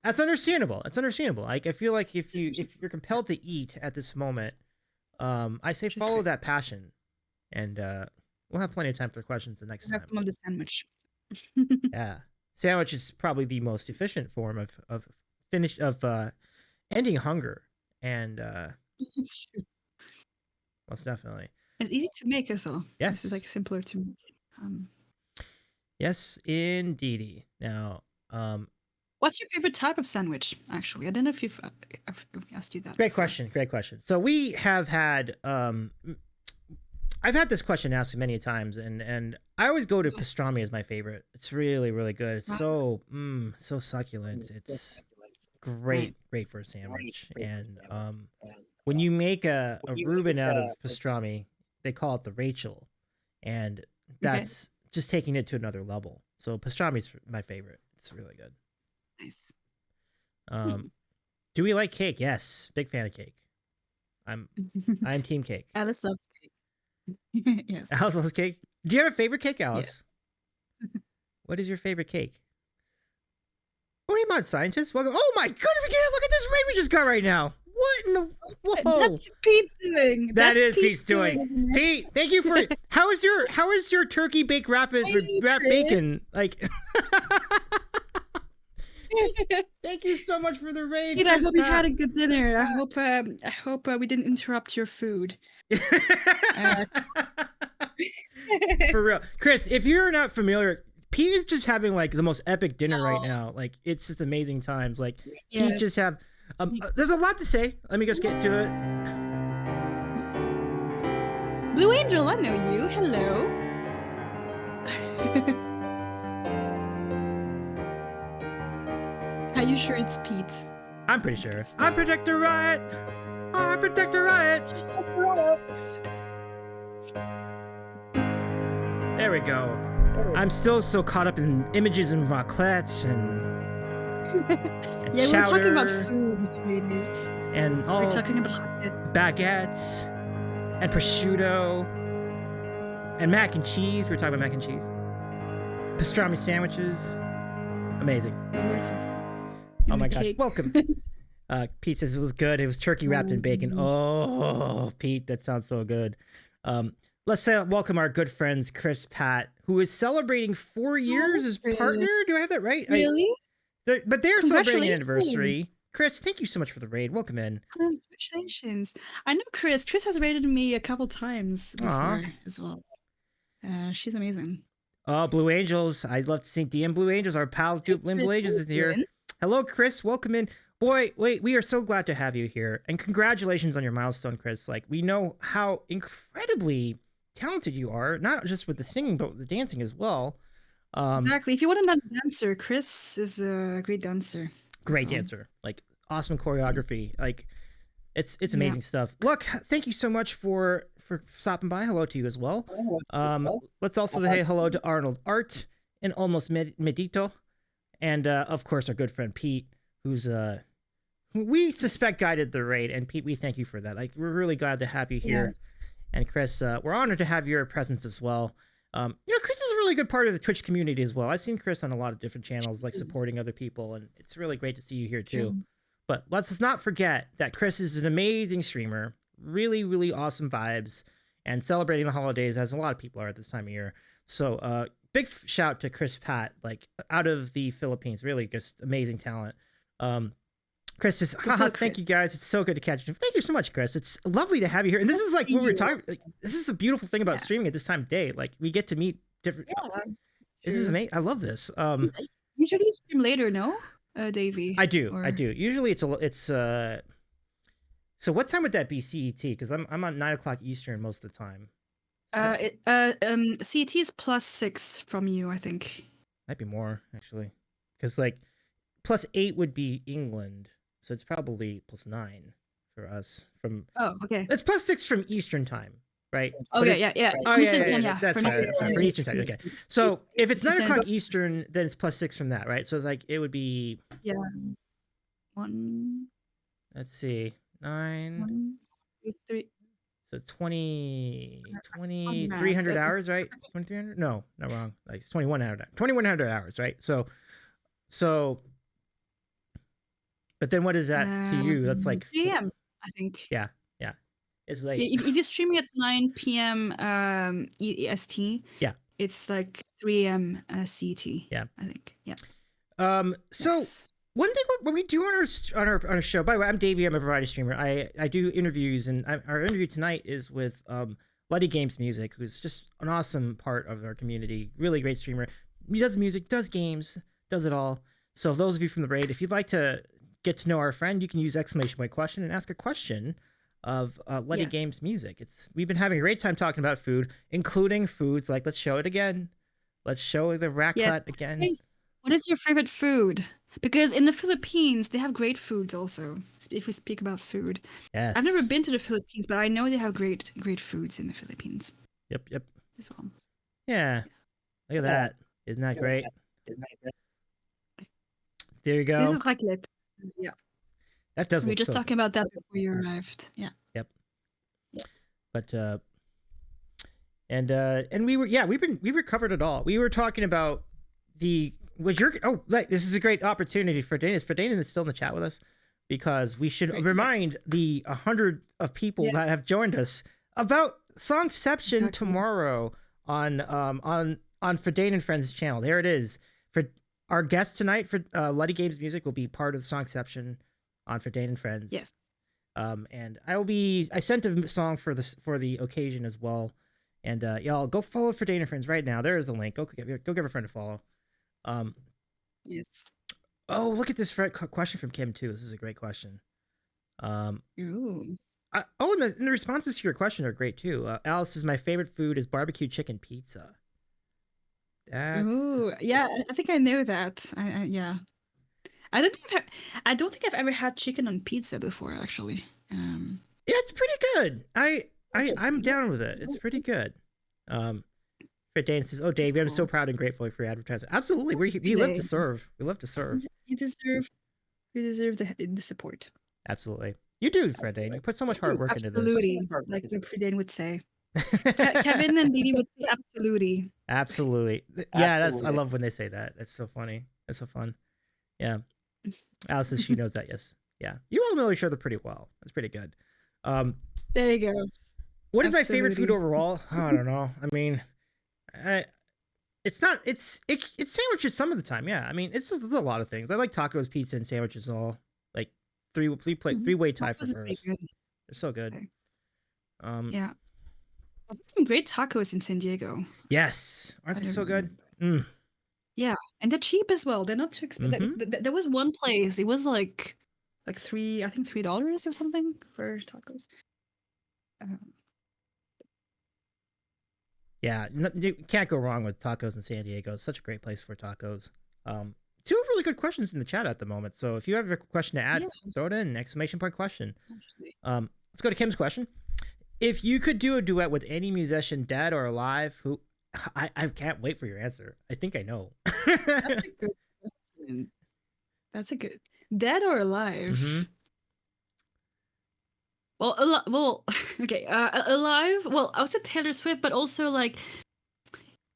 That's understandable. It's understandable. Like I feel like if you're compelled to eat at this moment, I say follow that passion, and we'll have plenty of time for questions the next time. Have some of the sandwich. Yeah, sandwich is probably the most efficient form of ending hunger, and It's true. most definitely. It's easy to make as well. Yes, it's like simpler to make. Yes, indeedy. Now, what's your favorite type of sandwich? Actually, I don't know if I've asked you that. Great question. So we have had I've had this question asked many times, and I always go to pastrami as my favorite. It's really, really good. It's so succulent. It's great for a sandwich. And when you make a Reuben out of pastrami, they call it the Rachel, and that's just taking it to another level. So pastrami's my favorite. It's really good. Nice. Do we like cake? Yes, big fan of cake. I'm team cake. Alice loves cake. Yes. Alice loves cake. Do you have a favorite cake, Alice? Yeah. What is your favorite cake? Oh, hey, Mod Scientist. Welcome. Oh my goodness, look at this raid we just got right now. What in the... Whoa. That's Pete doing. That is Pete's doing. Pete, thank you for... How is your turkey baked wrapped bacon? Like... Thank you so much for the raid. Pete, I hope you had a good dinner. I hope we didn't interrupt your food. For real. Chris, if you're not familiar, Pete is just having like the most epic dinner right now. Like it's just amazing times. Like Pete just have there's a lot to say. Let me just get to it. Blue Angel, I know you. Hello. Are you sure it's Pete? I'm pretty sure. I protect the riot. I protect the riot. There we go. I'm still so caught up in images and raclette and yeah, chowder, we're talking about food, ladies. And all we're talking about baguettes and prosciutto and mac and cheese. We're talking about mac and cheese. Pastrami sandwiches. Amazing. Oh my gosh, welcome. Pete says it was good. It was turkey wrapped in bacon. Oh, Pete, that sounds so good. Let's welcome our good friends, Chris Pat, who is celebrating 4 years as partner. Do I have that right? Really? But they're celebrating an anniversary. Chris, thank you so much for the raid. Welcome in. Congratulations. I know Chris. Chris has raided me a couple times before as well. She's amazing. Oh, Blue Angels. I'd love to see DM Blue Angels. Our pal Blue Angels is here. Hello, Chris. Welcome in. Boy, we are so glad to have you here. And congratulations on your milestone, Chris. Like, we know how incredibly talented you are, not just with the singing, but with the dancing as well. Exactly. If you want another dancer, Chris is a great dancer. Great dancer. Like, awesome choreography. Like, it's amazing stuff. Look, thank you so much for stopping by. Hello to you as well. Let's also say hello to Arnold Art and Almost Medito. And, of course, our good friend Pete, who's we suspect guided the raid, and Pete, we thank you for that. Like, we're really glad to have you here. Yes. And Chris, we're honored to have your presence as well. Chris is a really good part of the Twitch community as well. I've seen Chris on a lot of different channels, like supporting other people, and it's really great to see you here too. But let's not forget that Chris is an amazing streamer, really, really awesome vibes, and celebrating the holidays as a lot of people are at this time of year. So, big shout to Chris Pat, like out of the Philippines, really just amazing talent. Chris says, haha, thank you guys. It's so good to catch you. Thank you so much, Chris. It's lovely to have you here. And this is like what we're talking. Like, this is a beautiful thing about streaming at this time of day. Like, we get to meet different. This is amazing. I love this. Usually stream later, no, Davey? I do. Usually it's so what time would that be CET? Because I'm on 9 o'clock Eastern most of the time. CET is +6 from you, I think. Might be more actually, because like +8 would be England, so it's probably +9 for us from. Oh, okay. It's +6 from Eastern time, right? Okay, yeah. Oh, yeah. That's from right. For Eastern time. Okay. So if it's 9 o'clock Eastern, then it's +6 from that, right? So it's like it would be. Yeah. One. Let's see, 9. 1, 2, 3. So 300 hours, right? 2,300? No, not wrong. Like it's 2,100 hours, right? So. But then what is that to you? That's like 3 a.m. I think. Yeah. It's late. If you're streaming at 9 p.m. EST, it's like 3 a.m. CET. Yeah, I think. Yeah. So one thing what we do on our show. By the way, I'm Davey. I'm a variety streamer. I do interviews, and our interview tonight is with LuttiGamesMusic, who's just an awesome part of our community. Really great streamer. He does music, does games, does it all. So those of you from the raid, if you'd like to get to know our friend, you can use !question and ask a question of LuttiGamesMusic. We've been having a great time talking about food, including foods like, let's show it again. Let's show the raclette again. What is your favorite food? Because in the Philippines, they have great foods also, if we speak about food. Yes. I've never been to the Philippines, but I know they have great foods in the Philippines. Yep. As well. Yeah. Look at that. Isn't that great? There you go. This is raclette. Yeah. That does. We were just talking about that before you arrived. Yeah. Yep. But and we covered it all. We were talking about this is a great opportunity for Dana. For Dana that's still in the chat with us, because we should remind the 100 of people that have joined us about Songception tomorrow on For Dana and Friends channel. There it is. For our guest tonight for LuttiGamesMusic will be part of the Songception on For Dana and Friends. Yes. And I sent a song for the occasion as well. And y'all go follow For Dana and Friends right now. There is the link. Go give a friend a follow. Yes. Oh, look at this question from Kim too. This is a great question. Ooh. And the responses to your question are great too. Alice says my favorite food is barbecue chicken pizza. Ooh, yeah, I think I know that. Yeah. I don't think I've ever had chicken on pizza before, actually. Yeah, it's pretty good. I'm down with it. It's pretty good. Fit Dan says, "Oh, Davey, I'm so proud and grateful for your advertising." Absolutely, we love to serve. We love to serve. You deserve the support. Absolutely, you do, Fred Dane. You put so much hard work into this. Absolutely, like Fred Dane would say. Kevin and Didi would say absolutely. Absolutely. Yeah, I love when they say that. That's so funny. That's so fun. Yeah. Alice says she knows that. Yes. Yeah. You all know each other pretty well. That's pretty good. There you go. What is my favorite food overall? I don't know. I mean, it's sandwiches some of the time. Yeah. I mean, it's a lot of things. I like tacos, pizza, and sandwiches all. Like three-way tie for hers. They're so good. Okay. Yeah. Some great tacos in San Diego. Yes. Aren't they so good? Mm. Yeah. And they're cheap as well. They're not too expensive. There was one place, it was like $3 or something for tacos. Yeah, you can't go wrong with tacos in San Diego. It's such a great place for tacos. Two really good questions in the chat at the moment. So if you have a question to add, throw it in. ! Question. Let's go to Kim's question. If you could do a duet with any musician, dead or alive, who... I can't wait for your answer. I think I know. That's a good question. That's a good... Dead or alive? Well, okay. Alive. Well, I would say Taylor Swift, but also like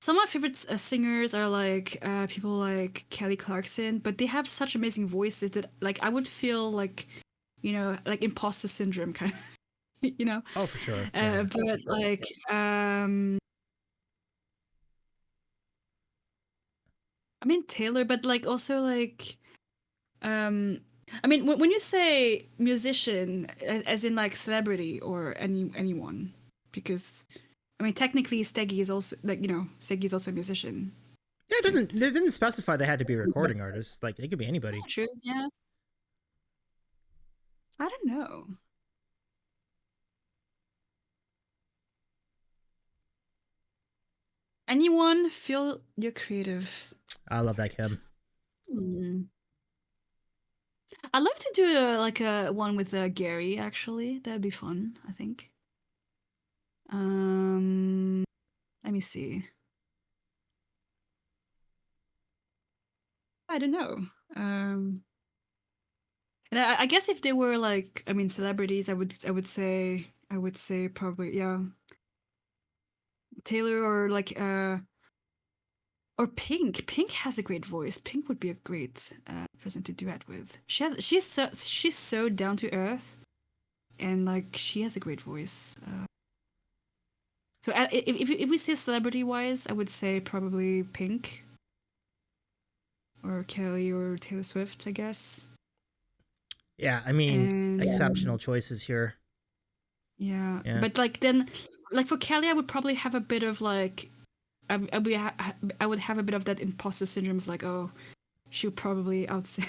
some of my favorite singers are like people like Kelly Clarkson, but they have such amazing voices that like I would feel like, like imposter syndrome kind of, Oh, for sure. Yeah. But like I mean Taylor, but like also like I mean when you say musician, as in like celebrity or anyone, because I mean technically Steggy is also like Steggy is also a musician. Yeah, they didn't specify they had to be recording artists. Like, they could be anybody. True. Yeah. I don't know. Anyone feel you're creative? I love that, Kim. Hmm. I'd love to do like a one with Gary. Actually, that'd be fun. I think. Um, Let me see. I don't know. Um, and I guess if they were like, I mean, celebrities, I would say probably yeah, Taylor or like or Pink. Pink has a great voice. Pink would be a great person to duet with. She's so down to earth, and like she has a great voice. So if we say celebrity wise, I would say probably Pink or Kelly or Taylor Swift, I guess. Yeah, I mean, And exceptional choices here. yeah, Yeah. but like then, like for Kelly, I would probably have a bit of like, I would have a bit of that imposter syndrome of like, oh, she would probably outsing,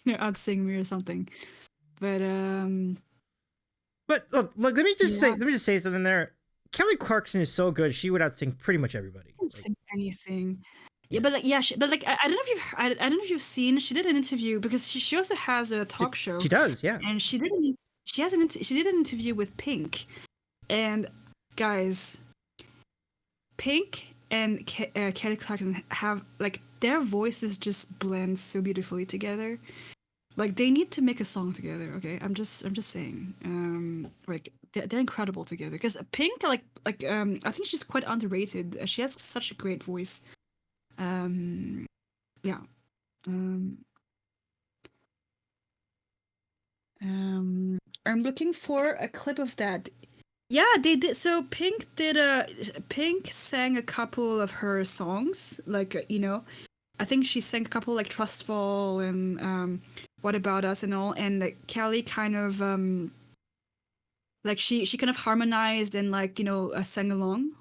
outsing me or something. But look, let me just yeah, say something there. Kelly Clarkson is so good; she would outsing pretty much everybody. can Like, sing anything. Yeah, yeah, but like but like I don't know if I don't know if you've seen. She did an interview because she also has a talk show, she does. Yeah. and she did an interview with Pink, and guys, Pink and Kelly Clarkson have like their voices just blend so beautifully together. Like they need to make a song together. Okay, I'm just saying. Like they're incredible together because Pink I think she's quite underrated. She has such a great voice. Yeah. Um, I'm looking for a clip of that. Yeah, they did. So Pink sang a couple of her songs, like I think she sang a couple like Trustful and What About Us and all, and like Kelly kind of like she kind of harmonized and like sang along.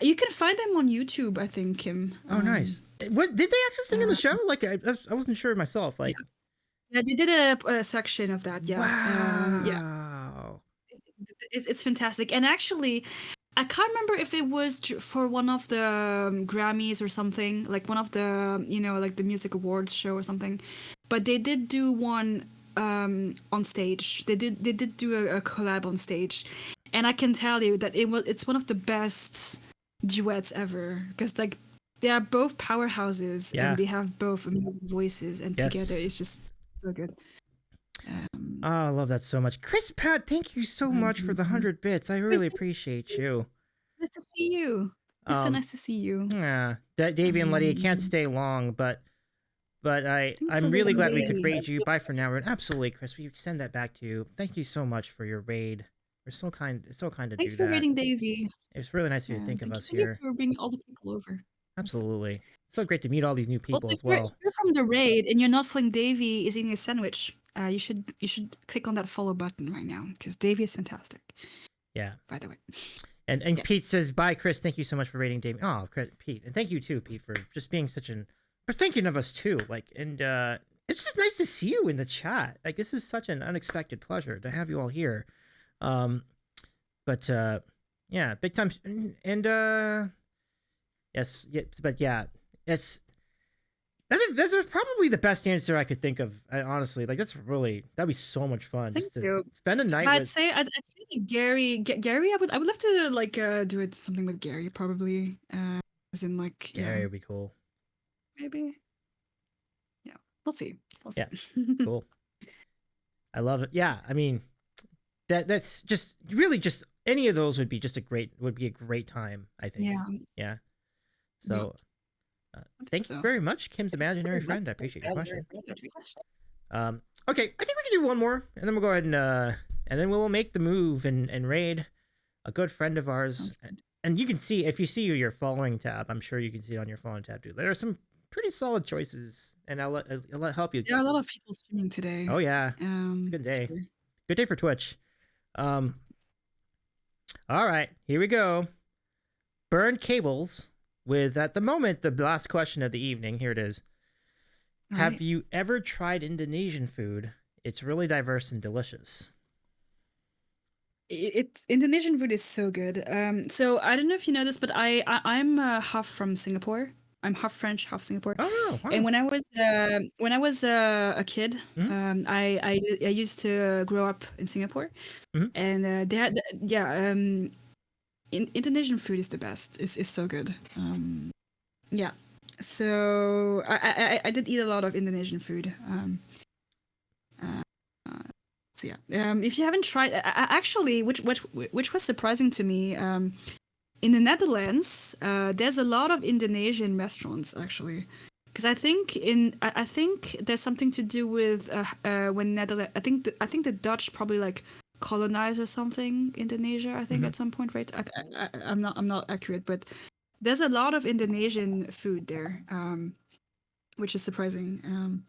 You can find them on YouTube, I think, Kim. Oh, nice. What did they actually sing in the show? Like, I wasn't sure myself. Like, yeah, they did a section of that. Yeah, yeah. wow. It's fantastic. And actually, I can't remember if it was for one of the Grammys or something, like one of the, like the music awards show or something. But they did do one on stage. They did do a collab on stage. And I can tell you that it's one of the best duets ever because like they are both powerhouses Yeah. and they have both amazing voices and Yes. together it's just so good. Oh, I love that so much. Chris Pat, thank you so much for the 100 bits. I really appreciate you. Nice to see you. It's so nice to see you. Yeah, Davey and Letty, I can't stay long, but I'm really glad we could raid you. Bye for now. Absolutely, Chris. We send that back to you. Thank you so much for your raid. You're so kind. It's so kind to Thanks do for that. raiding Davey. It's really nice of you to think of us Thank here. you for bringing all the people over. Absolutely. It's so great to meet all these new people Also, as well. if you're from the raid and you're not following Davey is eating a sandwich, you should click on that follow button right now because Davey is fantastic. Yeah. By the way. And yeah. Pete says, bye, Chris. Thank you so much for rating Davey. Oh, Pete. And thank you too, Pete, for just being for thinking of us too. Like, and it's just nice to see you in the chat. Like, this is such an unexpected pleasure to have you all here. But yeah, big time. And yes, yeah, but yeah, that's probably the best answer I could think of. Honestly, like that'd be so much fun. Thank just to you. spend a night I'd with. say like Gary. Gary, I would love to like do it something with Gary probably. As in like Gary would be cool. Maybe. Yeah, we'll see. Yeah, cool. I love it. Yeah, I mean, that's just really just any of those would be a great time, I think. Yeah. Yeah. Yep. So thank you very much, Kim's imaginary friend. I appreciate your question. Okay, I think we can do one more, and then we'll go ahead and then we'll make the move and raid a good friend of ours. And you can see, if you see your following tab, I'm sure you can see it on your following tab too. There are some pretty solid choices, and I'll help you. There are a lot of people streaming today. Oh yeah, it's a good day. Good day for Twitch. All right, here we go. Burned cables with, at the moment, the last question of the evening. Here it is. All Have right. you ever tried Indonesian food? It's really diverse and delicious. Indonesian food is so good. So I don't know if you know this, but I'm half from Singapore. I'm half French, half Singapore. Oh, wow. And when I was a kid, I used to grow up in Singapore, and they had Indonesian food is the best. It's so good. Yeah. So I did eat a lot of Indonesian food. So yeah, if you haven't tried, actually, which was surprising to me, in the Netherlands, there's a lot of Indonesian restaurants actually, because I think there's something to do with when Netherlands. I think the Dutch probably like colonized or something Indonesia. I think at some point, right? I'm not accurate, but there's a lot of Indonesian food there, which is surprising.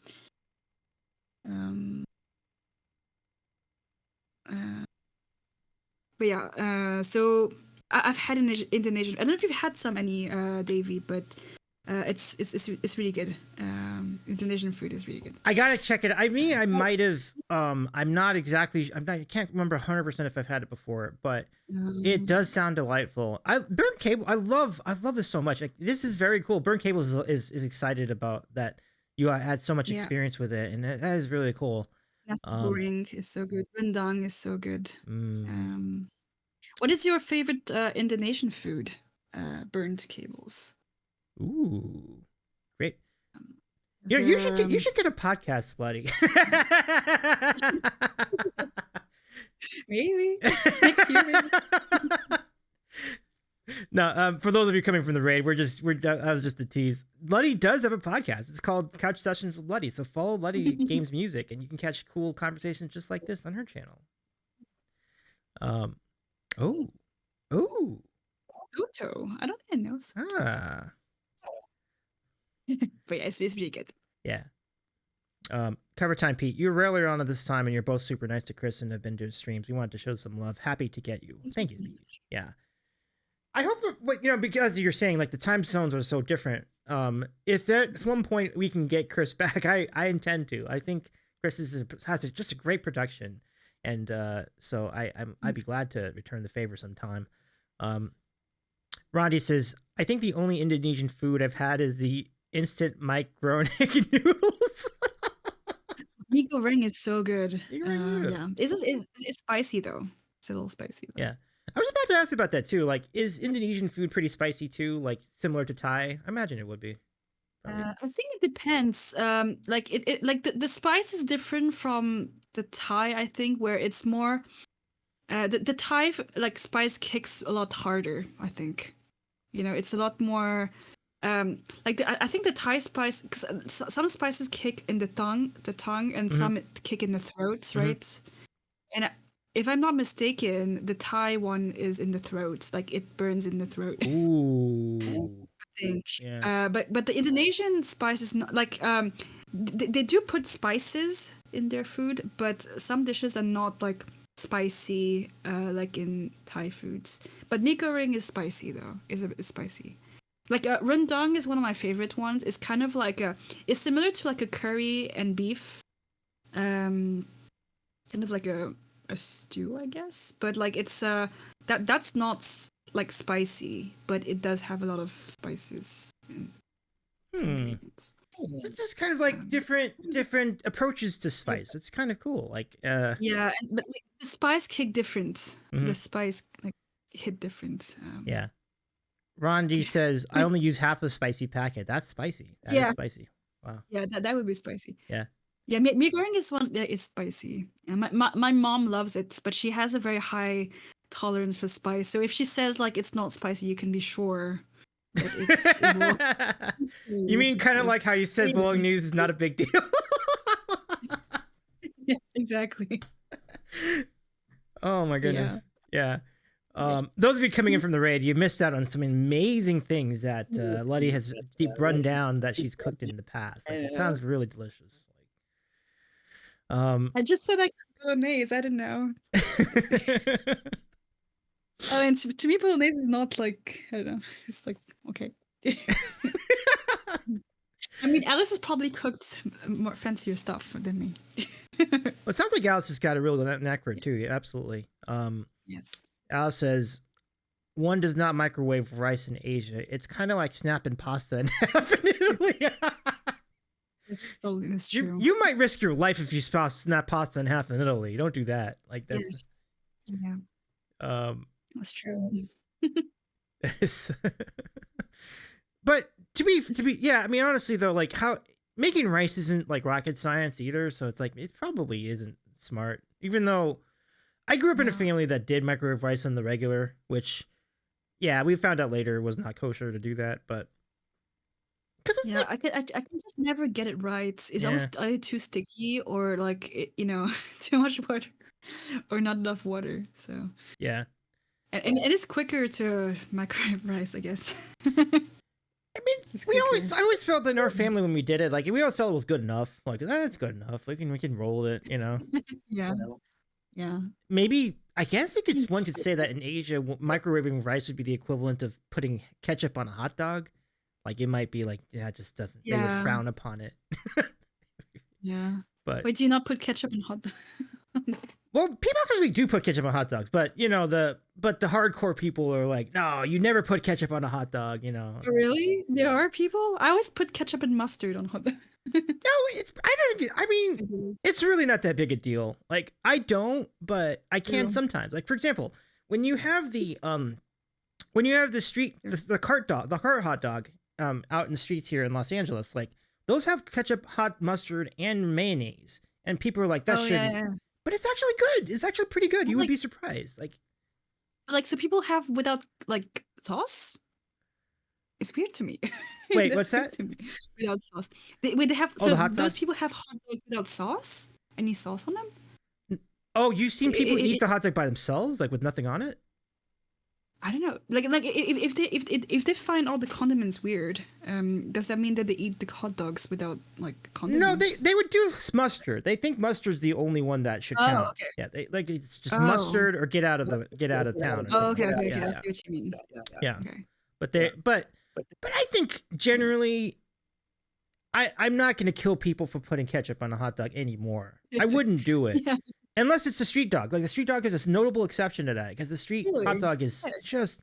But yeah, so I've had Indonesian. I don't know if you've had some, any, Davey, but it's really good. Indonesian food is really good. I gotta check it. I mean, I might have. I'm not exactly. I can't remember 100% if I've had it before, but it does sound delightful. Burnt cable. I love this so much. Like, this is very cool. Burnt cable is excited about that. You had so much experience with it, and that is really cool. Nasi goreng is so good. Rendang is so good. What is your favorite Indonesian food? Burnt cables. Ooh, great. Yeah, you should get a podcast, Lutti. Maybe next year. Maybe. No, for those of you coming from the raid, that was just a tease. Lutti does have a podcast. It's called Couch Sessions with Lutti. So follow LuttiGamesMusic, and you can catch cool conversations just like this on her channel. Oh, Toto. I don't even know. ah, but yeah, it's really good. Yeah. Cover time, Pete. You were earlier on at this time, and you're both super nice to Chris and have been doing streams. We wanted to show some love. Happy to get you. Thank you, Pete. Yeah. I hope that, because you're saying like the time zones are so different. If there's one point we can get Chris back, I intend to. I think Chris has just a great production, and so I'd be glad to return the favor sometime. Rondi says, I think the only Indonesian food I've had is the instant micronic noodles. Mie goreng is so good. Yeah, it's spicy though. It's a little spicy. Yeah. I was about to ask about that too. Like, is Indonesian food pretty spicy too? Like, similar to Thai? I imagine it would be. I think it depends. Like like the spice is different from the Thai. I think where it's more, the Thai like spice kicks a lot harder. I think, it's a lot more. Like I think the Thai spice, 'cause some spices kick in the tongue, and some kick in the throats, right? And if I'm not mistaken, the Thai one is in the throat, like it burns in the throat. Ooh. I think. Yeah. But the Indonesian spice is not like they do put spices in their food, but some dishes are not like spicy like in Thai foods. But mie goreng is spicy though. Is spicy. Like rendang is one of my favorite ones. It's kind of like it's similar to like a curry and beef, kind of like a stew, I guess. But like it's that's not like spicy, but it does have a lot of spices. It's just kind of like different approaches to spice. It's kind of cool. Like yeah, but like, the spice kick different. The spice like hit different. Yeah. Rondi says, I only use half the spicy packet. That's spicy. That is spicy. Wow. Yeah, that would be spicy. Yeah. Yeah, mee goreng is one that is spicy. And my mom loves it, but she has a very high tolerance for spice. So if she says like it's not spicy, you can be sure that it will. You mean kind of like how you said bolognese is not a big deal? Yeah, exactly. Oh my goodness. Yeah. Those of you coming in from the raid, you missed out on some amazing things that Lutti has run down that she's cooked in the past. Like, it sounds really delicious. I just said I cook bolognese. I don't know. Oh, and to me, bolognese is not like, I don't know. It's like, okay. I mean, Alice has probably cooked more fancier stuff than me. Well, it sounds like Alice has got a real knack for it too. Yeah, absolutely. Yes. Alice says, one does not microwave rice in Asia. It's kind of like snapping pasta in half in Italy. That's true. You might risk your life if you snap pasta in half in Italy. Don't do that. Like that. Yes. Yeah. That's true. But to be, yeah. I mean, honestly though, like how making rice isn't like rocket science either. So it's like it probably isn't smart. Even though I grew up in a family that did microwave rice on the regular, which, yeah, we found out later was not kosher to do that, but. Yeah, like, I can just never get it right. It's almost either too sticky or like too much water or not enough water. So yeah, and it's quicker to microwave rice, I guess. I mean, I always felt that in our family when we did it, like we always felt it was good enough. Like it's good enough. We can roll it, you know. Yeah. Yeah. Maybe I guess one could say that in Asia, microwaving rice would be the equivalent of putting ketchup on a hot dog. Like it might be like, yeah, it just doesn't. They would frown upon it. Yeah. But wait, do you not put ketchup in hot dog? Well, people actually do put ketchup on hot dogs, but you know the hardcore people are like, no, you never put ketchup on a hot dog. You know. Really? There are people. I always put ketchup and mustard on hot dog. No, I don't. I mean, it's really not that big a deal. Like I don't, but I can sometimes. Like for example, when you have the the cart hot dog out in the streets here in Los Angeles, like those have ketchup, hot mustard, and mayonnaise, and people are like, that shouldn't. Yeah. But it's actually good. It's actually pretty good. You would be surprised. Like so people have without like sauce. It's weird to me. Wait, what's that? Without sauce. They have so those people have hot dogs without sauce? Any sauce on them? Oh, you've seen people eat the hot dog by themselves, like with nothing on it? I don't know. Like if they find all the condiments weird, does that mean that they eat the hot dogs without like condiments? No, they would do mustard. They think mustard's the only one that should count. Okay. Yeah, it's just mustard or get out of town. Oh, okay. I see what you mean. Yeah. Okay. But I think generally, I'm not going to kill people for putting ketchup on a hot dog anymore. I wouldn't do it. Yeah. Unless it's the street dog. Like the street dog is a notable exception to that because the street hot dog is it just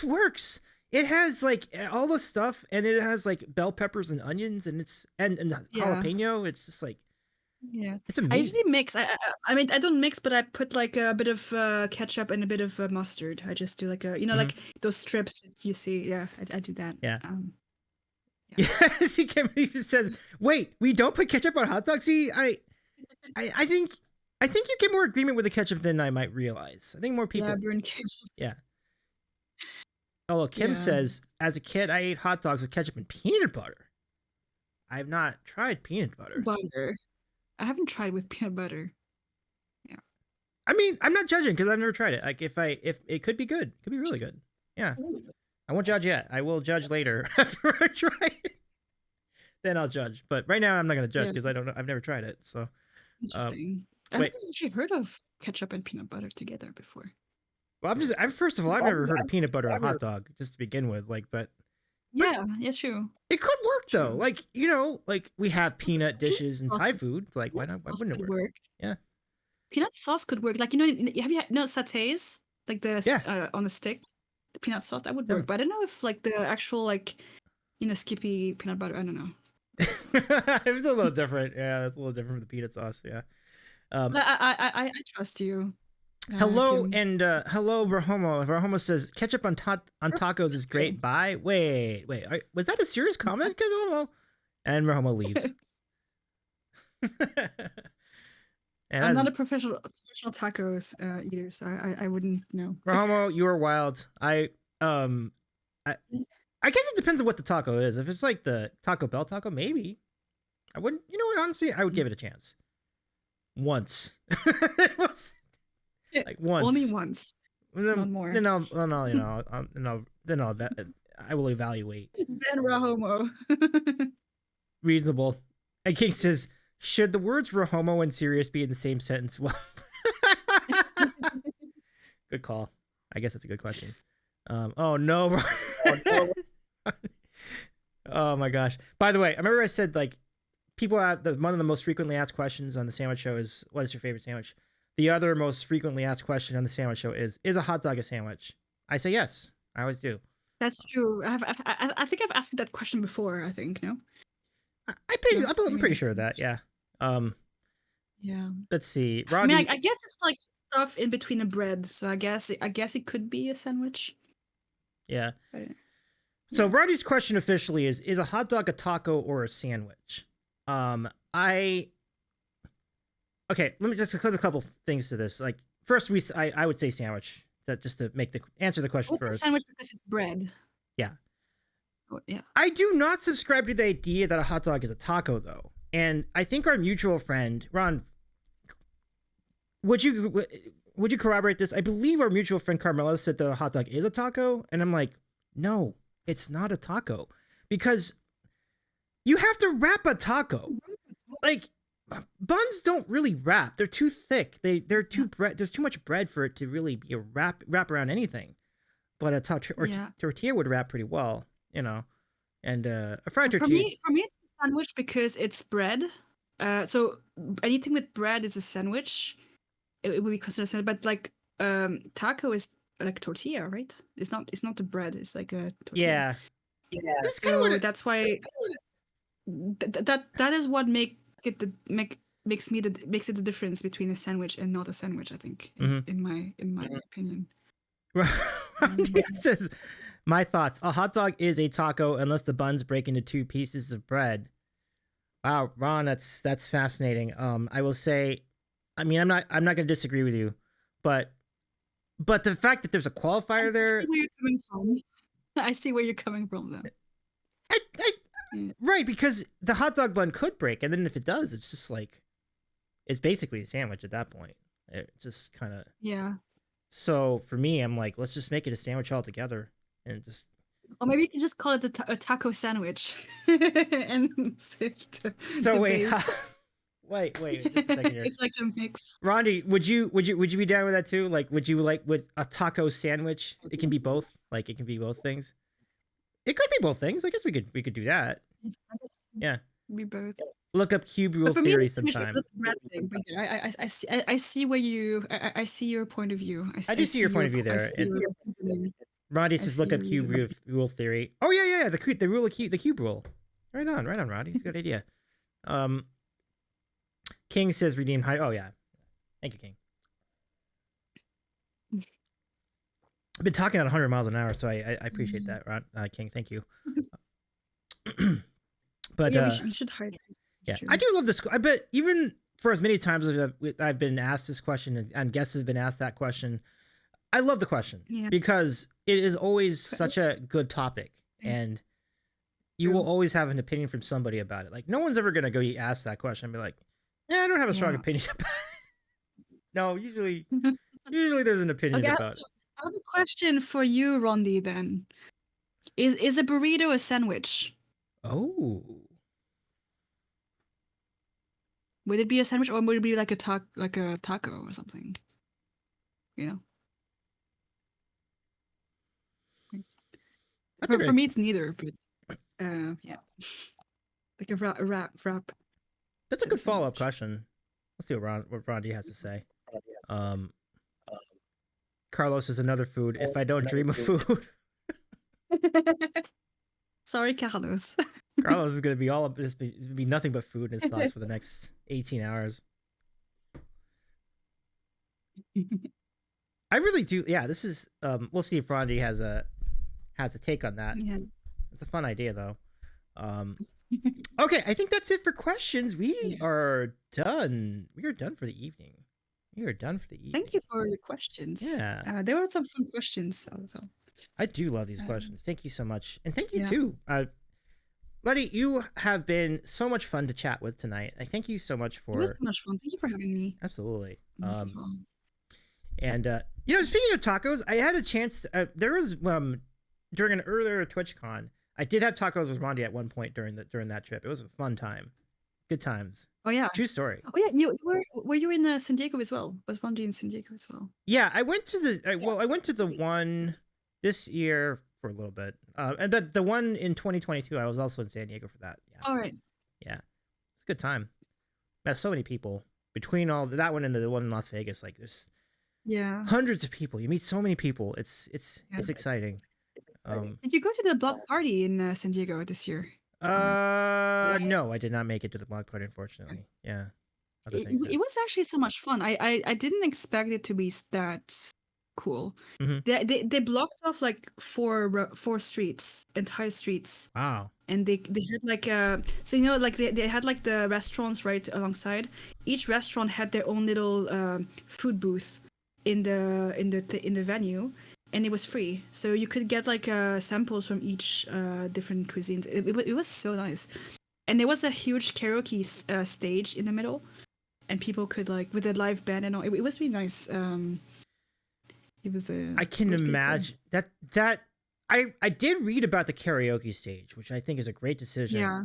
works. It has like all the stuff and it has like bell peppers and onions and jalapeno. It's just like, it's amazing. I usually mix. I mean, I don't mix, but I put like a bit of ketchup and a bit of mustard. I just do like like those strips that you see. Yeah, I do that. Yeah. Yes, he says, wait, we don't put ketchup on hot dogs? See, I think you get more agreement with the ketchup than I might realize. I think more people. Yeah, burn ketchup. Yeah. Oh, Kim says, as a kid, I ate hot dogs with ketchup and peanut butter. I have not tried peanut butter. I haven't tried with peanut butter. Yeah. I mean, I'm not judging because I've never tried it. Like, if it could be good, it could be really good. Yeah. I won't judge yet. I will judge later after I try it. Then I'll judge. But right now, I'm not going to judge because I don't know. I've never tried it. So. Interesting. I've never actually heard of ketchup and peanut butter together before. Well, first of all, I've never heard of peanut butter on a hot dog, just to begin with. Yeah, true. It could work though. Like like we have peanut dishes in Thai food. Like why not? Why wouldn't it work? Yeah. Peanut sauce could work. Like have you had satays like the on the stick? The peanut sauce that would work, but I don't know if like the actual Skippy peanut butter. I don't know. It was a little different. Yeah, it's a little different from the peanut sauce. Yeah. I trust you. Hello and hello, Rahomo. Rahomo says ketchup on tacos is great. Bye. Wait. Was that a serious comment? And Rahomo leaves. And I'm that's not a professional tacos eater, so I wouldn't know. Rahomo, you are wild. I I guess it depends on what the taco is. If it's like the Taco Bell taco, maybe. I wouldn't. You know what? Honestly, I would give it a chance. Once. It was like once. Only once. Then, not more. Then I'll you know, I will evaluate. Ben Rahomo. Reasonable. And King says, should the words Rahomo and serious be in the same sentence? Well, good call. I guess that's a good question. Oh no. Oh my gosh. By the way, I remember I said like people one of the most frequently asked questions on the sandwich show is what is your favorite sandwich? The other most frequently asked question on the sandwich show is a hot dog a sandwich? I say yes. I always do. That's true. I think I've asked you that question before. I think no. I'm pretty sure of that. Yeah. Yeah. Let's see. Roddy, I mean, I guess it's like stuff in between the bread, so I guess it could be a sandwich. Yeah. But, so Roddy's question officially is a hot dog a taco or a sandwich? Okay, let me just put a couple things to this. Like first, I would say sandwich. That just to answer the question what's first. A sandwich because it's bread. Yeah. Oh, yeah. I do not subscribe to the idea that a hot dog is a taco, though, and I think our mutual friend Ron, would you corroborate this? I believe our mutual friend Carmela said that a hot dog is a taco, and I'm like, no, it's not a taco because you have to wrap a taco. Like buns don't really wrap; they're too thick. They're too bread. There's too much bread for it to really be a wrap around anything. But a tortilla would wrap pretty well, you know. And a fried tortilla. For me, it's a sandwich because it's bread. So anything with bread is a sandwich. It would be considered a sandwich. But like taco is like tortilla, right? It's not the bread. It's like a tortilla. Yeah. That's why that is what makes it the difference between a sandwich and not a sandwich. I think, in my opinion. Randy says, my thoughts. A hot dog is a taco unless the buns break into two pieces of bread. Wow, Ron, that's fascinating. I will say, I mean, I'm not going to disagree with you, but the fact that there's a qualifier there. I see where you're coming from. I see where you're coming from, though. Right, because the hot dog bun could break, and then if it does, it's just like, it's basically a sandwich at that point. It just kind of. Yeah. So for me, I'm like, let's just make it a sandwich altogether, and just. Or maybe you can just call it a taco sandwich. And so wait, wait. Just a second here. It's like a mix. Rondi, would you be down with that too? Like, would a taco sandwich? It can be both. Like, it can be both things. It could be both things. I guess we could do that. Yeah. Be both. Look up cube rule theory sometime. I see where you. I see your point of view. I do see your point of view there. Roddy says, "Look up cube rule theory." Oh yeah. The rule of the cube rule. Right on, Roddy. It's a good idea. King says redeem high. Oh yeah, thank you, King. I've been talking at 100 miles an hour, so I appreciate that, Rod. King. Thank you. But yeah, we should hydrate. Yeah, I do love this. I bet even for as many times as I've been asked this question and guests have been asked that question, I love the question because it is always such a good topic, and you will always have an opinion from somebody about it. Like no one's ever gonna go ask that question and be like, "Yeah, I don't have a strong opinion about it." No, usually there's an opinion about it. I have a question for you, Rondi. Then, is a burrito a sandwich? Oh. Would it be a sandwich, or would it be like a taco or something? You know. For me, it's neither. But yeah, like a wrap. That's a good follow-up question. Let's see what Rondi has to say. Carlos is another food. If I don't dream of food. Sorry, Carlos. Carlos is gonna be nothing but food in his thoughts for the next 18 hours. I really do. Yeah, this is. We'll see if Rondi has a take on that. Yeah. It's a fun idea though. Okay, I think that's it for questions. We Yeah. are done. We are done for the evening. We are done for the evening. Thank you for the questions. Yeah. There were some fun questions also. I do love these questions. Thank you so much. And thank you Yeah. too. Lutti, you have been so much fun to chat with tonight. I thank you so much It was for so much fun. Thank you for having me absolutely. as well. And you know, speaking of tacos, I had a chance. There was during an earlier TwitchCon, I did have tacos with Rondi at one point during that trip. It was a fun time, good times. Oh yeah, True story. Oh yeah, you were you in San Diego as well? Was Rondi in San Diego as well? Yeah, I went to the I went to the one this year for a little bit, and the one in 2022, I was also in San Diego for that. Yeah. All right. Yeah, it's a good time. Met so many people between all that one and the one in Las Vegas. Like there's hundreds of people. You meet so many people. It's exciting. Did you go to the block party in San Diego this year? No, I did not make it to the block party, unfortunately. Yeah. It was actually so much fun. I didn't expect it to be that cool. They blocked off like four streets, entire streets. Wow. And they had like so you know like they had like the restaurants right alongside. Each restaurant had their own little food booth in the venue, and it was free. So you could get like samples from each different cuisines. It was so nice. And there was a huge karaoke stage in the middle, and people could like with a live band and all. It was really nice. It was a. I can imagine cool. that I did read about the karaoke stage, which I think is a great decision. Yeah.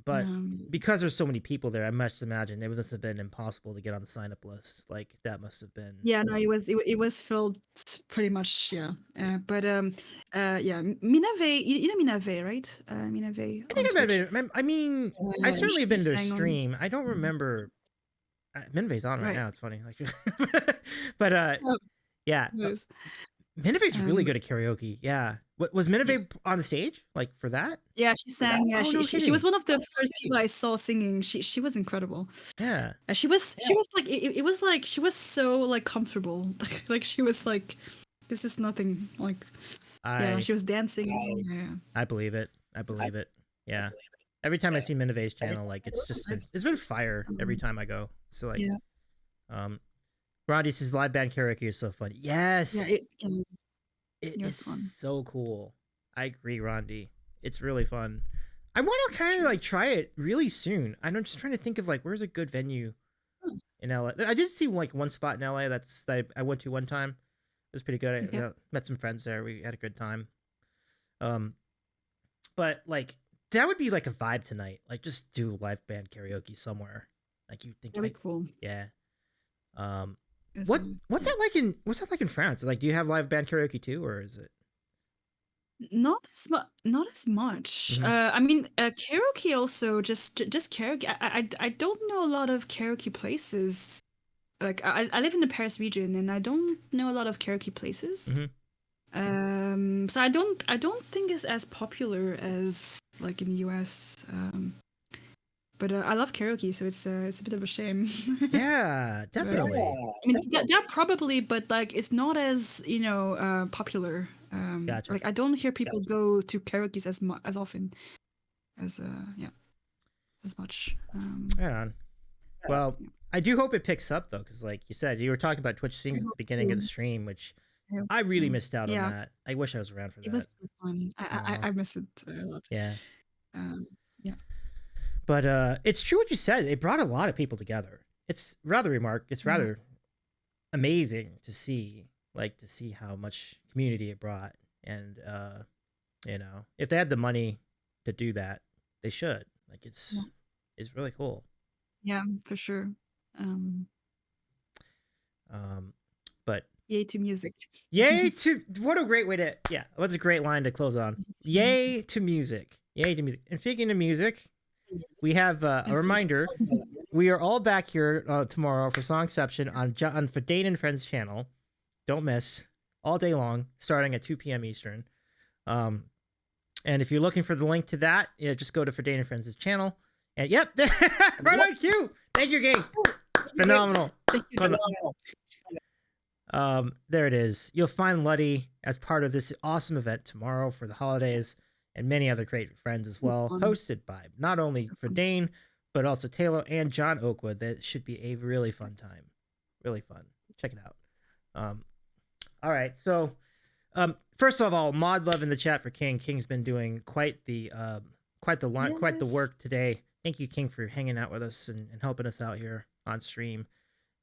But because there's so many people there, I must imagine it must have been impossible to get on the sign up list. Like that must have been. Yeah, no, it was filled pretty much. Yeah, but yeah, Minave, you know Minave, right? Minave. I think I mean, I certainly have been to a stream. I don't remember. Minave's on right now. It's funny, like, but yeah. Minave's really good at karaoke. Yeah. Was Minave on the stage like for that? Yeah, she sang. Yeah, she was one of the first people I saw singing. She was incredible. Yeah. She was like it was like she was so like comfortable. Like she was like this is nothing. Like yeah, she was dancing. Yeah. I believe it. Yeah. Every time I see Minave's channel, like it's been fire every time I go. So like Rondi says live band karaoke is so fun. Yes. Yeah, it is fun. So cool. I agree, Rondi. It's really fun. I want to kind of like try it really soon. I'm just trying to think of like where's a good venue in LA. I did see like one spot in LA that I went to one time. It was pretty good. I met some friends there. We had a good time. But like that would be like a vibe tonight. Like just do live band karaoke somewhere. Like you think that'd be cool. Yeah. What's that like in France? Like, do you have live band karaoke too, or is it not as much? I mean, karaoke also just karaoke. I don't know a lot of karaoke places. Like I live in the Paris region, and I don't know a lot of karaoke places. So I don't think it's as popular as like in the US. But I love karaoke, so it's a bit of a shame. Yeah, definitely. I mean, yeah, probably, but like it's not as popular. Gotcha. Like I don't hear people go to karaoke as often as as much. Right on. Well, I do hope it picks up though, because like you said, you were talking about Twitch Sings at the beginning of the stream, which I really missed out on that. I wish I was around for that. It was so fun. I miss it a lot. Yeah. Yeah. But it's true what you said. It brought a lot of people together. It's rather amazing to see how much community it brought. And if they had the money to do that, they should. Like it's really cool. Yeah, for sure. But yay to music. Yay to what a great way to what's a great line to close on. Yay to music. Yay to music. And speaking of music, we have a reminder. We are all back here tomorrow for Songception on Fadane and Friends channel. Don't miss. All day long, starting at 2 p.m. Eastern. And if you're looking for the link to that, just go to Fadane and Friends' channel. And yep, right on cue. Thank you, gang. Phenomenal. Thank you. Phenomenal. There it is. You'll find Lutti as part of this awesome event tomorrow for the holidays. and many other great friends as well, hosted by not only Verdane, but also Taylor and John Oakwood. That should be a really fun time. Really fun. Check it out. All right. So, first of all, mod love in the chat for King. King's been doing quite the work today. Thank you, King, for hanging out with us and helping us out here on stream.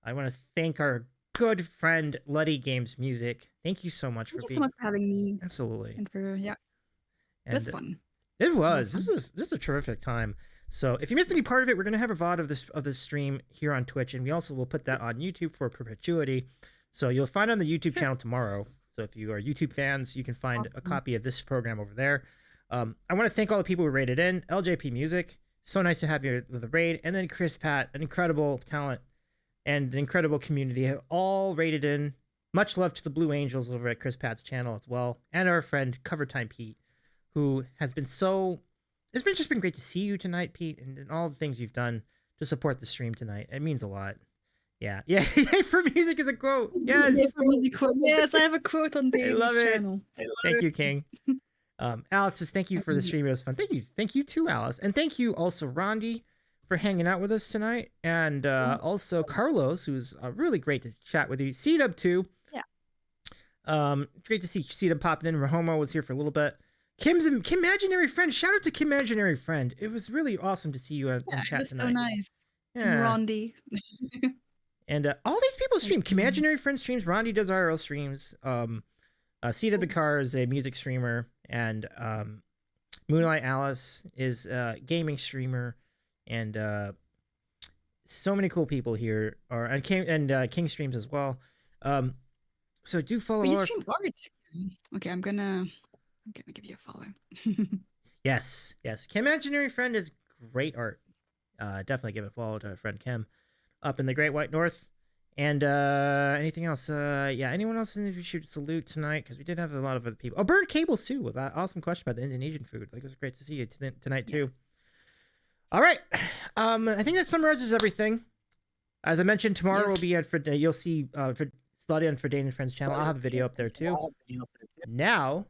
I want to thank our good friend LuttiGamesMusic. Thank you so much for having me. Absolutely. And for it was fun. It was. This is a terrific time. So if you missed any part of it, we're gonna have a VOD of this stream here on Twitch, and we also will put that on YouTube for perpetuity. So you'll find it on the YouTube channel tomorrow. So if you are YouTube fans, you can find a copy of this program over there. I want to thank all the people who rated in. LJP Music, so nice to have you with the raid, and then Chris Pat, an incredible talent and an incredible community, have all rated in. Much love to the Blue Angels over at Chris Pat's channel as well, and our friend Cover Time Pete, who has been so. It's just been great to see you tonight, Pete, and all the things you've done to support the stream tonight. It means a lot. Yeah. Yay for music is a quote. Yes. Yay for music quote. Yes, I have a quote on David's channel. Thank you, King. Alice says thank you for the stream. It was fun. Thank you too, Alice, and thank you also, Rondi, for hanging out with us tonight, and also Carlos, who's really great to chat with you. C-Dub too. Yeah. Great to see C-Dub popping in. Rahomo was here for a little bit. Kim Imaginary Friend. Shout out to Kim Imaginary Friend. It was really awesome to see you in chat it was tonight. So nice. Yeah. And Rondi. And all these people stream. Kim Imaginary Friend streams. Rondi does IRL streams. C-Dub Car is a music streamer, and Moonlight Alice is a gaming streamer, and so many cool people here are, and King streams as well. So do follow. You stream art. Okay, I'm gonna give you a follow. Yes. Kim Imaginary Friend is great art. Definitely give a follow to friend Kim up in the Great White North. And anything else? Anyone else we should salute tonight? Because we did have a lot of other people. Oh, Bird Cables too, with that awesome question about the Indonesian food. Like, it was great to see you tonight too. All right. I think that summarizes everything. As I mentioned, tomorrow will be at you'll see for Slutty on Verdane and Friends channel. I'll have a video up there too. Now,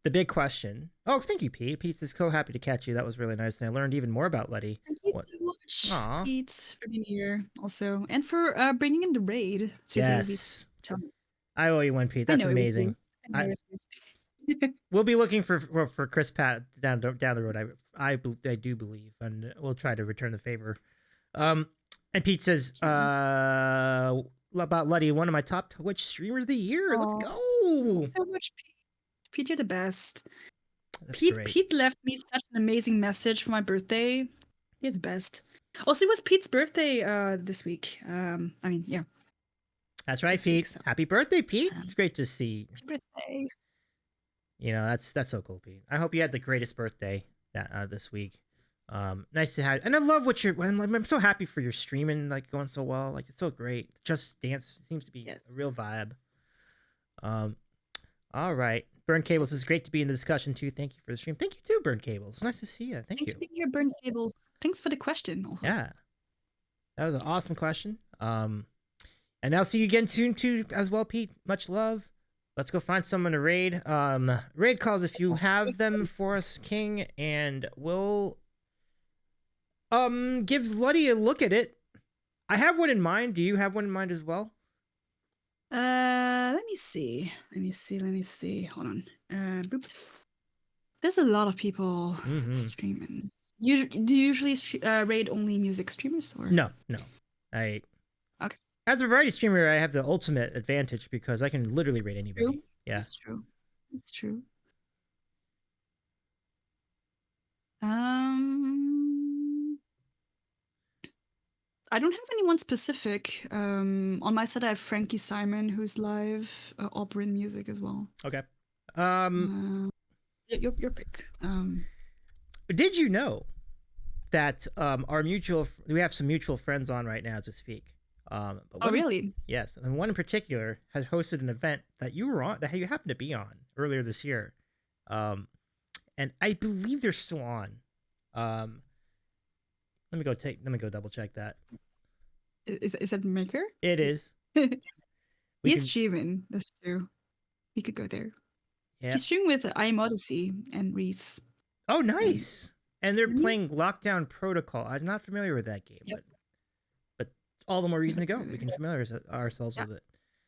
the big question. Oh, thank you, Pete. Pete's so happy to catch you. That was really nice, and I learned even more about Lutti. Thank you so much, Pete, for being here also, and for bringing in the raid to Davies. I owe you one, Pete. That's amazing. We'll be looking for Chris Pat down the road. I do believe, and we'll try to return the favor. And Pete says about Lutti, one of my top Twitch streamers of the year. Let's go. Thank you so much, Pete. Pete, you're the best. Pete left me such an amazing message for my birthday. You're the best. Also, it was Pete's birthday this week. That's right, Pete. So. Happy birthday, Pete. It's great to see. Happy birthday. You know, that's so cool, Pete. I hope you had the greatest birthday this week. Nice to have, and I love what I'm so happy for your streaming, like, going so well. Like, it's so great. Just Dance seems to be a real vibe. All right. Burn Cables, is great to be in the discussion too. Thank you for the stream. Thank you too, Burn Cables. Nice to see you. Thank you. Thanks for being here, Burn Cables. Thanks for the question also. Yeah. That was an awesome question. And I'll see you again soon too as well, Pete. Much love. Let's go find someone to raid. Raid calls if you have them for us, King, and we'll give Lutti a look at it. I have one in mind. Do you have one in mind as well? Let me see. Hold on. There's a lot of people streaming. Do you usually raid only music streamers, or no? Okay. As a variety streamer, I have the ultimate advantage because I can literally raid anybody. True. Yeah, that's true. I don't have anyone specific. On my side, I have Frankie Simon, who's live, opera and music as well. Okay. Your pick. Did you know that we have some mutual friends on right now as we speak? Really? Yes, and one in particular had hosted an event that you were on, that you happened to be on earlier this year, and I believe they're still on. Let me go double check that. Is that Maker? It is. He's streaming. That's true. He could go there. He's streaming with I Am Odyssey and Reese. Oh, nice. And they're playing Lockdown Protocol. I'm not familiar with that game, but all the more reason to go. We can familiarize ourselves with it.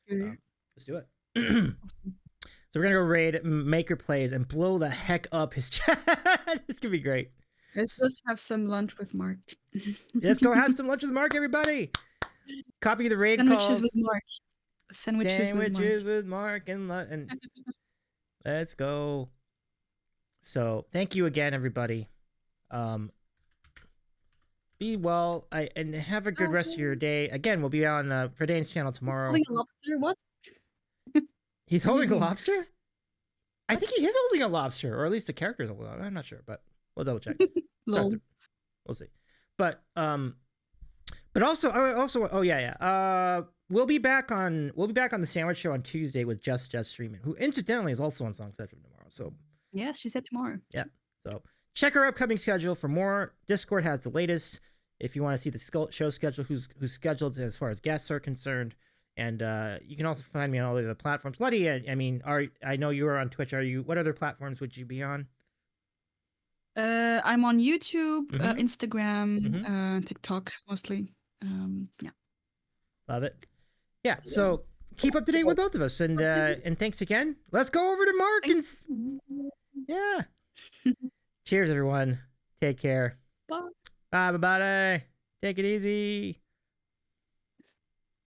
Let's do it. So we're gonna go raid Maker Plays and blow the heck up his chat. It's gonna be great. Let's just have some lunch with Mark. Let's go have some lunch with Mark, everybody. Copy the raid Sandwiches calls. with Mark. Sandwiches with Mark and let's go. So thank you again, everybody. Be well and have a good rest of your day. Again, we'll be on Verdane's channel tomorrow. He's holding a lobster? What? He's holding a lobster? I think he is holding a lobster, or at least the character is holding. I'm not sure, but we'll double check. We'll see. But also oh yeah. We'll be back on the Sandwich Show on Tuesday with Just streaming, who incidentally is also on Song Set from tomorrow. So yeah, she said tomorrow. Yeah. So check our upcoming schedule for more. Discord has the latest. If you want to see the show schedule, who's scheduled as far as guests are concerned, and you can also find me on all the other platforms. Lutti, I mean, I know you are on Twitch. What other platforms would you be on? I'm on YouTube, Instagram, TikTok mostly. Yeah. Love it. Yeah. So keep up to date with both of us, and thanks again. Let's go over to Mark yeah. Cheers, everyone. Take care. Bye. Bye. Take it easy.